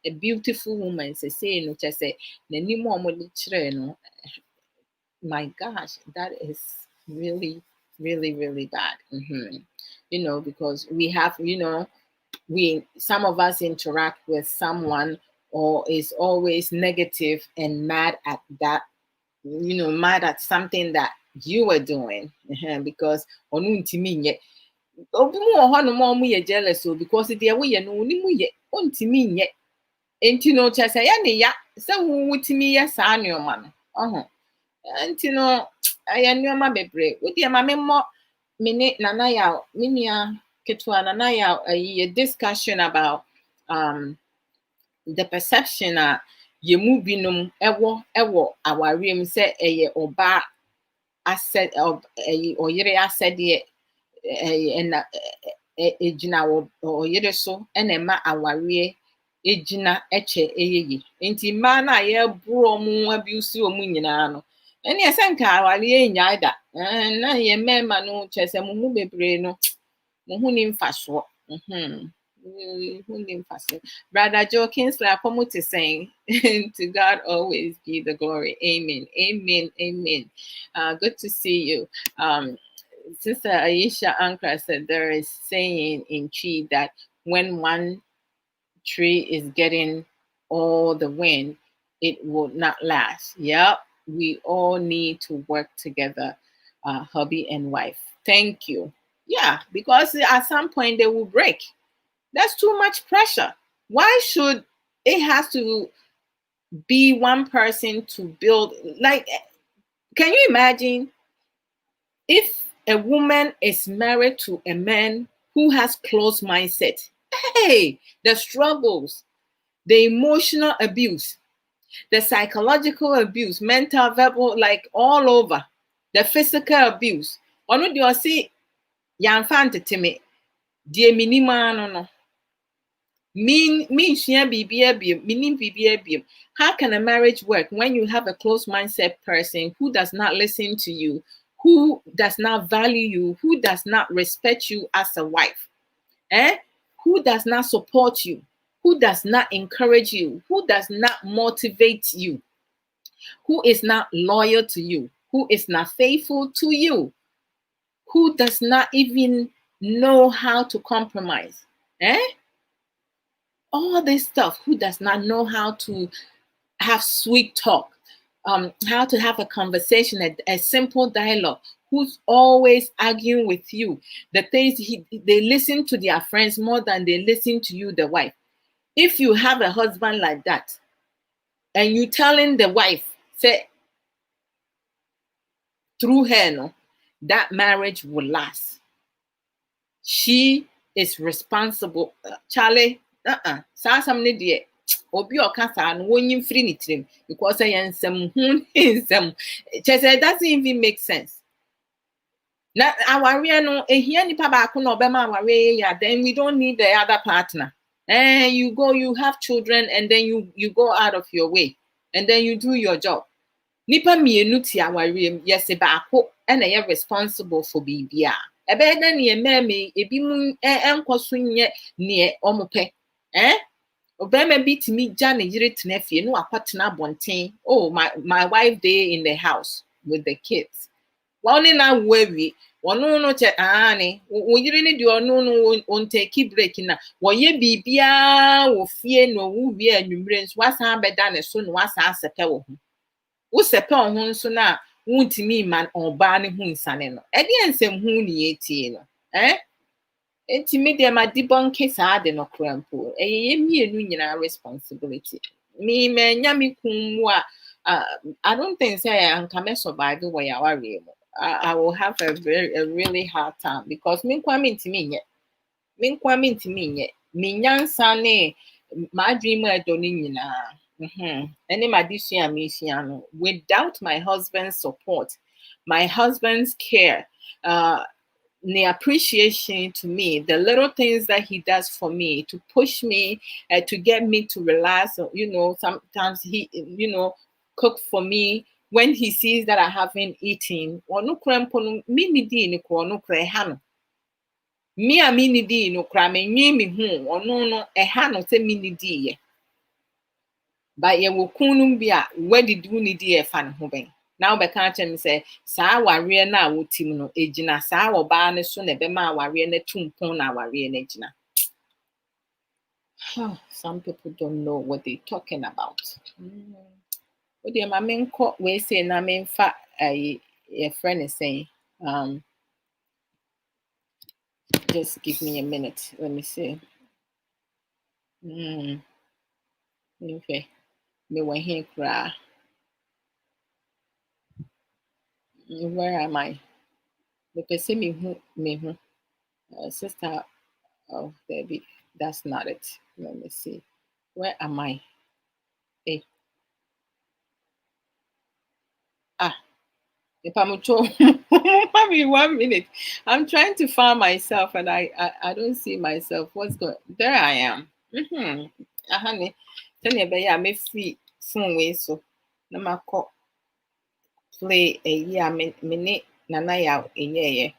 A beautiful woman say no just say the more no. My gosh, that is really, really, really bad. You know, because we have, you know, some of us interact with someone or is always negative and mad at that, you know, mad at something that you were doing because jealous because the way no and you know just say ya so wutimi ya sa nneoma no and you know I nneoma bebre we dey ma memmo me nana ya me nua ketwa nana ya a discussion about the perception yemu binom ewo awarem say eye oba asset of oyere asset and ejina wo oyere so na ma aware ejina eche eyeyi enti ma na ye bro mu abuse omu nyina no ene esenka aware enya da na ye mema no chese mu bebre no mo hu ni mfaso Brother Joe Kinsley Apomuti saying, to God always be the glory. Amen. Amen. Amen. Good to see you. Sister Aisha Ankra said there is saying in Chi that when one tree is getting all the wind, it will not last. Yep. We all need to work together, hubby and wife. Thank you. Yeah, because at some point they will break. That's too much pressure. Why should it has to be one person to build? Like, can you imagine if a woman is married to a man who has closed mindset? Hey, the struggles, the emotional abuse, the psychological abuse, mental, verbal, like all over, the physical abuse. Ono do you see yanfante timi? Die minima no. How can a marriage work when you have a closed mindset person who does not listen to you, who does not value you, who does not respect you as a wife, who does not support you, who does not encourage you, who does not motivate you, who is not loyal to you, who is not faithful to you, who does not even know how to compromise, all this stuff, who does not know how to have sweet talk, how to have a conversation, a simple dialogue, who's always arguing with you. The things they listen to their friends more than they listen to you, the wife. If you have a husband like that, and you telling the wife, say, through her, no, that marriage will last. She is responsible. Charlie, something there. Obi okasa no wonyin free ni trim because I nsem hu nsem. Chese doesn't even make sense. Na aware no ehia nipa ba ko no obema aware ya, then we don't need the other partner. You go, you have children, and then you go out of your way, and then you do your job. Nipa mienu ti aware yes ba ko na ye responsible for bibia. Ebe na ne meme ebi mu enkoso nye ne omope. Obema bi timi ja ne yire tena fie no akwatena bonten. Oh, my wife day in the house with the kids. One na wewe wono no che ani wo yire ne de ono no on take break na wo ye bibia wo fie no wo bi anwumre nso wasan beda ne so no wasan asepe wo ho wo sepe wo ho nso na wuntimi man oba ne hu nsane no e de ensem hu ne etie no Enti de ma debunk saa de no krampo ye mienu nyina responsibility me nya me kum a I don't think say anka me survive wo ya ware mo I will have a really hard time because me kwa me ntimi nye me nyansa ne my dream edo ni nyina any my disua me no without my husband's support, my husband's care, the appreciation to me, the little things that he does for me to push me, to get me to relax. Sometimes he, cook for me when he sees that I haven't eaten. Me a mini di no kra me nwi me hu ono no no se mini di ye. But ye wo kunum bi a where do ni di e fa ne ho ben. Now be kan chem say saa aware na wotim no ejina saa oba ne so na be ma aware na tumpon na aware na ejina. Some people don't know what they're talking about. What the mamen ko we say na men fa a friend is saying just give me a minute. Let me see. Okay. Me when he cry. Where am I? Because see me who sister of baby. That's not it. Let me see. Where am I? Hey. If I'm maybe 1 minute. I'm trying to find myself and I don't see myself. What's going? There I am. Honey, tell me about me free soon way so. Na call play a year minute nana ya a year.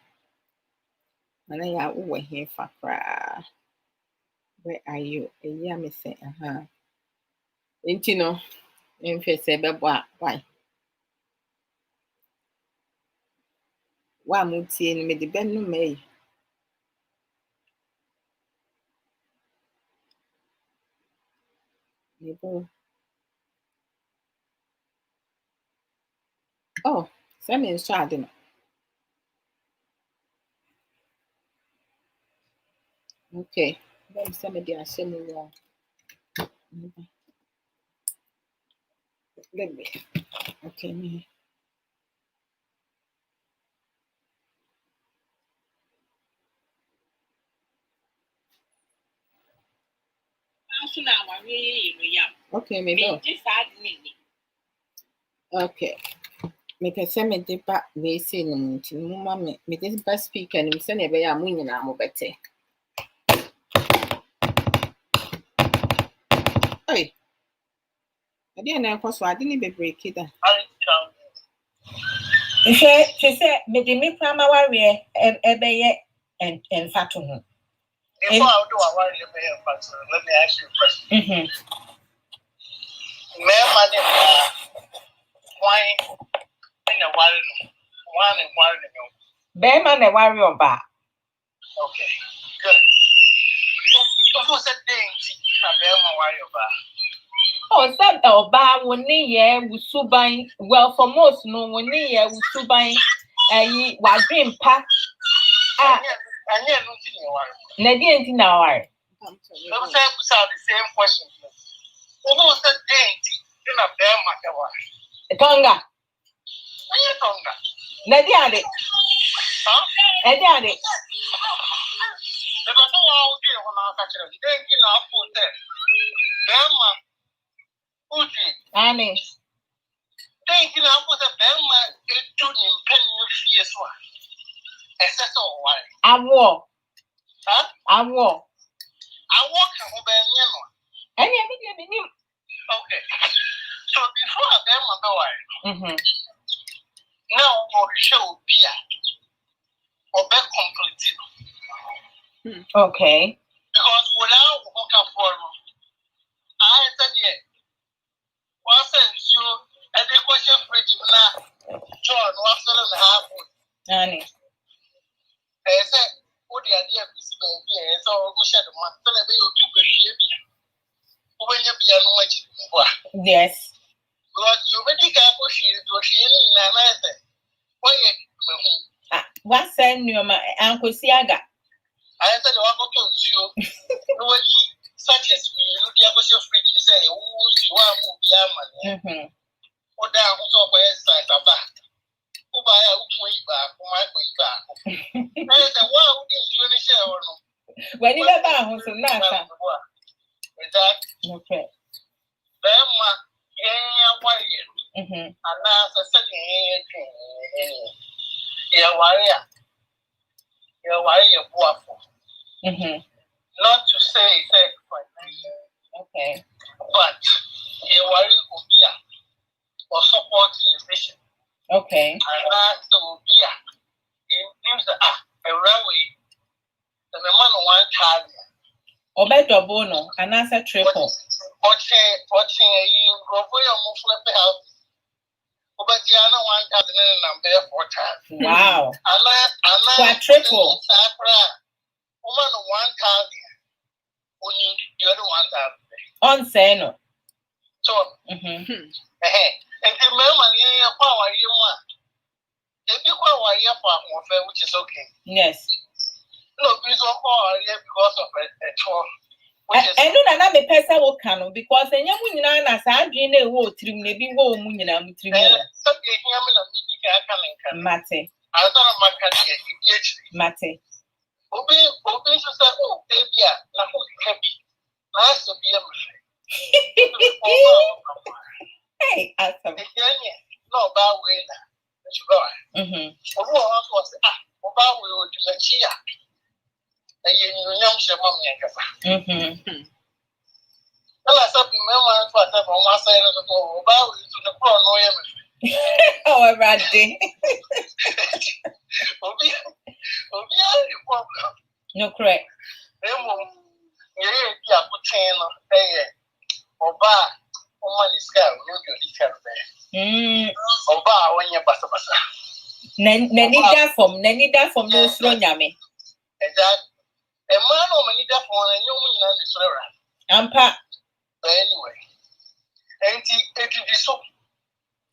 Nana ya over here for cry. Where are you? A year me say Ain't you know? In face say why? Wa mutie ni me de ben no me. Oh, send me in charge. Okay. Then somebody I send me wrong. Let me. Okay, me. Okay, maybe. Okay. Make a semi dipper, we see no mammy. Me this best speaker and send a way I'm winning. I'm better. Hey, I didn't know, so I didn't even break it. She said, me Prama warrior, ebeye, and fatu. Before I do a warrior, let me ask you a question. Why in a warrior? One and warrior. Bearman a warrior bar. Okay, good. What's that thing? Bearman warrior bar. Oh, said Oba one year with Subai. Well, for most, no 1 year with Subai. What dream pack? Nadia in our Don't say the same question. Almost a date in a bear matter. Tonga. Tonga. Nediade. Nediade. The battle out here when I catch it. They can now put that. Bama. Uji. Annie. They can now put a Bama into the pen years one. Except all one. Adwoa. Huh? Adwoa. I walk over Any okay. So before I bear my boy, now for the show beer or bear complete. Okay. Because without walking for I said, yeah, one sense you and the question fridge now, John, 1.5. Annie. I said, what the idea of this baby is all go shed the month, so that they will do behavior. When you be a no much. Yes. Because you already got what she is doing, and I said, why? What send you my Uncle Siaga? I said, I go to you. Nobody such as me, you the other fridge, you say, oh, you are moving. Or down, who's over side of that. Who buy a way back, who might way back. I said, why would you share or no? When you never was a nasa. Okay. Bema, yeah, warrior. And now, a second, yeah, warrior. You're warrior, waffle. Not to say, okay. But you're warrior, or supporting your vision. Okay. And that's the Ubia. It gives a railway, and the man on one child. Obedo bono, and answer triple. Watching a year, go for your move out. But you are not 1,000 number 4 times. Wow. And triple. Woman 1,000. Only the other 1,000. On seno. So, and the member, you power you want. If you call your farm, which is okay. Yes. No, please don't call because of a tour. I don't know a person will come because a young woman as I dream a wood trim may be woman in a trim. Mate. I thought my country. Mate. Obi to say, oh, baby, now who can be? Nice to be a hey, awesome. No, bad way now. Who was about we would do the chia. And you young Shamam. Well, I said, remember what I from one side of the door about to the crown, no, oh, Randy. No, correct. Yeah, put chain on or bar, or money scale, you or bar when you're bassa. Nenida from no strong yammy. And that a man or many that one and you mean is around. Ampa. Anyway, ain't it so?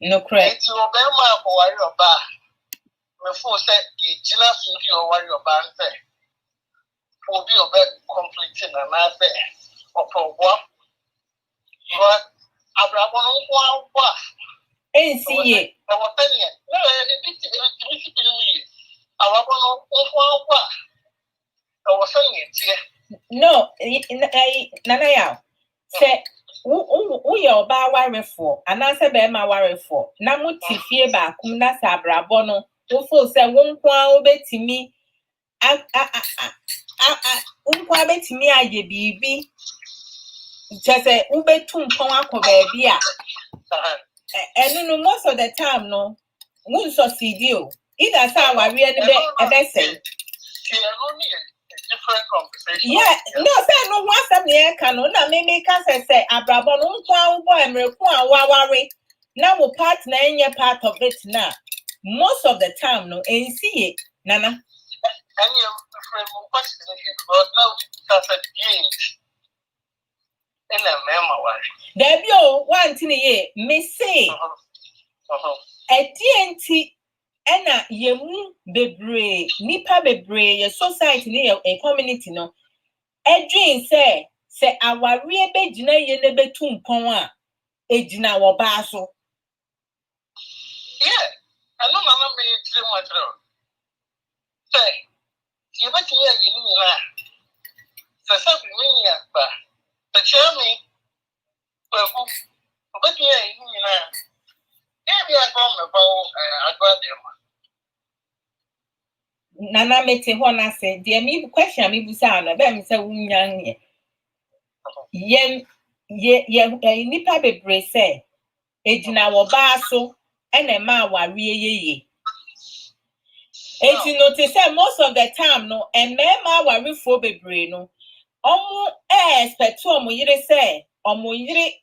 No, correct. You obey my boy or bar. Before said, you just your worry about that. Will be a bit completing and I say, or for what? But Abrabo Mu Nsem. Ain't see it. I was telling you, no, Abrabo Mu Nsem. I was saying it. No, Nanaya said, we are about worry for, and I said, my worry for. Namuti fear back, that's Abrabono. Who said, won't obey to me. Unkwabe to me, I be just a ube tum pong baby. And most of the time, no, won't succeed you. Either how I really a best say. Different conversation. Yeah, no, say no one some year canon, maybe can say Abrabo Mu Nsem, now we partner in your part of it now. Most of the time, no, and see it, Nana. And you're question because now that's a game. In a memoir. There be one thing here, me say a TNT ena yemu bebre, nipa bebre, your society near a community no. Edwin say our real bejina ye nebe tumpon a ejina wo ba so. Yeah, I know mama me three months ago. Say, you bet you are in me. So something me, but tell me, well, but you are in me. Maybe I come about Nana mete ho na say, dear me question me busa na be me say wunyan ye nipa bebre say ejina wo ba so ene ma aware ye. Eti notice say most of the time no emema aware fo bebre no omo expect omo yire say omo yire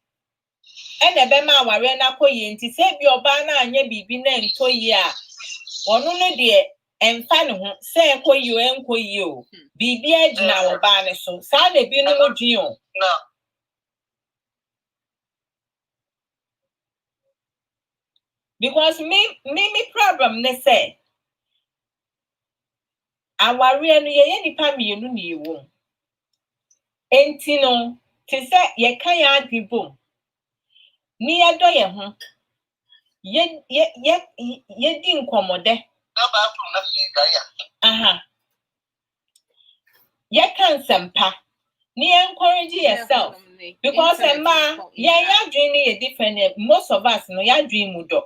ene be ma aware na koye nti say bi oba na anya bibi na ntoyi a ono no de emfa ne ho say koyi o enkoyi o bibi agina wo ba ne so sa na bi no mo dwen o. No. Because me problem ne say aware no ye nipa mienu na ewo enti no te say ye kan ya adwibom ni ye do ye ho ye di nkomode aha ye kan sempa ni encourage yourself because ye adwin ni different. Most of us no ya adwin mu do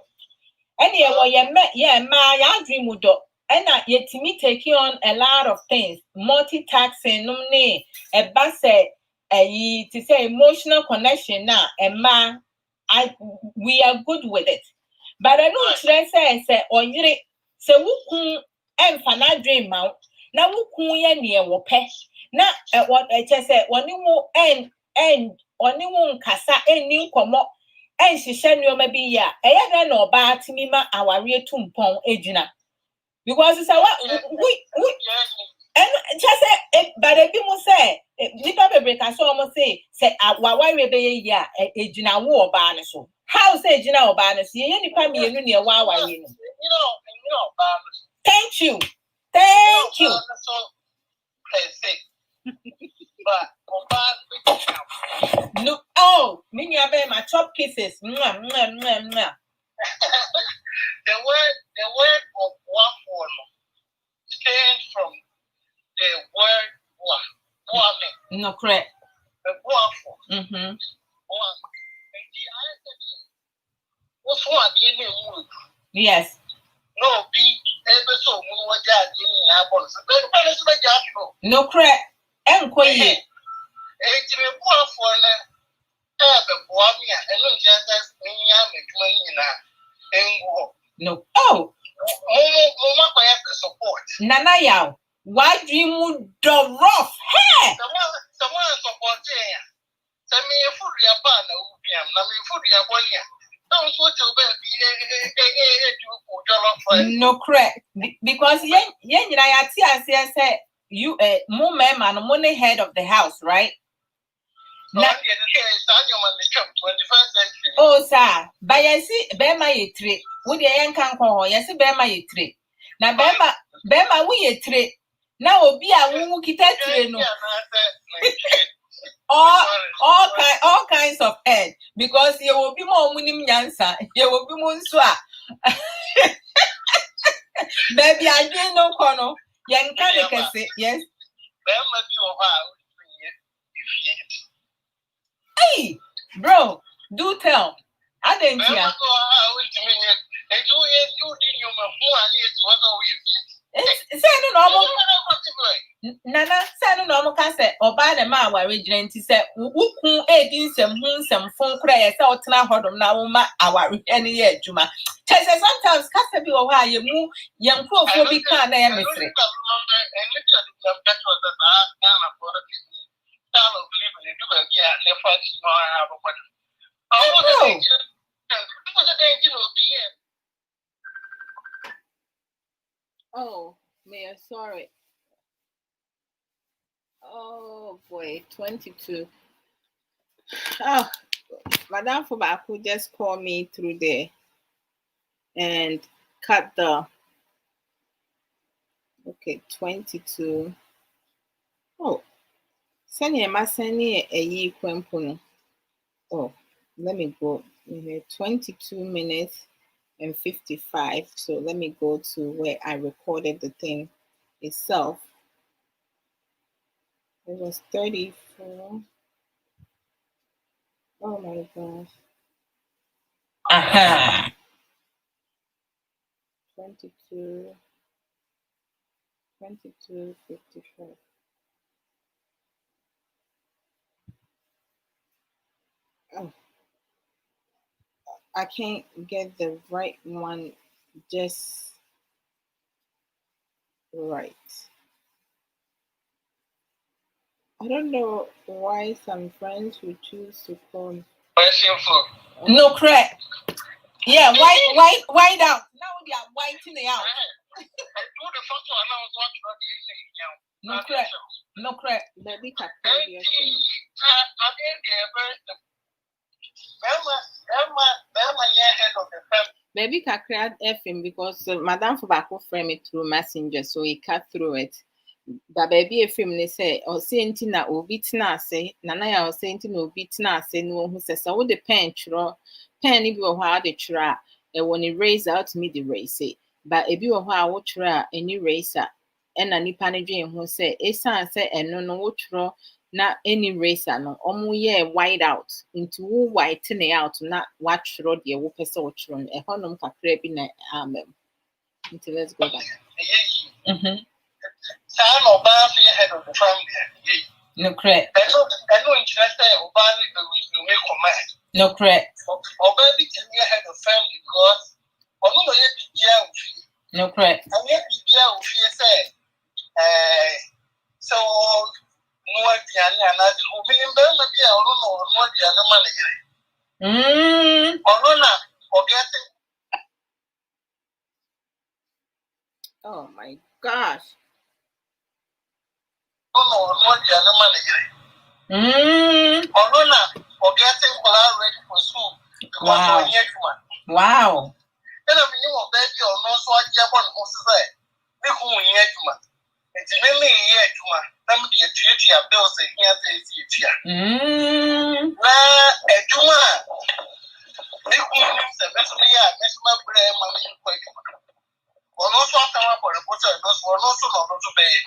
and ye ma ya adwin mu do and ye timi taking on a lot of things, multitasking no ne e ba say to say emotional connection na ma we are good with it, but I don't say oyire say wukun emfa na adwin ma na wukun ye ne wo pe na what say woni wo and oni wo nkasa eni nkomo enhihye nneoma bi ya eye na na oba atimi ma aware tumpon ejina because say we and just say but e bi mo say nipa bebre ka so mo say aware be ya ejina wo oba ne so how say ejina oba ne so ye nipa mienu ne wa aware no thank you no, oh, me have my chop kisses. Mwah, mwah, mwah, mwah. The word of one form came from the word one. No, correct. The one form. Mm-hmm. What's one in the Yes. No, be able so more no, correct. And quiet. No. Oh. Nana yaw. Why do you the rough hair? Someone support send me a food ya pan na me food ya bonya. Don't want to be no correct. Because yen I say you more man money head of the house, right? Oh, sir, but yes, Bema ye tree. Would the young can call yes, Bema ye tree. Now, Bema, we ye tree. Now, be a woo kita no. All kinds of head because you will be more winning yansa, you will be moonswa. Baby, I didn't know Kono. Young can say yes. Hey, bro, do tell. I didn't hear. Nana, say no can say or buy the man where originally said, who edin some phone cry, so tana hodom now our any year, Juma. Sometimes Casta be or why you move young poor for be can't emissary. Oh, Mayor, sorry. Oh boy, 22. Oh, Madame Fubaku just called me through there and cut the. Okay, 22. Oh, Sani Masani a kwempuno. Oh, let me go. 22 minutes and 55. So let me go to where I recorded the thing itself. It was 34. Oh my gosh. Aha. 22, 55. Oh, I can't get the right one just right. I don't know why some friends would choose to call me. No crack. Yeah, white out. Now they are whiting it out. No crack. No crack. Baby can Baby Kakra FM because Madame Fobako frame it through Messenger, so he cut through it. But baby FM they say or saying na obi tina say nana ya or saying na obi tina say no who says so the pen chro pen if you how the tra and when it raise out me the race but if you how tra any racer and any panaging who say esan say and no tro na any racer no ye white out into white out na what road ye wo pese wo tro e honom kakra bi na until let's go back. Head of the family. No crack. I know interested Obama will make command. No crack. Obama be head of family because no crack. And yet say so no and I will be in Burma be I don't know what the other money. Forgetting. Oh my gosh. What the other money. Forgetting ready for school. Wow. Wow. Then I mean, you baby or no so I jump on who's there. We who near to man. It's really here to man. Let me get to your bills and here. Nah, a juma. We who use the best way, Miss Mabray, money quick. Or no so time for a butcher, those were no so not to pay.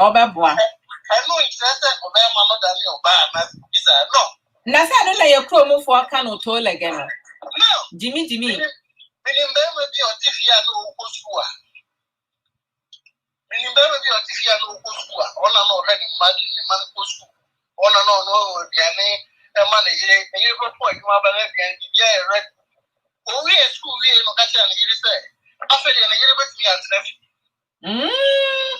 I know it's interested for them, I'm not done your bad. No. Nasa don't know your promo for a can or toll again. No. Jimmy. Remember maybe on TV I know who school. Remember maybe on TV I know who school. On and already imagine the man who school. On and on, no, the name, a man, a year before you have a red. Oh, we are school, we are not catching you say. After the year with me at left.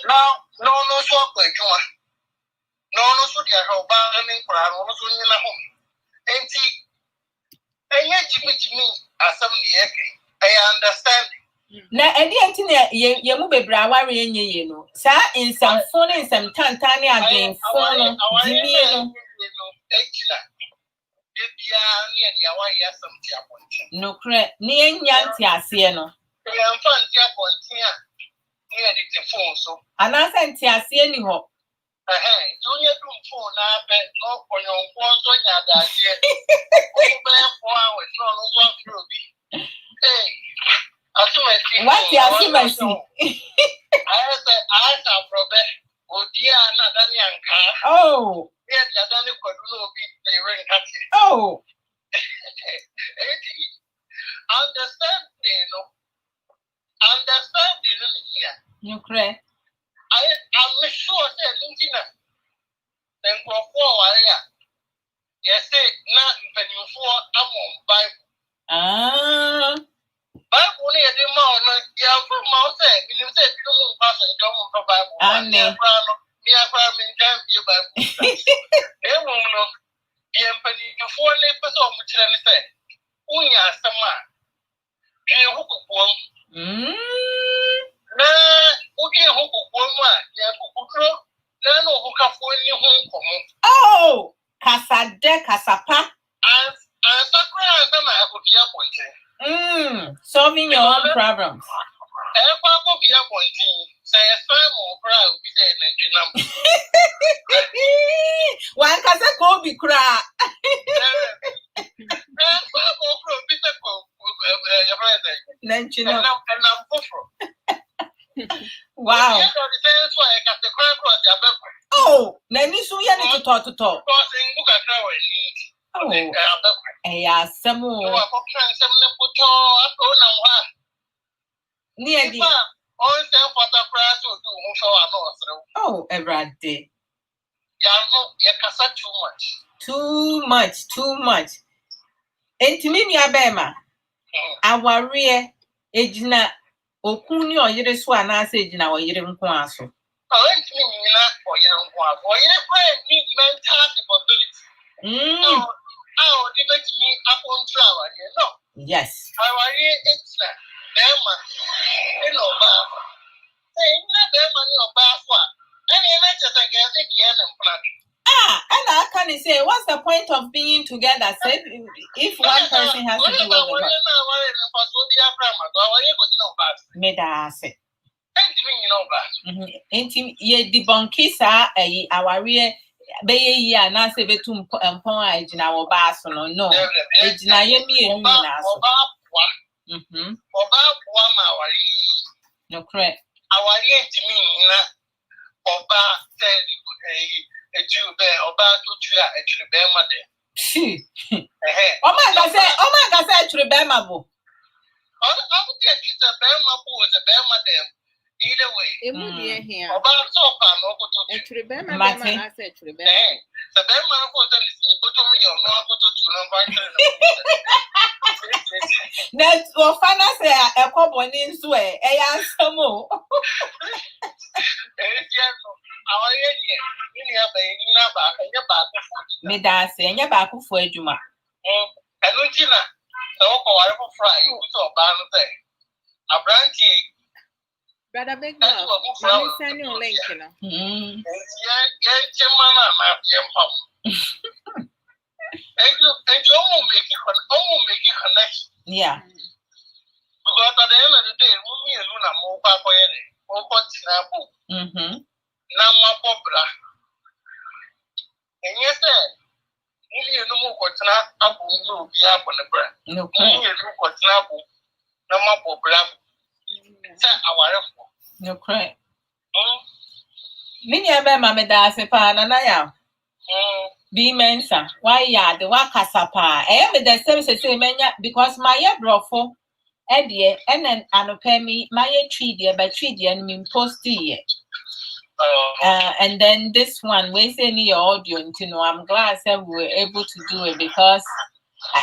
Now, no, so quick, no, so they are abandoning for our own soon in a home. Ain't he? And yet, Jimmy, as some I understand. Na edientina ye mu bebra ware enye ye no sa insamfo ne nsam tantane adwenfo no Jimmy no ejila ebia ne dia wa ya samti apontin no kre ne enya nti ase no ya mfa nti apontin a ne de te phone so ana sa nti ase ni ho Junior room phone na be no oyonko so nya daje o be 4 hours no so afro bi what you assume I said Abrabo Odo na Danianka. Oh. Yeah, Dani Koduno be the ring happy. Oh. Understand here. You correct. I'm sure that Lintina. Then for 4 warrior. Yes, say not when you 4 among Bible. Bible near the mountain, yeah, from mountain. You said you don't pass and come from Bible. I'm near Brown in Jam, you Bible. They won't know. The empany, you 4 lepers of which I say. Unya Sama. You hook one. Nah, okay, hook one, yeah, Kukuro. No, who can phone you home. Oh, Casade Casapa. And Sakura, I could be appointed. Solving your own problems. Everybody be appointing. One can say Kobe cry. Wow. Oh, Nanisu Yanni to talk. Oh, yeah, some more. Near the oh, every day. Too much. Intimini abema. Our rear ejina okuni or yere swan as ejina or yere nkwaso. Yes. And I can say, what's the point of being together? Say, if one person has to do all the work. Made I say. Ye debunkisa our rear be ya na se betum empon ejina wo ba so no ejina ye mi enu na so no correct awari entimi na oba said eju be oba to tua etru be ma de o ma ga say etru be ma bo I would get you the be ma bo the be ma dem either way emu die here oba so pa no go to etru be ma be ma na say etru be the be ma go to listen go to me no go to no ba that o fana say e ko boni nso e ya samo me da say nya ba akufo adwuma enu tina so ko ware for fry so ba no say abranti brother big love let me send you a link no yeah chemana na pam and you make it connect yeah because at the end of the day we and Luna mo pa ko yere o ko tinabu na ma pobra and yes we and mo ko tina abu no bi abu ne bra no we and ko tinabu na ma pobra say aware fo no correct mini ebe ma me da se pa na na ya be mensa why ya the wakasapa me the same say menya because my brofo edie enen anopemi my tree there but tree there me post here and then this one we say in your audio you know I'm glad that we were able to do it because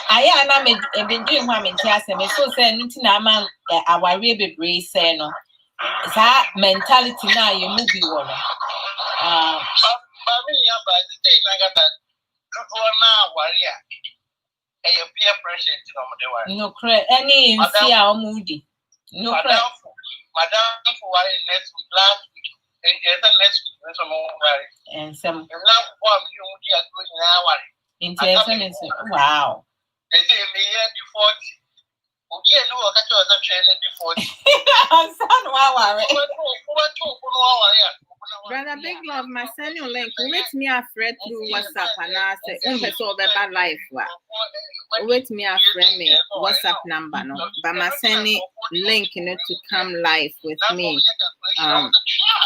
I am been doing what I'm saying me so say nothing am our baby brace say no that mentality now you movie one but me ya ba the thing I got that na warrior peer pressure to no no correct any in see our moody no correct madam for why next week last week and the next week some more and some now one you are going now wow they say me before okay no catch us training before I'm son wow brother big love my send you link with me a friend through WhatsApp and I say so be bad life with me a friend me WhatsApp number no but my sending link to come live with me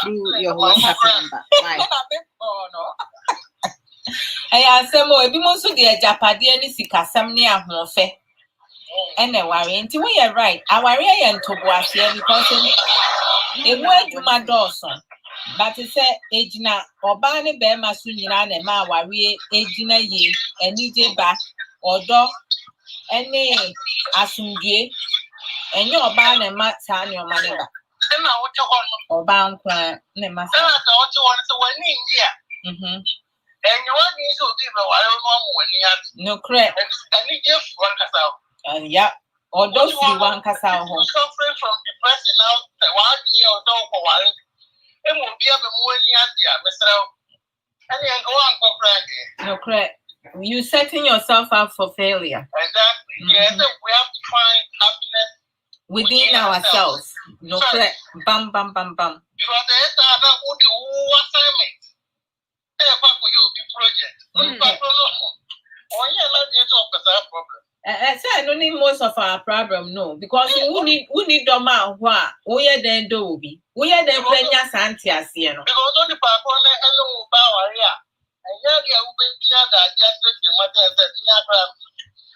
through your WhatsApp number right I say mo ebi mo so de ajapade ani sikasam ne ahofe ene ware nti we are right aware ye ntoboase because emu adwuma dawson but say ejina oba ne be ma so nyina na ma aware ejina ye enije ba odo ene asundue enye oba na ma sa ne o ma ne ba na wo te ho no oba nkwa ne ma sa na ka wo te ho no so wani ndia and you want me to give a while no correct and you just one cast yeah or those one cast out suffering from depression now one year or so for while it will be a more near Mr. And you go on for crack no correct you setting yourself up for failure exactly yes we have to find happiness within ourselves No correct. Bam. Because the other would do assignment. For you project. Oh yeah, let's get off that problem. I don't need most of our problem, no, because we need doma wha we then do be. We are then playing Santias, you know. Because all the people alone power here. And yeah, they will be that just the matter that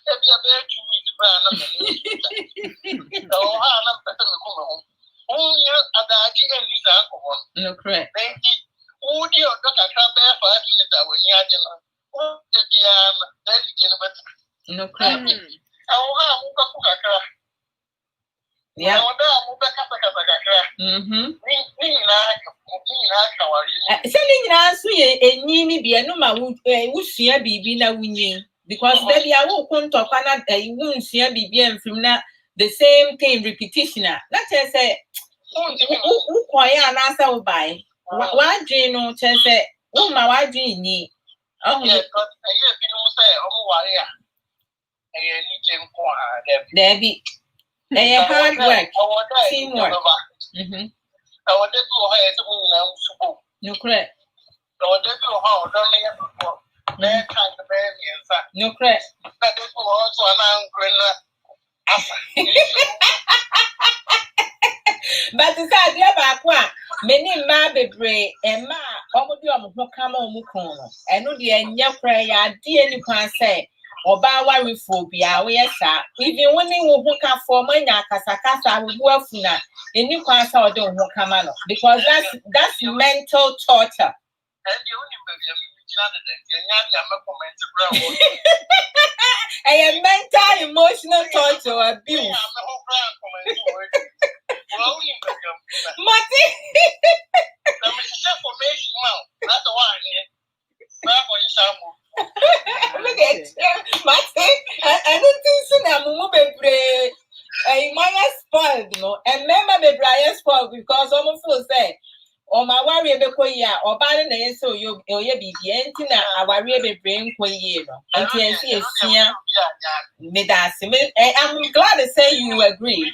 if you are very true with the brand of the no, I'm better than home. Only at the idea is alcohol. No correct. Thank you. Oh, dear, Dr. Crabbe 5 minutes when you are dinner. Oh, the no correct. Yeah. Because baby, I won't come to Canada. You won't see a BB and from that the same thing repetition. Let's just say, who quiet and answer by. Why do you know? Just say, oh, my, why do you need? Oh, yeah, but I hear people say, oh, warrior. Debbie, hard work, teamwork. I want to do how no correct. No correct. But it's a dear back one. Many ma be brave and ma, almost you come on Mukono. And no dear, your prayer, dear, you can say. Oba phobia, we are even when you will hook up for Mania Casacasa with Wolfina, and you can't saw don't hook come out because that's mental torture. I am mental emotional torture or abuse. Marty, that's the one. Look at Marty. I don't think so. I'm moving brave. I spoiled, no, and remember the Brian spoiled because almost full say, or my warrior be queer, or bad in so you be the antina, our warrior be brain queer, and TNC is here. I'm glad to say you agree.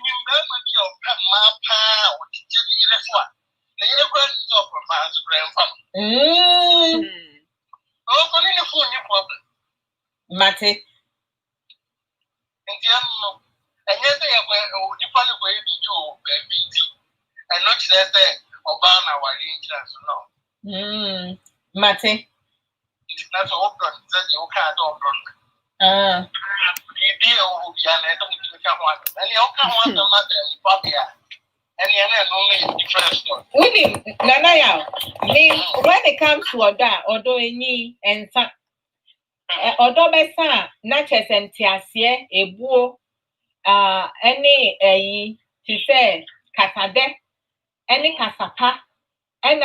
Mate. And yes, they you probably going to do and not just say Obama while you no. Mate. That's all done. That's your car don't run. You deal with the other, and you can't want the matter, and you're only different story. Winnie, Nanaya, when it comes to Odo any and some Odo Bessa, Natchez and Tiasie, a buo. Any to say Casade, any Casapa, and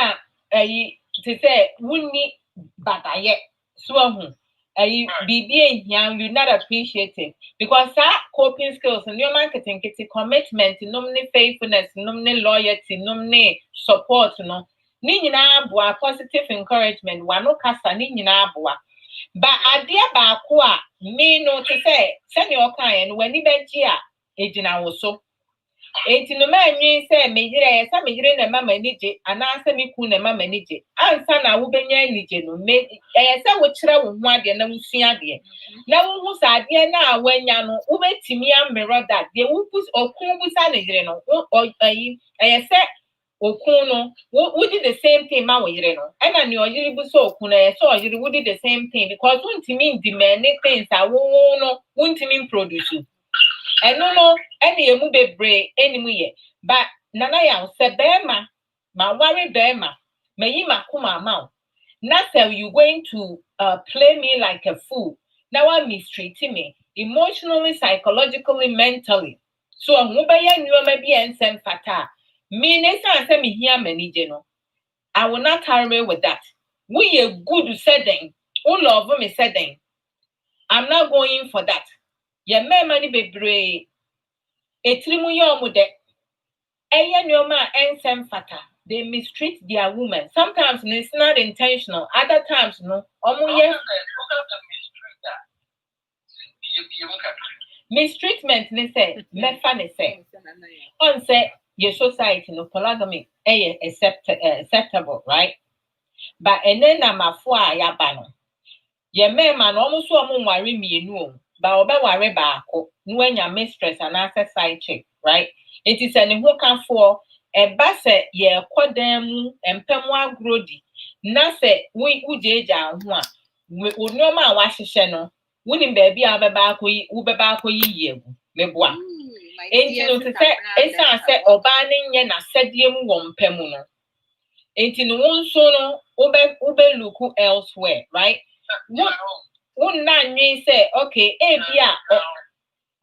to say wouldn't bataye swam. BB young, you not appreciate it because that coping skills and your marketing it's a commitment, nominate faithfulness, nominate loyalty, nominate support, no. Nina boa positive encouragement, one no casta nina boa. But idea ba kwa me no to say send your kind when you bet ya ejina also. Eti no man you say mejire some mejire na mama nije and answer me ku na mama nije. Answer na wo benya nije no me say wo kire wo ho ade na wusua de. Na wo hu sa ade na awanya no wo betimi amero that de wo pus okun busa nije no say okun no we did the same thing ma wo yire no and na oyiri busa okun na say oyiri we did the same thing because untimi demand things a wo no untimi produce. And no, any emu bebre, any muye. But Nanaya said, Bema, my worry Bema, may you makuma mount. Not so you going to play me like a fool. Now I'm mistreating me emotionally, psychologically, mentally. So I'm mobile you may be and send fata. Me, next time me here, many general. I will not tarry with that. We a good setting. All of them is setting. I'm not going for that. Ye may money be brave. A trimuyo mude. Aya nyoma ensem fata. They mistreat their women. Sometimes it's not intentional. Other times, no. Mistreatment, they say. Mefa, they say. On say, your society no polygamy acceptable, right? But and then number 4 yaba no. Ye men man almost so worry me no. But obe worry baako no anya mistress and answer side chick, right? It is an who can for a basse ye quadam and pemwa grody. Na se we ujeja ho a we no ma wahye no wonim baby abeba ko yi yegu meboa enti no te se esa se oba ne nye na sedie mu wo mpemu no enti no wonso no ube look elsewhere, right? Won na nwe say okay bia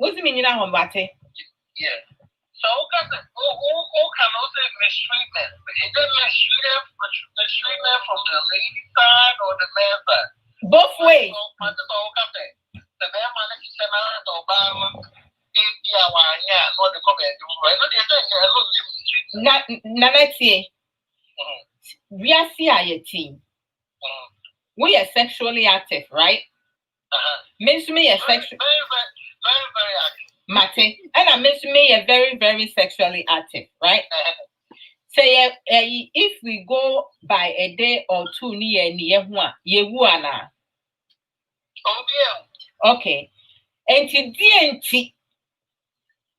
wozi me nyina ho bate. Yeah. So who can also mistreatment? Is it mistreatment from the lady side or the man side? Both ways. The man managed to send out the Obama. We are team. We are sexually active, right? Means me a sexual very active. Mate, and I means me a very, very sexually active, right? Say if we go by a day or two near yehuana. Oh yeah. Okay. And DNT.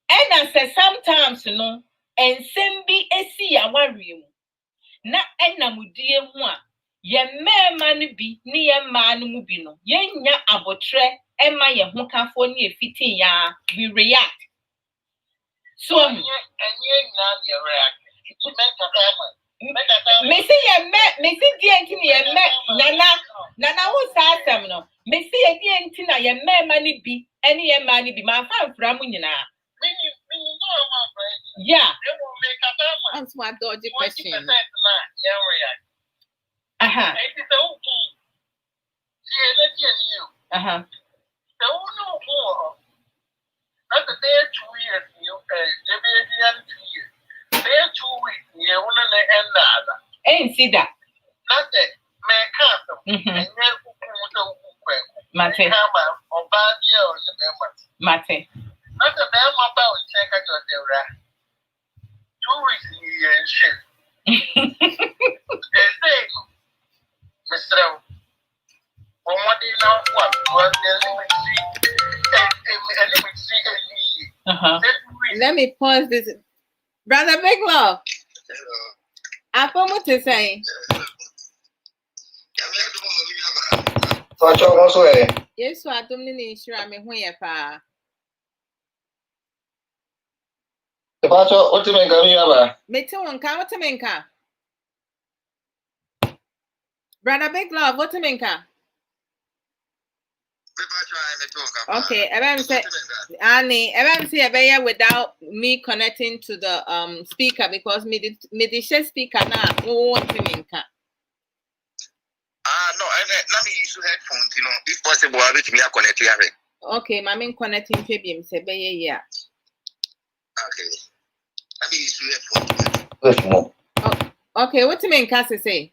And I say sometimes and send be a see a worry. Na enna mudie ho a ye mema no bi ne ye ma no mu bi no ye nya abotre ema ye ho kafo ne efitin ya we react so and you react me see die enti ne ye me nana wo sa asem no me see ye die enti na ye mema no bi ene ye ma no bi ma fa mfra mu nyina yeah. That's my dodgy question. Uh-huh. Uh-huh. That's a day 2 years. Day 2 weeks. You want to end that. Ain't see that. That's it. Man, can't. And then Mate. Mate. That's a damn about check out your 2 weeks and shit. They say, Mr. What do you know what? Well, let me pause this. Brother Big Love. What to say? Yes, so I don't need to ensure me where pa. The Pacho, what do you mean? Me too, and what to mean? Brother Big Love, what to mean? Okay, everyone say Annie, everyone say a without me connecting to the speaker because me the share speaker now won't to mean. No, let me use headphones, if possible, I'll be connected. Okay, my main connecting to him say yeah. Okay. Let me use headphones. Oh, okay, what do you mean, Cassie say?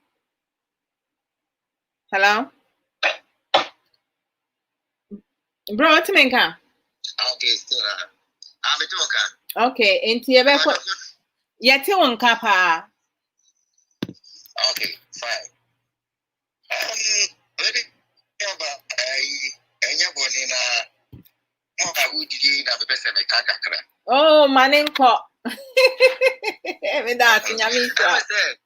Hello? Bro, what do you mean, Ka? Okay, still, I'm a talker. Okay, into your back. Yeah, till one kappa. Okay, fine. Let me tell about oh, my name call. That's Yamisa. Okay,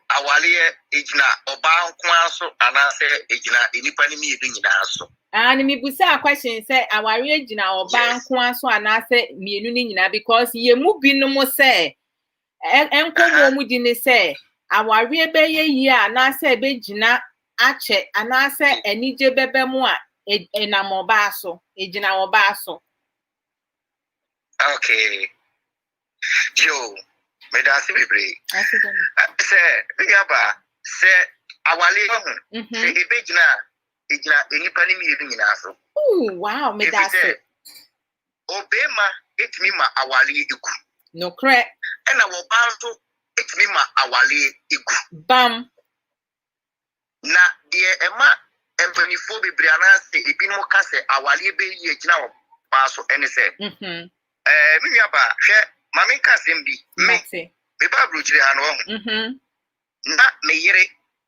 Awalie ejina oba nkwanso anase ejina enipa ni mi edin nyinaaso. And me busa question say awalie ejina oba nkwanso anase mienu ni nyina because ye mu binom say enkomo mu di ne say awalie beye yi anase be jina ache anase enije bebe mu a enam oba so ejina oba so. Okay. Yo me da se bebre. Say yaba say awale ho. Say ebejina ejina enipa ni mi edu nyinaaso. Oh wow, me da se. Obema etimi ma awale igu. No correct. And our bantu etimi ma awale igu. Bam. Na die ema empanifo bebre anase ebi no ka se awale be yi ejina paso any say. Me aba share Mammy Cassimbi, me Babruchi Hano. Not me yere,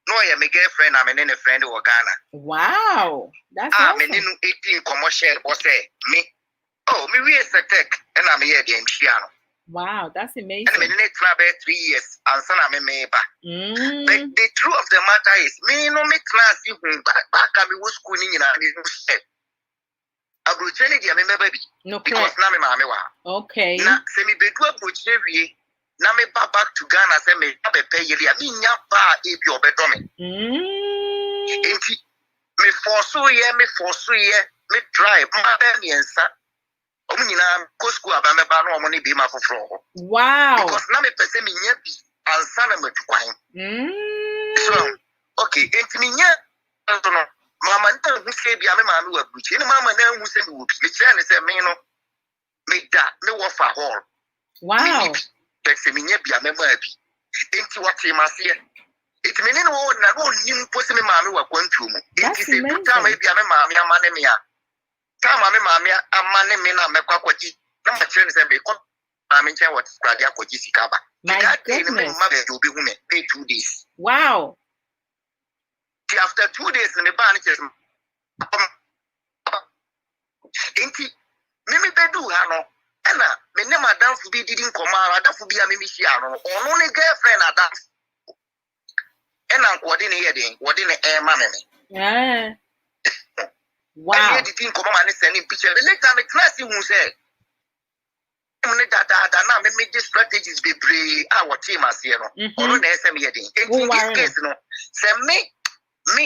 no, I am a girlfriend, I'm an friend or Ghana. Wow, that's I'm awesome. 18 commercial or say me. Oh, me we is a tech and I'm here in Chiano. Wow, that's amazing. And I'm in it for 3 years and son I'm a member. But the truth of the matter is, me no make class you back and we was schooling in a set. I will tell you, I'm a baby. No, because now I'm a okay. Now, semi bedroom butchery. Now me back to Ghana, say me have a pay yearly. I mean, ya ba if you're better me. Me for me drive. My baby and son. Go school about me ban money be my for. Wow. Because now me person me nyebi and son me to kwine. So okay, enti me nya. Mama nta who say be me mama wa buchi. Ni mama na who say me wo. Me try say me no. Me da me wo fa hall. Wow. Text me nyebi me ma bi. Enti what him ase. It me no na no nim posi me mama wa kwantu mu. Enti say time e bia me mama amane me a. Time me mama amane me na me kwakwaji. Na ma try say be kon mama nche what krade akwaji sikaba. My goodness. Mama be obi hu me 2 days. Wow. After 2 days in the ban just Inti Mimi bedu hano Ena me ne madam fu bi didn't come out that fu bi a mimi shi ano ono ne girlfriend adam Ena coordinate here den coordinate man me yeah. Wow. And didn't come out and send picture the next time class you say that now me this strategies be brave our team as here no ono na SM here den in this case no say me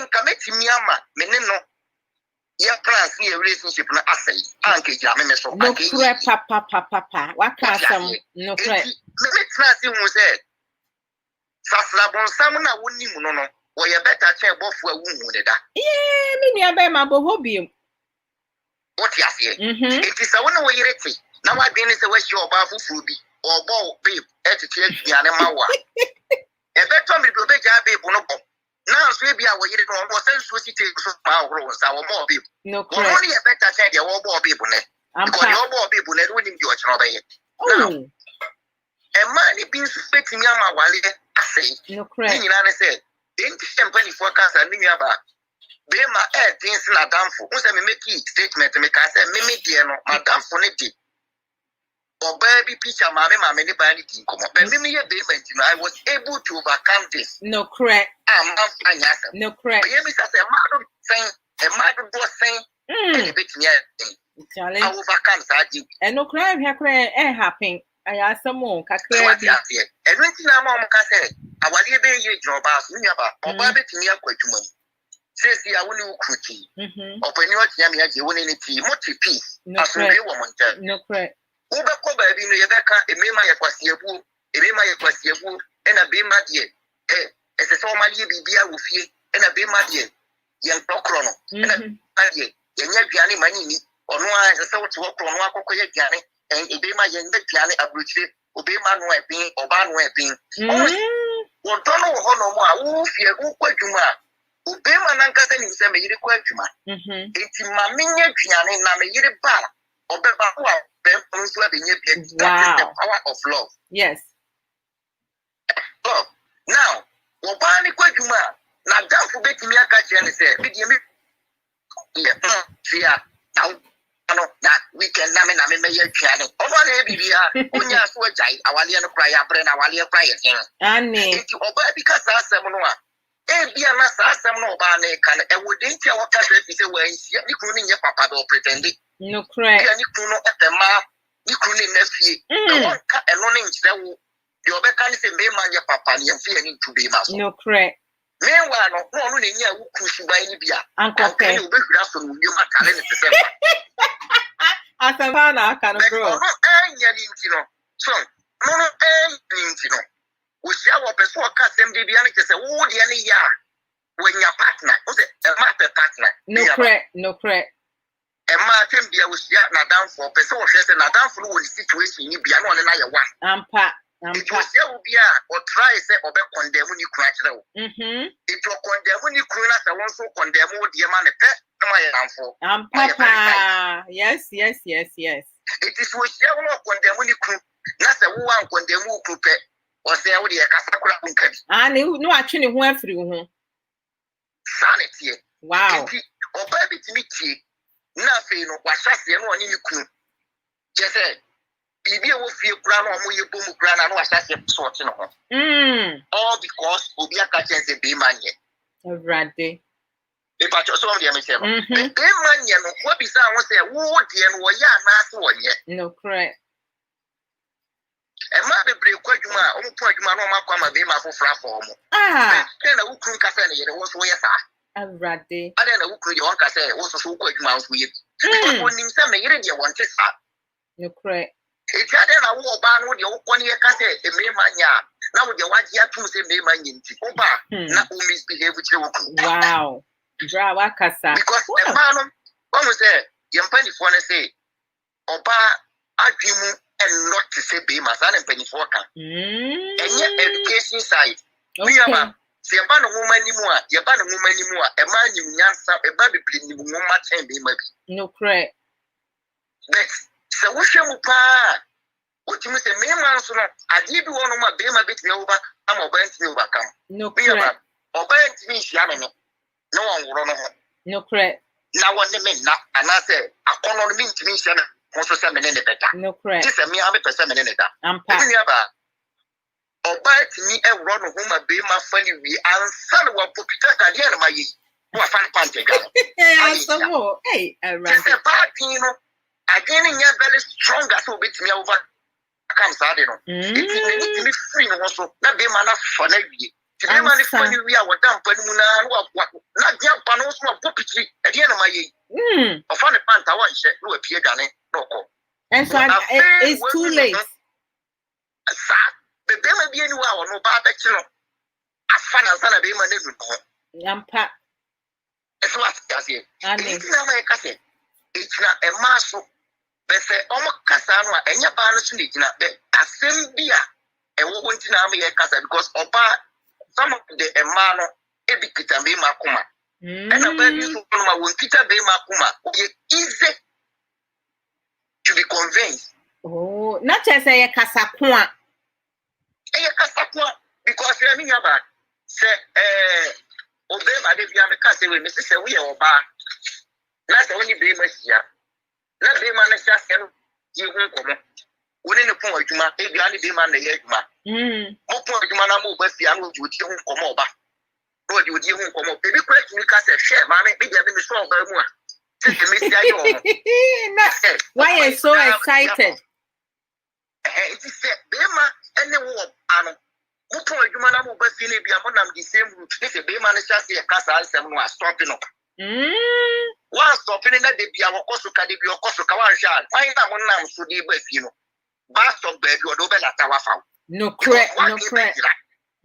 kameti miama meneno ya plans ni relationship na asay anke ja me so no crap papa waka sam no crap me trust you say sasla bonsam na woni mu no wo ye better chen bofu awu hu ne da me nia be ma bo hobiem what you say it is a one wo yireti na wa dwen se wa shi oba fufu bi obo babe etete aduane mawa e better me do be ja babe no bo now, so be our year no more sense to take so power rules our more people. No, only a better said your more people. Because your more people that wouldn't do it. Now, a man being suspecting Yama Wally, I say, no crap. I said, didn't 24 cancer and Niaba. Be my air things in a damn for. Once I make it statement to make I say, Mimi dear, Madame Fonetti. Or baby picture, mamma, many vanity. But me a payment, I was able to overcome this. No crap. I'm not an answer. No crap. But yes, as a mother saying, a mother was saying, a bit near. I overcome Saji. And no crap, happen. I asked some more. And when I'm on Cassette, I will be a job as Niaba, or Babbitt near Quajuman. Says the Awunu Kuti. Open your Yamia, you win any tea, multi piece. No crap. No crap. Ubako baby no yebeka emema yakwasiebu ena bema die ese so mali bibia wo fie ena bema die yen tokro no ena adie yenya duane manini ono a ese wo to okro no akokọ ye duane en bema yen duane abrochire obema no ebin oba no ebin wo dono ho no mo a wo fie wo kwadwuma obema nankasa ni se me yire kwadwuma enti ma menye duane na me yire ba obeba wo that is the power of love. Yes. Love. Now, Wabani Kwajuma, now don't forget me. I catch you and say, now we can name a channel. Over here, when you are so jay, I want to cry, I bring our cry. And because that's a monoa. Be a master, no bane can, and would think your country is away, you couldn't your papa or pretending. No crap. You couldn't at the map, you couldn't nephew. No one cut and running to your beckon is a man, your papa, and fearing to be master. No crap. Meanwhile, no one in your who by Libya. Uncle Ken, you be from you, my talent. As a man, I can grow. So, no, we shall have a so custom Bibianic as a wood any year when your partner was a master partner. No crap, no crap. And Martin Bia was not down for person and not down for the situation you be one and I one. Pat. It was there be or try say or be condemn ni kunu akyerɛ wo. It will condemn ni kunu na sɛ wɔn so condemn wo deɛ ma ne pɛ na ma yɛ amfo. Papa. Yes. It is what you want condemn ni kunu na sɛ wo wan condemn wo kunu pɛ o sɛ wo deɛ kasa kora nka bi. No atwe ne ho afiri wo ho. Sanity. Wow. Oba bi timi tie na afei no wahyase no oni ni kunu. Je sɛ bibi a wo fie kura na omo ye bomu kura na no wahyase sort no ho. All because obi aka chense be manye. Already. The patch so on the me say no. Be manye no wo bisa won say wo de no wo ya na ase wo ye. No correct. E ma bebre kwadwuma a omo kwadwuma na omo akwa ma be ma fofra for omo. Na wo kunu ka say na ye wo so ye sa. Already. Ada na wo kunu ye won ka say wo so kwadwuma wo so ye. Wo nim say me yere de won te sa. No correct. It's other na wo ba no de wo kwani ye ka say e me manya na wo de waje atum say me manya nti wo ba na wo misbehave kire wo kunu. Wow. Bra wakasa. Because e ma no wo say ye mpanifo na say oba adwimu and not to say be masan and penifo kan. Enye education side. We are se ba no woman ni mu a ye ba no woman ni mu a e ma nyim nyansa e ba bibli ni mu ma chen be ma bi. No correct. But se wo hwe mu pa otimi se me man so no ade bi wono ma be ma betimi wo ba ama oba ntimi wo ba kam. No correct. Oba ntimi hia me no na won woro no ho. No correct. Na won ne me na ana se akono no mi ntimi hia na so se me ne beta. No correct. This me am person me ne da. Ampa. Ni aba oba timi e woro no ho ma be ma fani wi ansa na wa popita ka de na ma yi. Wa fan pante ga. Asamo. Hey, around. Se party no again nya very strong as obetimi over come sade no. It me free no so na be ma na fa na wi. Ti be ma ni fani wi a wodan pa mu na na dia pa no so popiti e de na ma yi. Ofa ne panta wa nche no apie dwane no ko. And so it's too late. Sa be ma bi eni wa no ba ba chi no afa na sana be ma na du no. Ampa. Eso wa tiase. Ani. Na ma ka se. Ichina e ma so be se omo kasa no a enya ba no so ni gina be asem bi a e wo wonti na ma ye kasa because oba some of the emano e bi kita be ma kuma. And a baby so ma wonkita be ma kuma. O easy to be convinced. Oh, not just say kasakwa. Kasakwa because you mean about say obey my baby am ka say we Mrs. say we oba. Na say when you be masia. Na be man na sia say you hu komo. Woni ne pon adwuma e bia ne be man na ye adwuma. Mo pon adwuma na mo ba sia no ju ti hu komo oba. No di odi hu komo. Baby kwet mi ka say share ma me be bia me so oba mu a. Why are you so excited? It is said, Bema and the war. Mupo Jumana Mubasini be among the same route. If a Bema is just a castle, some are stopping up. One stopping in that they be our Kosuka, they be your Kosuka, shall find out one now to the best, you know. Bast of bed, you are over at our farm. No correct, no correct.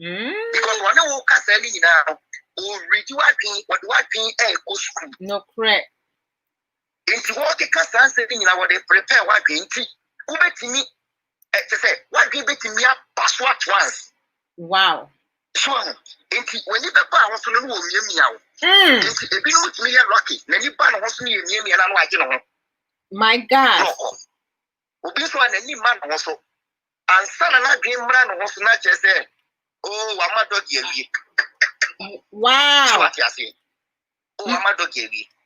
Because one who can sell you now, or read what being a school. No correct. Into what the Cassan saying in our day prepare what being tea. Who bet me? To say, what give it to me up password once? Wow. So, when you wants to know me out. If you know me lucky, then you ban wants me and I'm like, you know. My God. This one, any man also. And son and I dream man was not just say, oh, I'm a dog. Wow. What you say? Oh, I'm a dog.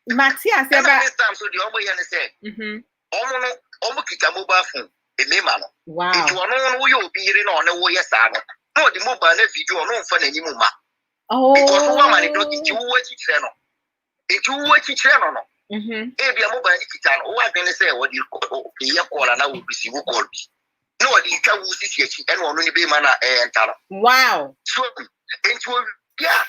Matthias, so the Omo Omo kita mobile phone. Wow. It will know be in on the way. No, the mobile video no fun anymore. Oh, because woman don't get you what you channel. If you watch it channel, if you mobile kitan, what can I say? What you call and I will receive a call. No, the car will see and only be manner and talent. Wow. So, into yeah.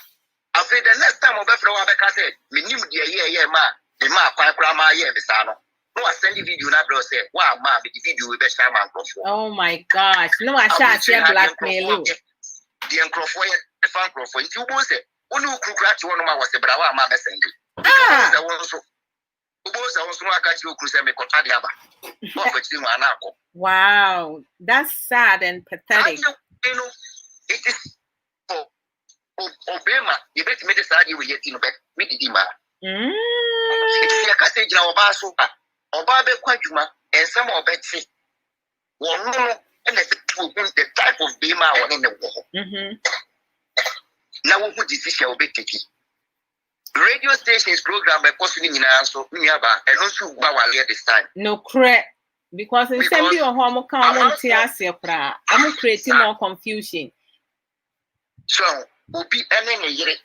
After the next time of every one, I said, me knew the ma, the ma, grandma, Besano. No, I send the video now, bro. Say, wow, ma, the video with the shaman. Oh my gosh. No, I shall see blackmail. The uncrofoy, the fan crofo. If you want it, only who cracked one of my was a brava, ma, send you. I also. Who was also a catch you, Crusader, Cotadiaba. What you, Anako? Wow, that's sad and pathetic. You know, it is for Obama. You bet me the side you will get in bed with the dima. It's a passage now about so Oba be Quajuma and some of Betsy. One more and the type of Bema one in the war. Now who decision will be taken. Radio stations program by Costing in Anso, Niaba, and also Bawali at this time. No correct. Because in some people homo come I'm creating more confusion. So will be any year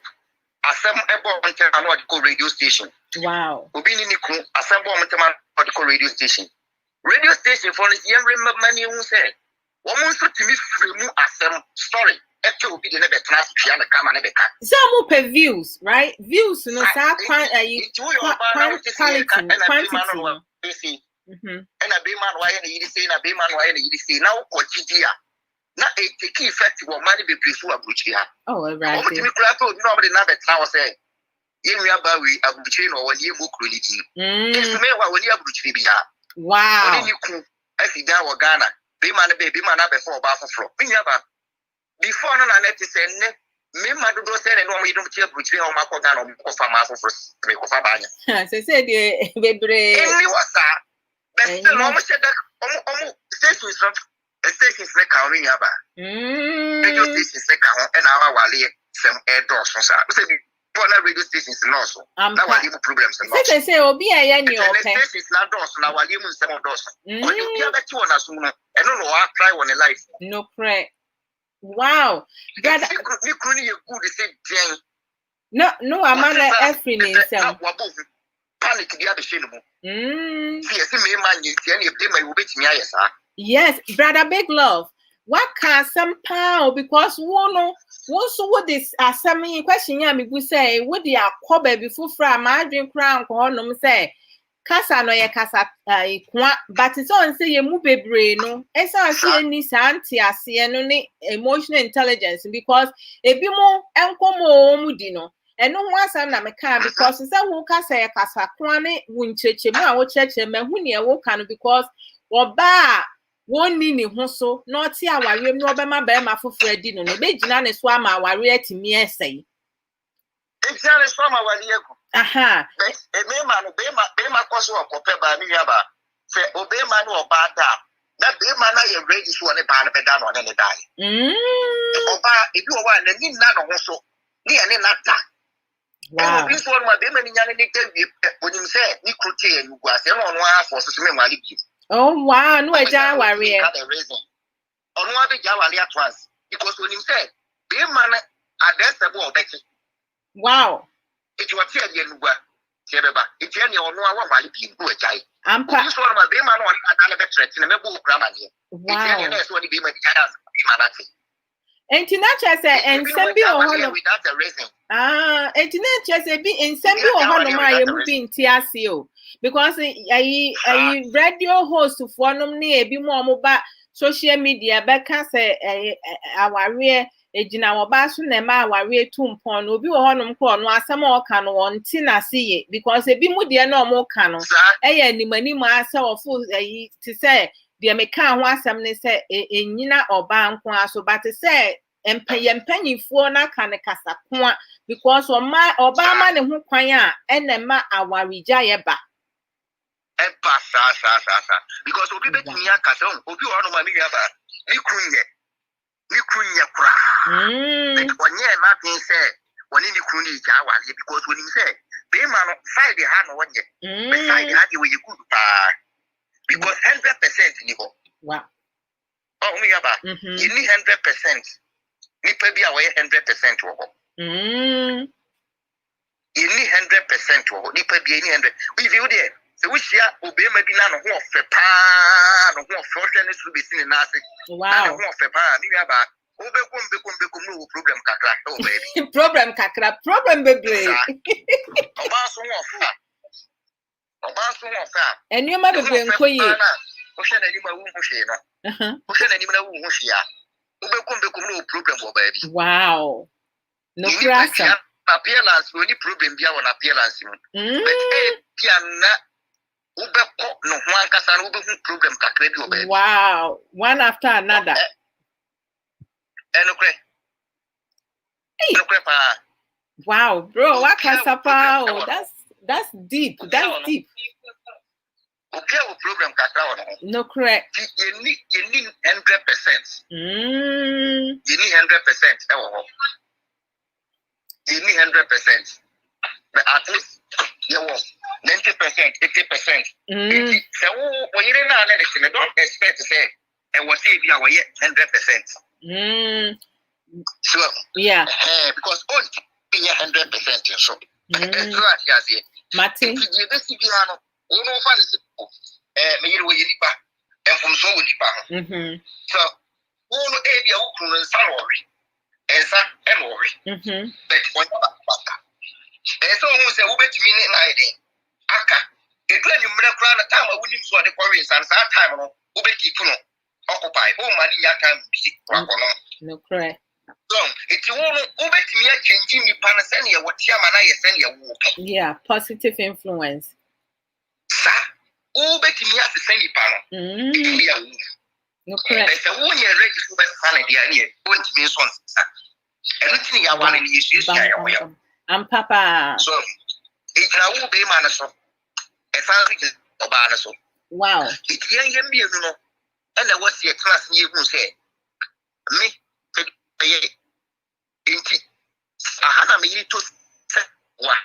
assemble a radio station. Wow. Will be Niku assemble a radio station. Radio station for this young money who said, woman so to me free story. Will be the never class piano come and never. Some pay views, right? Views, no, quantity. And a Bayman, why any say, and a Bayman, why any say now, or Gidia. Not a key effect will money be brief to a butcher. Oh, right. Nobody never now say, in your baby, a butcher or when you book religion. Yes, may when you have butcher be. Wow. You could, as he down or Ghana, Bayman, baby man, before Buffalo. Before no net is saying, me, my do say, and no, we don't care butcher or Macodano or Famaso for make of a banner. They said, baby, but still, almost said that station is not a station is like our Yaba. Radio stations like an hour while some air doors. So, radio stations and also. Now, I have problems. They say, oh, be a young station is not doors, now I live in some of those. Or you get that 2 on us, and no, I try one in life. No, pray. Wow. You couldn't good to say, no, I'm not every name. Panic the other shame. Yes, brother, big love. What can some power because one so what this some question me we say what they are cover before from my drink crown no say kasa no ye kasa but it's on say you move bebre no esa say any santi ase no ne emotional intelligence because e bi mo enkomo mu di no eno ho asam na me kan because say wo kasa ye kasa kwan ne wo ncheche mu a wo cheche me hu ne wo kan because oba one nini ho so na oti aware mu obema ba ma foforo di no be gina ne so ama aware atimi esai exactly so ama aware eko aha e me ma koso okope ba mi yaba se obema no oba da na be ma na ye ready so ne ba na be da no ne dai oba e bi owa na ni na no ho so ni ene na da wow bi so ma be ma ni nya ne tawi onim se ni krote enu gwa se no no afo so me ma libi. Oh wow, no eja worry. On one big jawali at once because when you say be man address the boy Becky. Wow. It was here the Nuba. Sebeba. It's any or no one while you do a child. I'm this one my be man on a better in a mebo grammar here. Wow. It's what be my and tinacha say and sembi o without a reason. And tinacha say be in sembi o hono ma ye mu bi ntiase o because I radio host for nom ne e bi mo ba social media be ka say aware ejina wo ba so na ma aware tumpon obi wo honom ko no asem o ka no won ti na se ye because e bi mu de na o mo ka no animani mu asa ofo ti say de me ka ho asem ne say enyina oba nko aso but say empanyifo na ka ne kasa ko because oba ma ne ho kwan a enema awarija ye ba because obi betimi akasa obi wo no ma mi yaba ni krunya kra onye ma tin say woni ni kruni ja wale because when him say be man side ha no wonye be side ha dey we good pa because 100% ni go wow oh mi yaba you need 100% ni pa bia we 100% wo you need 100% wo ni pa bia ni 100 we view there so we share obey maybe na no ho fe pa no ho fe o ne su be sin na ase wow no ho fe pa ni yaba obekom no problem kakra oh baby problem bebre oba so fa enu ma bebre nkoyi o hwe na ni ma wu hwe no o hwe na ni ma wu hwe ya obekom no problem oh baby wow no crasa appearance no ni problem bia won appearance mu but bia na Ubeko no one kasa ube problem kakra bi oba. Wow, one after another. Enokre. Enokre pa. Wow, bro, what kasapa? Oh, that's deep. That's deep. Okay, our program kakra. No correct. You need 100%. You need 100%. You need 100%. But at least you was 90%, 80%. So when you don't expect to say and what say you are 100%. So yeah. Because all 100% so. That's what I say. Martin. Me yiri wo yiri ba enfum so wo nipa so wo no e dia wo kunu nsa worry ensa e no worry but when you so who say wo betimi ni na iden aka e twa ni mra kra na time wo nim so de kwa wi san sa time no wo be keep no occupy wo ma ni ya time bi wa kono no correct so it wo betimi ya change nipa na se ne ye wo tia ma na ye se ne ye wo yeah positive influence who bet me as a semi panel? No correct. There's a 1 year ready to bet fan idea, won't be so. And looking at one in the issues, I'm Papa. So it's now be manaso. A family of Banaso. Wow. It's young and you know, and there was the class you who said, me, I had a minute to say, what?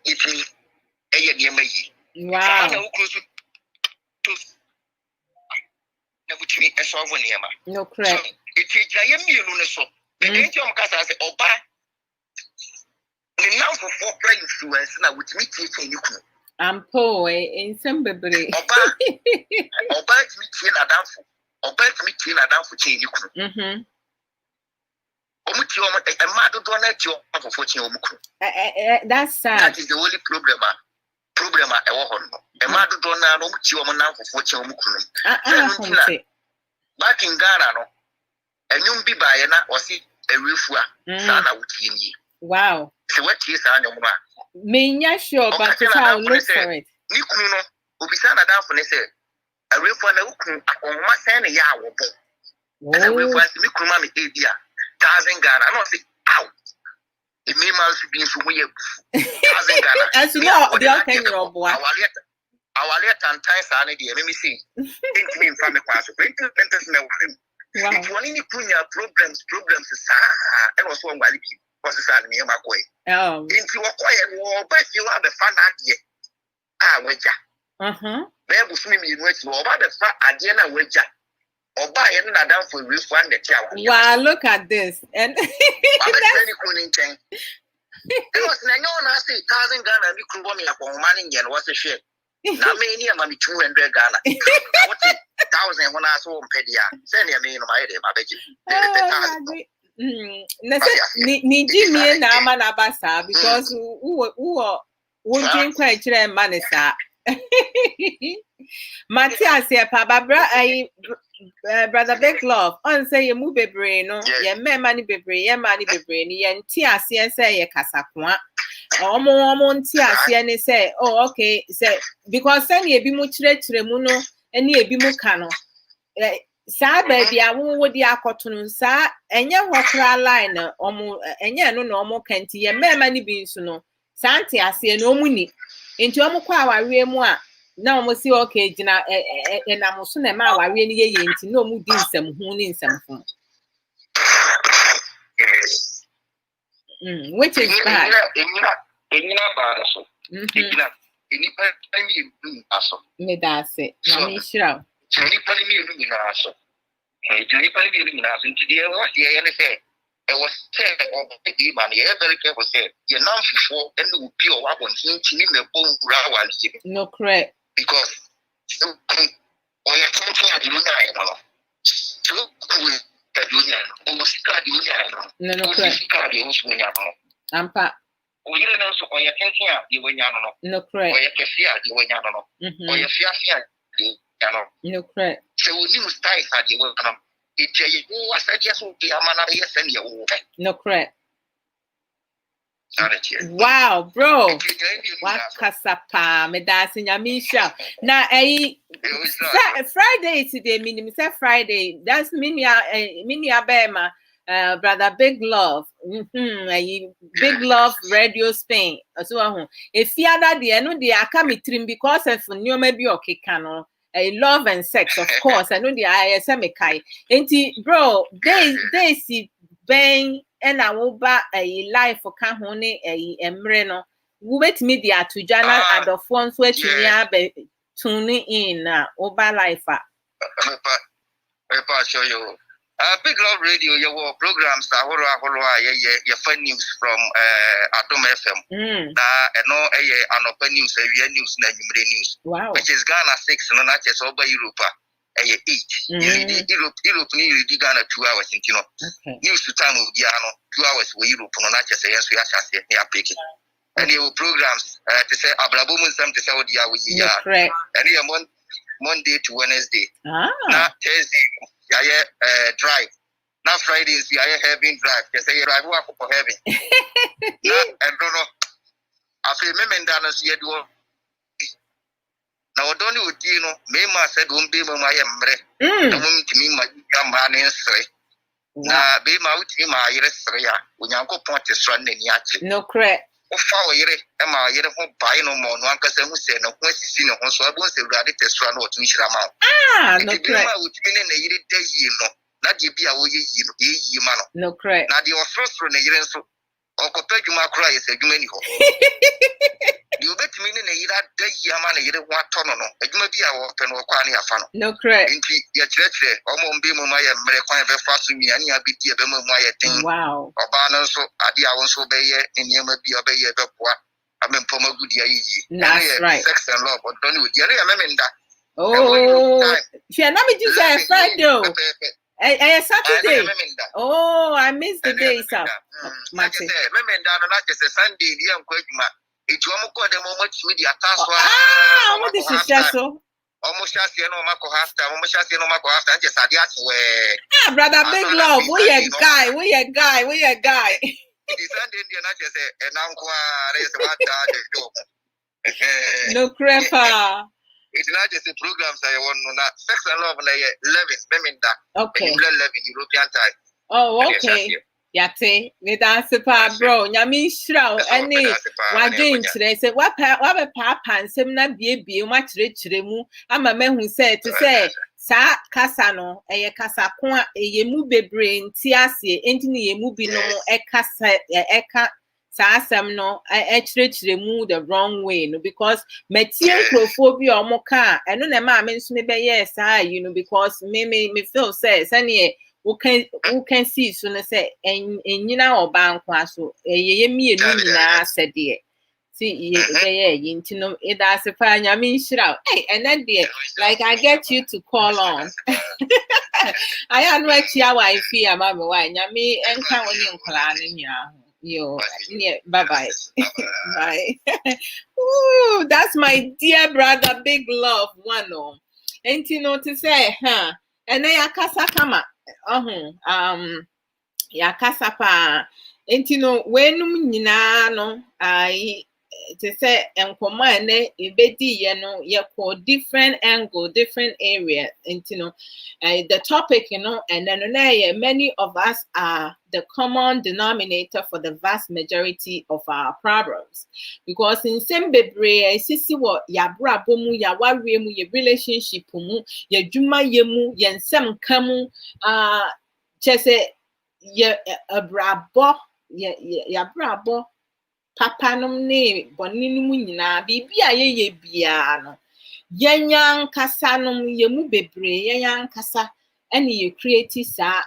If you wow. No correct. It is a million so. The angel Casa said, Oba, the now for 4 influence now with me teaching you. I'm poor in some baby. Oba, me teen a downfall. Oba, me teen a downfall chain you. That's sad. That is the only problem. Problem at a mother don't know now for 4 back in Ghana, no, and you be by or see a refuah, Sana with you. Wow. So what is on your mind? May sure, but I'll look for it. Nikuno, who be Sana down for say a refuah on my son a yard. And a refuah to me, Kumami, 1,000 Ghana. I don't say, ow. It may must be from where 1,000 Ghana. As you know, the other boy. Our letter and ties are an idea. Let me see. Think me from the class. If one in the problems, and also one while you was a son near my way. Oh, into a quiet war, but you are the fun idea. Wedja. There was swimming in which war, but the fat idea, wedja. Or buy another down for refund the child. Wow, look at this. And it was no, I say 1,000 Ghana, and you could want me upon money and what's the shit. Now, many of 200 Ghana. 1,000 when I saw Pedia. Send me my idea, my baby. Need me now, Manabasa, because who won't quite money, sir. Matthias, brother Big Love, on say you move a brain, no, ye money be brain, ye tia say ye casaqua. Or more tia say, oh, okay, say, because then ye be much to Remuno and ye be mucano. Sa baby, I won't the acotun, sir, and ye walk line, or and ye no normal can't ye money beans, no. Santi, I see no money. Into a mukwa, we more. Now, we see okay, Jina, and I'm also a man, I really ain't no mood in some who in some phone. Which is bad. Me that's it. Let me show. I was said, or the man, very careful said, you're not before, and will be a wabon, me a bone growl. No correct. Because or you're talking at the union. So, the union, almost the union. No correct. I'm pa. Or you know, so you're thinking of the union. No correct. Or you can fear the union. Or you fear the no correct. So, you stay at the union. No correct. Wow, bro. What kasapa me that's in Yamisha. Now Friday today, meaning say Friday. That's mini abema. Brother Big Love. Big Love Radio Spain. So if you are that the no the akami trim because of new maybe okay cano. Love and sex, of course. I know the ISM kai. Bro, they see bang and I will buy a life for Kahone a emreno. Wait media to Jana and the phones where you be tuning in over life. Show you. Big Love Radio, your programs are your fun news from Adwoa FM. And no open news, news, news. Wow. Which is Ghana 6, no, not just over Europe. 8. Europe need Ghana 2 hours, you know. News to time of Giano, 2 hours with Europe, no, not just a yes, we are near picking. And your programs to say Abrabo Mu Nsem to say what you are. Correct. And you Monday to Wednesday. Now Thursday. Drive. Now Fridays, we are having drive. They say, I work for heaven. I don't know. I feel me and Dana see it. Now, don't you know? Mema said, won't be my embre. The woman to me, my man in Sray. Now, be my team, my Irisrea. When you go point is running yacht. no correct. Follow it, Emma, you don't buy no more. One person who said, no, when you see no one, so I won't say, Raditus run or to no correct. Which mean a year day, you know. Not you be a way you man. No correct. Now, your first run a year so. Or compared to my cry, is a many. You bet me in a year day, Yaman, you don't want to know. It may be our open or quani a fan. No correct. Into your church, or Mombi Mumaya, American, fasting me, and you be a Bemaya thing. Wow. Or Barnes, Adia, also Bay, and you may be a Bay, I mean, Pomo good ye. That's right. Sex and love, but don't you? You're a that. Oh, she not me just say Friday. Saturday. Oh, I missed the day, sir. Remember, not just a Sunday, the young Quagma. It's almost the moment media task. What is it, so? Almost as you know, Marco after, almost as you know, Marco after, just Adias where. Brother Big Love, we a guy. It is Sunday, not just an uncle, no crapper. It's not just the programs I want to know. Sex and love, 11, okay. 11 European time. Oh, okay. Yate, me dance pa bro. Nyami shra any wa dream today. Say what papa and semina bie ma chire mu ama mehu say to say sa kasa no eye kasa ko eye mu bebre nti ase enti ne ye mu bi no e kasa eka sa asem no chire mu the wrong way no because metie nkrofobia omoka eno na ma me nso me be yes you know because me feel say sane who can see so na say enyina oba nkwa so ye mienu nyina sede see ye ntino e da se pa nyame nhira and then there like I get you to call on I am no chia wa ifi ama me wa nyame enka woni nkora no nya yo yeah bye bye ooh that's my dear brother Big Love one oh ntino to say and then akasa kama ya kasapa ntino wenum nyina no ai to say enkomo ene ebedi ye no ye call different angle different area ntino the topic you know and then many of us are the common denominator for the vast majority of our problems because in same bebre sisi wo ya brabo mu ya wawe mu ye relationship mu ya dwuma ye mu ye nsem kamu chese ye abrabo ya brabo papa nom ne bonni mu nyina bibia ye bia no yenyan kasa nom ye mu bebre yenyan kasa ene ye create sa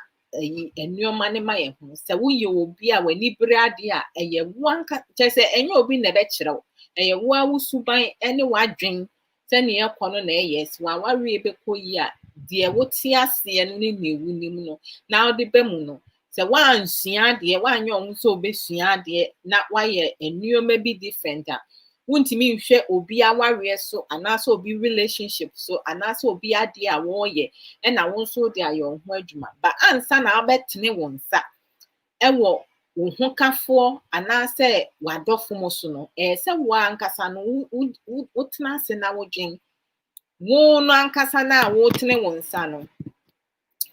enuoma ne ma ye ho se wo ye obi a wani brade a eye wanka chese enye obi na be kirew eye wo awusuban ene wadwen se ne ekono na yes wa wawe be koyi a de wo ti ase ne newu nim no na ode be mu no se wan sua de wan yo so be sua de na wa ye enuoma bi different a wuntimi nhwe obi awareɛ so anaso obi relationship so anaso obi ade a wɔyɛ ɛna wɔn so de ayɔ ho adwuma ba ansa na abɛtene wɔn nsa ɛwɔ uhokafo anase wadofo mo so no se wa ankasa no wotena se na wodwen wo no ankasa na wotene wonsa no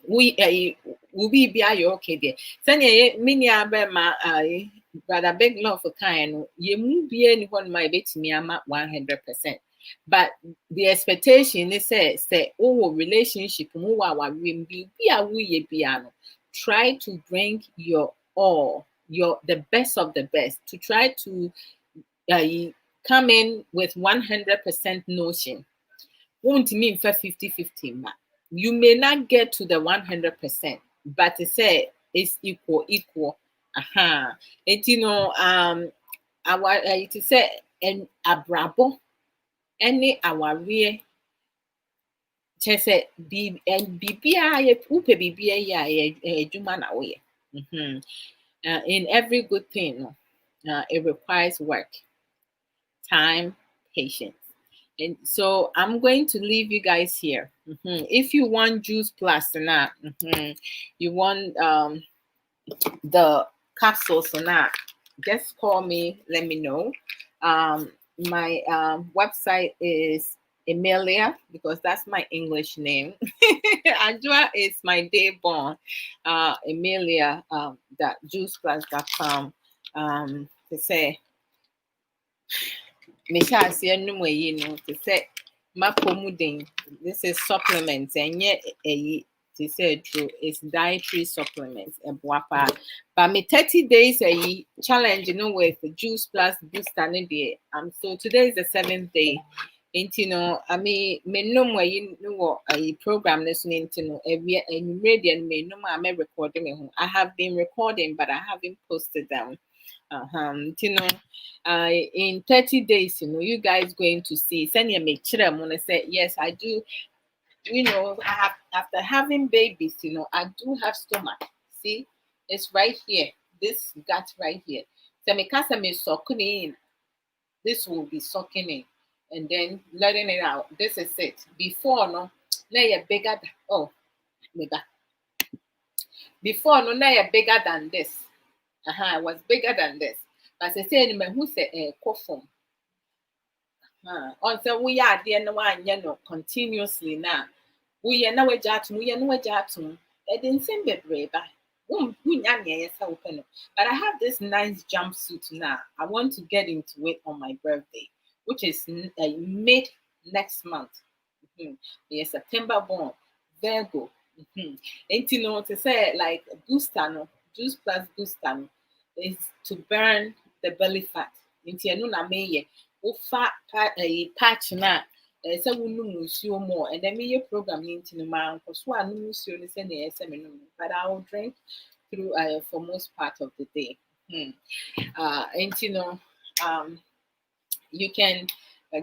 will be ayɛ okay there. Sɛnea mini abɛma brother big love for kind no yɛmu bia ni hɔ no ma yɛbɛtumi ama 100%. But the expectation is say relationship mu wa awareɛ bi a woyɛ bia no try to bring your all, the best of the best, to try to come in with 100% notion. Won't mean for 50-50 ma. You may not get to the 100%, but to say it's equal. And our to say and abrabo any our real just say be and bibia upe bibia ya juma na we. In every good thing, it requires work, time, patience. And so I'm going to leave you guys here. If you want Juice Plus or not, you want the capsules or not, just call me, let me know. My website is Emilia, because that's my English name. Adwoa is my day born. Emilia that juiceplus.com. To say to say this is supplements and yet to say true, it's dietary supplements and guapa. But me 30 days a challenge, with the Juice Plus booster. So today is the 7th day. And I mean, me no more a program listening to every radio and me no more I'm recording. I have been recording, but I haven't posted them. In 30 days, you guys going to see. Send you make sure I'm gonna say yes, I do. I have after having babies, I do have stomach. See, it's right here. This gut right here. So me can't say sucking in. This will be sucking in, and then letting it out. This is it. Before no, now you're bigger. Before no, now you're bigger than this. It was bigger than this. But I say who say cough until we are there no one continuously now. We are now a jatum, we are no jatum. I didn't send baby, but I have this nice jumpsuit now. I want to get into it on my birthday, which is mid next month. Yes, September born, Virgo. And to say like booster no, Juice Plus booster no, is to burn the belly fat. Into no na me fat patch na say we no more, and then me program into no man because one no musio ni say na me no, but I will drink through for most part of the day. And you can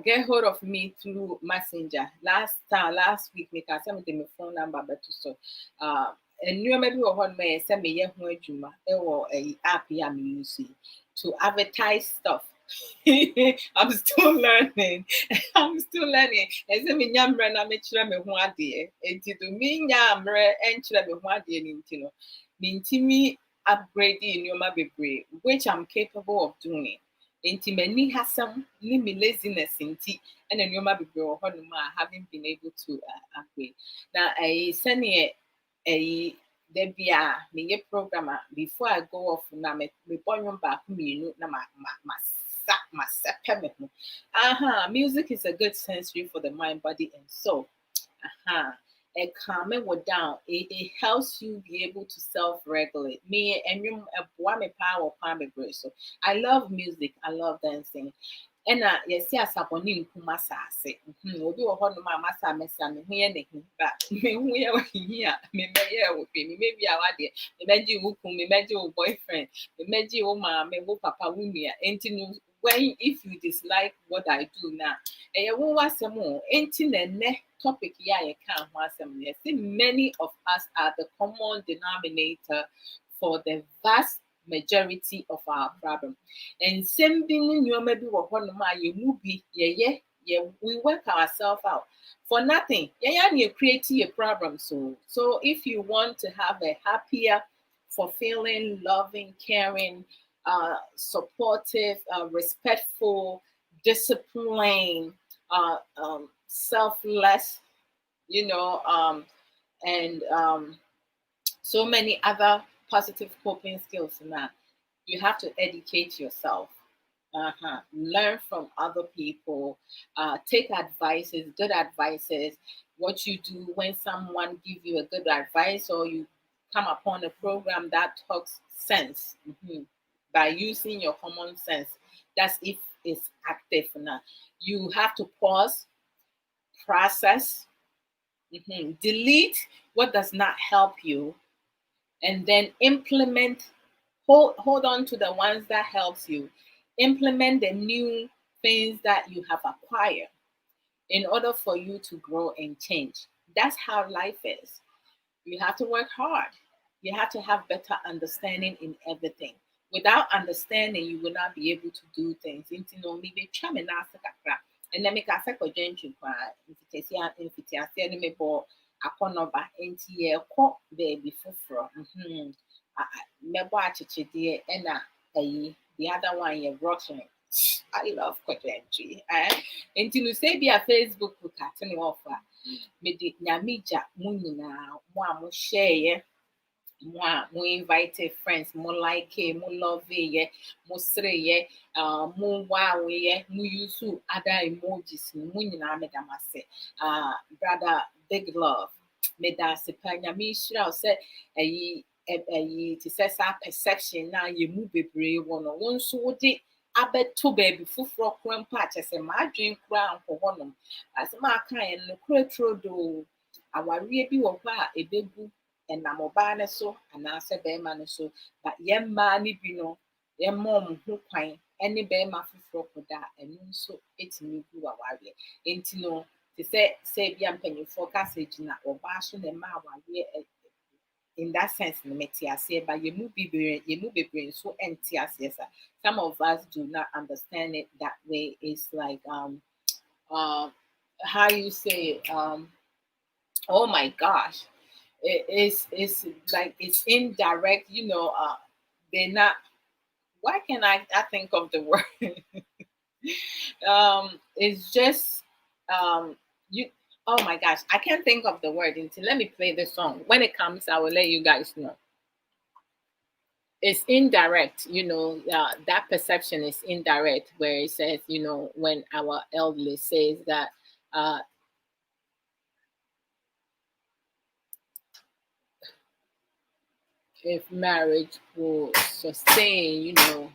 get hold of me through Messenger. Last week, me can send me my phone number, but so and you maybe what may send me or a app I'm using to advertise stuff. I'm still learning. As I mean, yammer na me chira me ho ade. Enti do me yammer and chira me ho ade ni me upgrading in your bebree, which I'm capable of doing. Enti many has some me laziness inti and then your bebree or I haven't been able to upgrade. Now I send a Debia me programmer before I go off na me born back me na music is a good sensory for the mind, body, and soul. It calm it down. It helps you be able to self-regulate. Me and you me power so I love music. I love dancing. And yes, yes, I want you to massage. Obi wo no ma massa messa me hu ne hu ba me hu ye wa hia me me ye wo pe me maybe awade me meji wo kun me meji wo boyfriend me meji wo ma me wo papa wo nua enti no when if you dislike what I do now e wo wasem o enti na ne topic ya ye kan ho asem ne see many of us are the common denominator for the vast majority of our problem. And same thing you maybe we work ourselves out for nothing. You create a problem. So if you want to have a happier, fulfilling, loving, caring, supportive, respectful, disciplined, selfless, you know, and so many other positive coping skills. Now, you have to educate yourself. Learn from other people. Take advices, good advices. What you do when someone give you a good advice, or you come upon a program that talks sense, by using your common sense. That's if it's active. Now, you have to pause, process, delete what does not help you, and then implement. Hold on to the ones that helps you. Implement the new things that you have acquired in order for you to grow and change. That's how life is. You have to work hard. You have to have better understanding in everything. Without understanding, you will not be able to do things. Nti no mi be twa me na ase kakra. And then make a second gentry kwa infitiasia ni me bo akonoba enti ye ko baby fufro. Mebo achichidie ena ayi the other one ye rocking. I love Kotentry. Enti no say be a Facebook cutting offer. Me di nyamija mu nyinaa mo a mo share mo invite friends mo like mo love mo sere mo wow mo use other emojis mo nyinaa me da mase brother big love me da se pa nyame shira say ayi ti say sa perception na ye mu bebree wo no won so wodi abeto baby fufuro kwampa achese ma adwen kura anko honom asema aka en no kura trodo awarie bi wo hɔ a ebebu ɛnam ɔbaa ne so anaasɛ bɛrima ne so but yɛn mmaa ne bi no yɛmma ɔmo ho kwan ɛne bɛrima foforɔ koda a ɛno nso etumi gu awareɛ nti no te sɛ bi a mpanyinfoɔ kasa gyina ɔbaa so na ɛma awareɛ in that sense no mete aseɛ but yɛmu bebree nso ɛnte aseɛ sa some of us do not understand it that way. It's like how you say it, oh my gosh, it's like it's indirect, you know. They're not, why can I think of the word? It's just you, oh my gosh, I can't think of the word until let me play the song. When it comes, I will let you guys know. It's indirect, you know, that perception is indirect, where it says, you know, when our elderly says that if marriage will sustain, you know,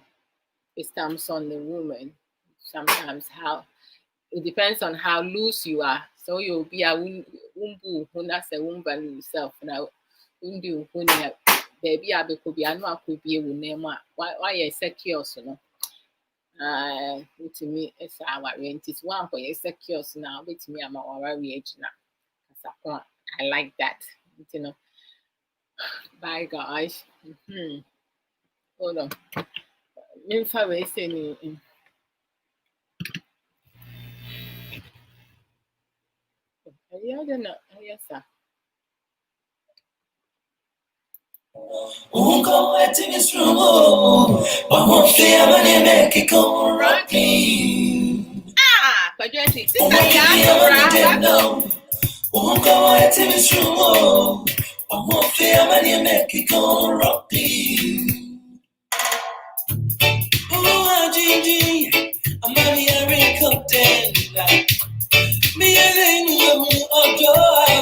it comes on the woman. Sometimes how it depends on how loose you are. So you'll be a umbu huna se umba yourself now. Undi huna baby abe could be I could be a name. Why you secure so no? To me it's our rent is one for you secure so now with me I'm our age now. I like that. You know. Bye guys. Hold on. Minfa we say ni. Yes, sir. Unko eting is wrong. But one fear when you make it go rocking. Pajeti. Unko eting is wrong. But one fear when you make it go rocking. Oh, Gigi, I'm on the wrinkle tender. Me and you are joy.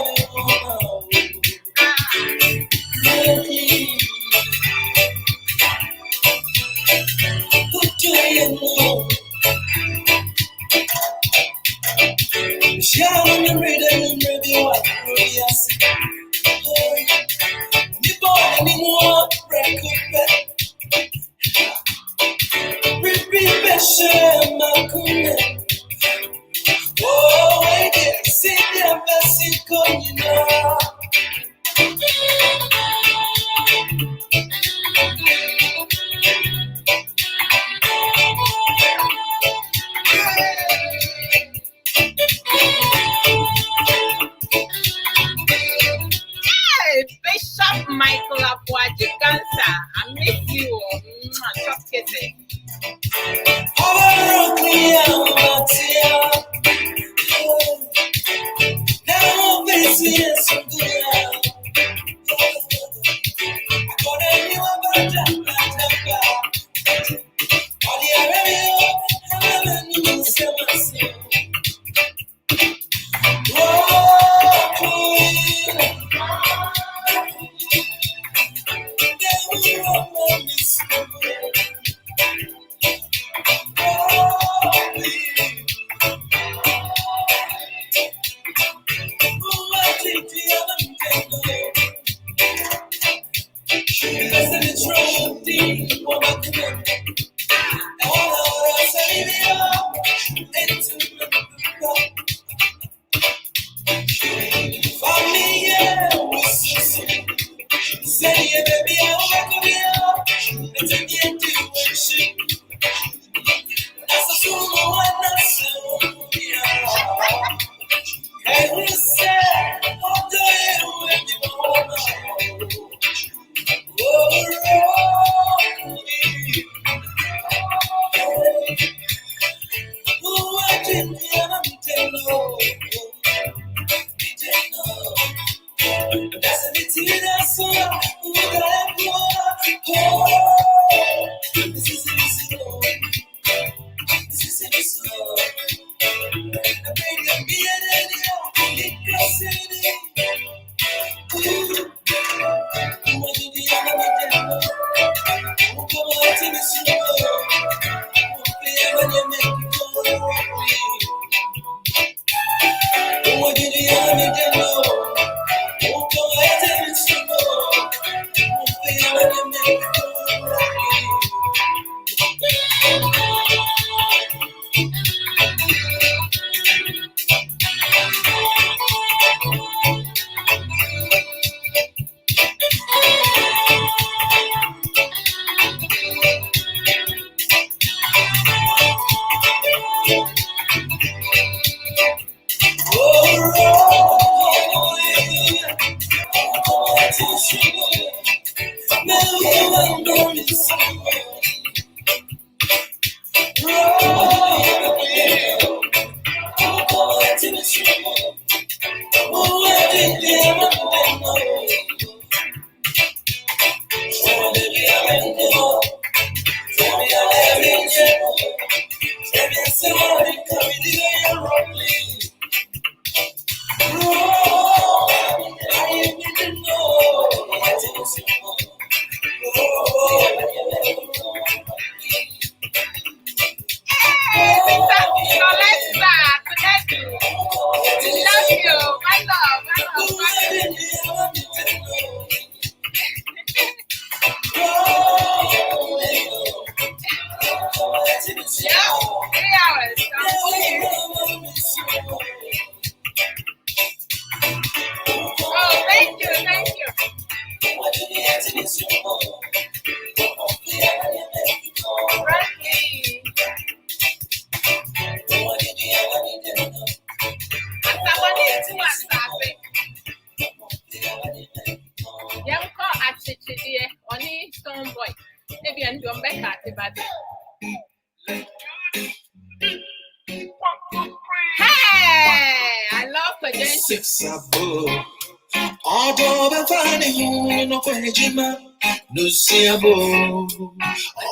Shout and read and review what yes. You bought anymore record. Repeat share my cool. Oh, I get see the best you know.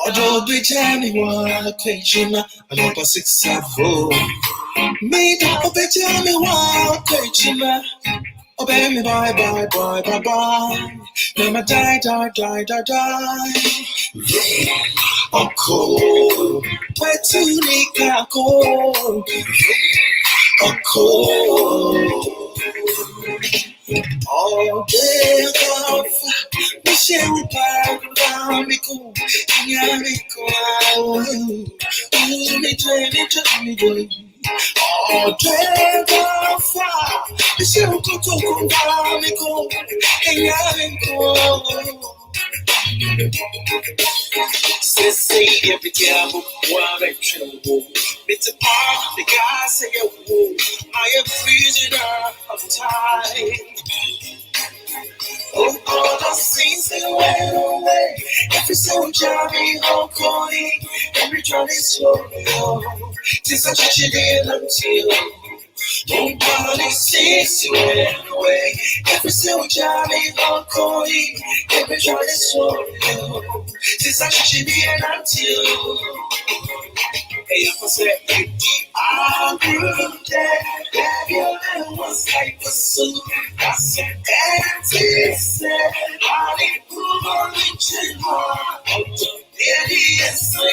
Odo betami wa kwechima alopa 6 abo. Me do betami wa kwechima. Obey me bye bye bye bye bye. Never die die die die die. Oko, wetunika ko. Oko. All day off, Michelle Park, Miku, Yamiko, me boy. All day off, Michelle Kutu, Miku, Yamiko. Say every time, one I tremble. It's a part the guy say, I am prisoner of time. Oh, all the scenes they went away. Every soldier be home calling. Every journey slow. Tis such a chill until nobody sees you anyway. Every single job ain't on coin. Every job is so real. Since I should be an until. Hey, if I say, I'm good, have your little ones like a suit. I said, auntie said, I need to move on with you. Yeah, yes, so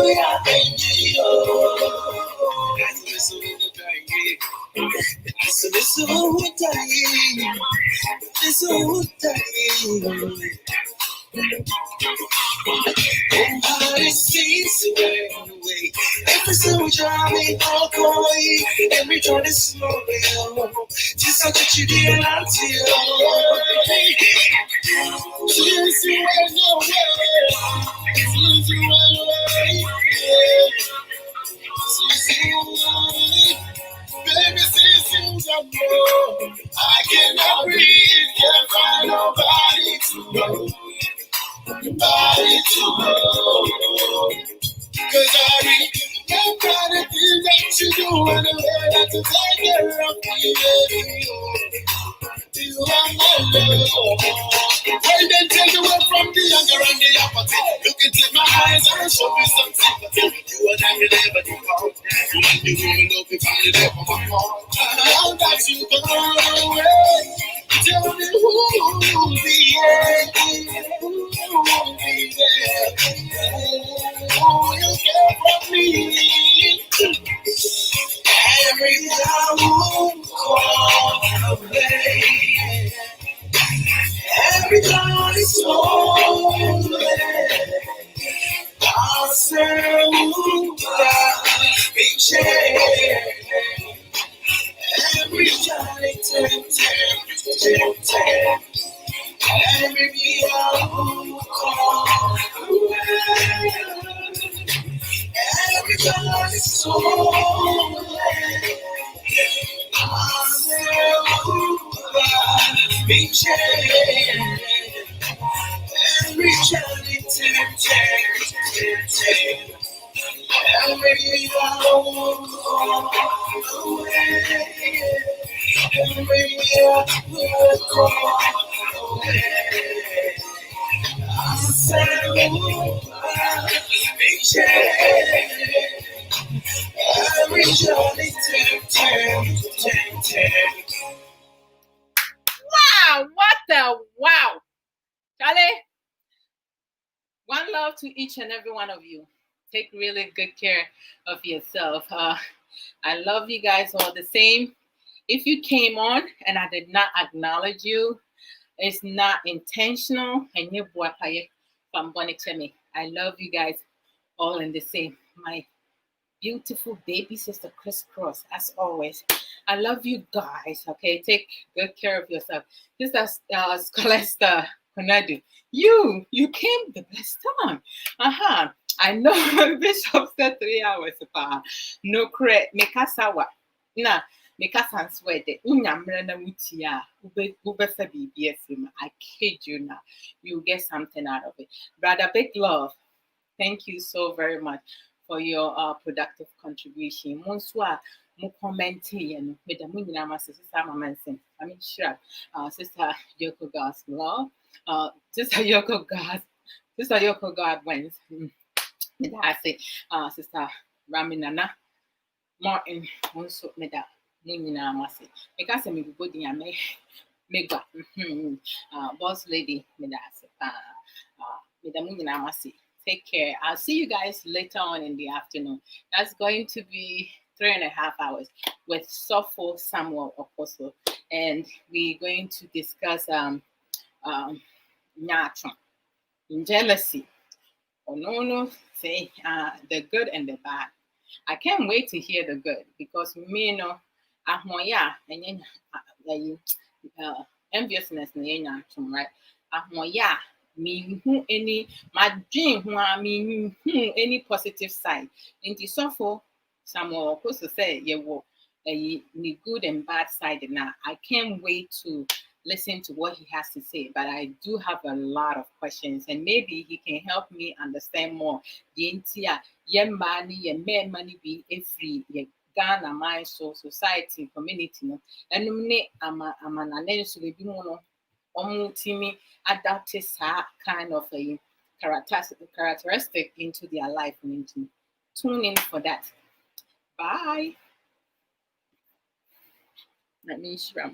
yeah, baby, oh. This is what it seems away. Every single job ain't all going. Every job is slow down. Just so that you didn't until. Just you and your way. Just you and your way. Baby, since you know, I cannot breathe. Can't find nobody to know. Nobody to know. Cause I remember the things that you do and the way that you take care of me, baby. You are my love. When they take away from the younger and the apathy, look into my eyes and show me some sympathy. You and I will never depart. You will love me from the depth of my heart. How that you can run away. Tell me who will be there. Who will be there. Who will care for me. Every time I call away. Every time it's lonely, I'll say, be changed. Every time it's tempted, every day I'll call away. Every time it's lonely, I'll say, be changed. Every journey tempted, every day I'll go away. Every day I'll go away. I'll say, be changed. Every journey tempted. Wow, what a wow. Charlie, one love to each and every one of you. Take really good care of yourself. I love you guys all the same. If you came on and I did not acknowledge you, it's not intentional. And you from me. I love you guys all in the same. My beautiful baby sister Crisscross, as always. I love you guys. Okay, take good care of yourself. Just as Scolesta Konadu, you came the best time. I know Bishop said 3 hours. No credit, Mikasawa. Nah, Mikasan sweat it. Unyamrena mutia. Ubesa BBS. I kid you now. You'll get something out of it. Brother, big love. Thank you so very much for your productive contribution. Bonsoir. Mo commenting, Madam Munama, Sister Mamanson. I mean, sure, Sister Yoko God's love, Sister Yoko God wins. I say, Sister Raminana Martin, also Meda Munama. Because I'm a good young Mega, boss lady, Medasi, Medamunama. Take care. I'll see you guys later on in the afternoon. That's going to be 3.5 hours with Sopho Samuel Apostle, and we're going to discuss Nyatron, jealousy. Oh no, say the good and the bad. I can't wait to hear the good because me no ahmoya and enviousness right? Ahmoya me who any my dream who I mean any positive side. Into Sopho Samuel Apostle say the good and bad side now. I can't wait to listen to what he has to say, but I do have a lot of questions, and maybe he can help me understand more. The entire money and men money be free Ghana mind so society community no enum ne ama na nso be bi mu no timi adapt that kind of a characteristic into their life. Tune in for that. Bye. Let me share.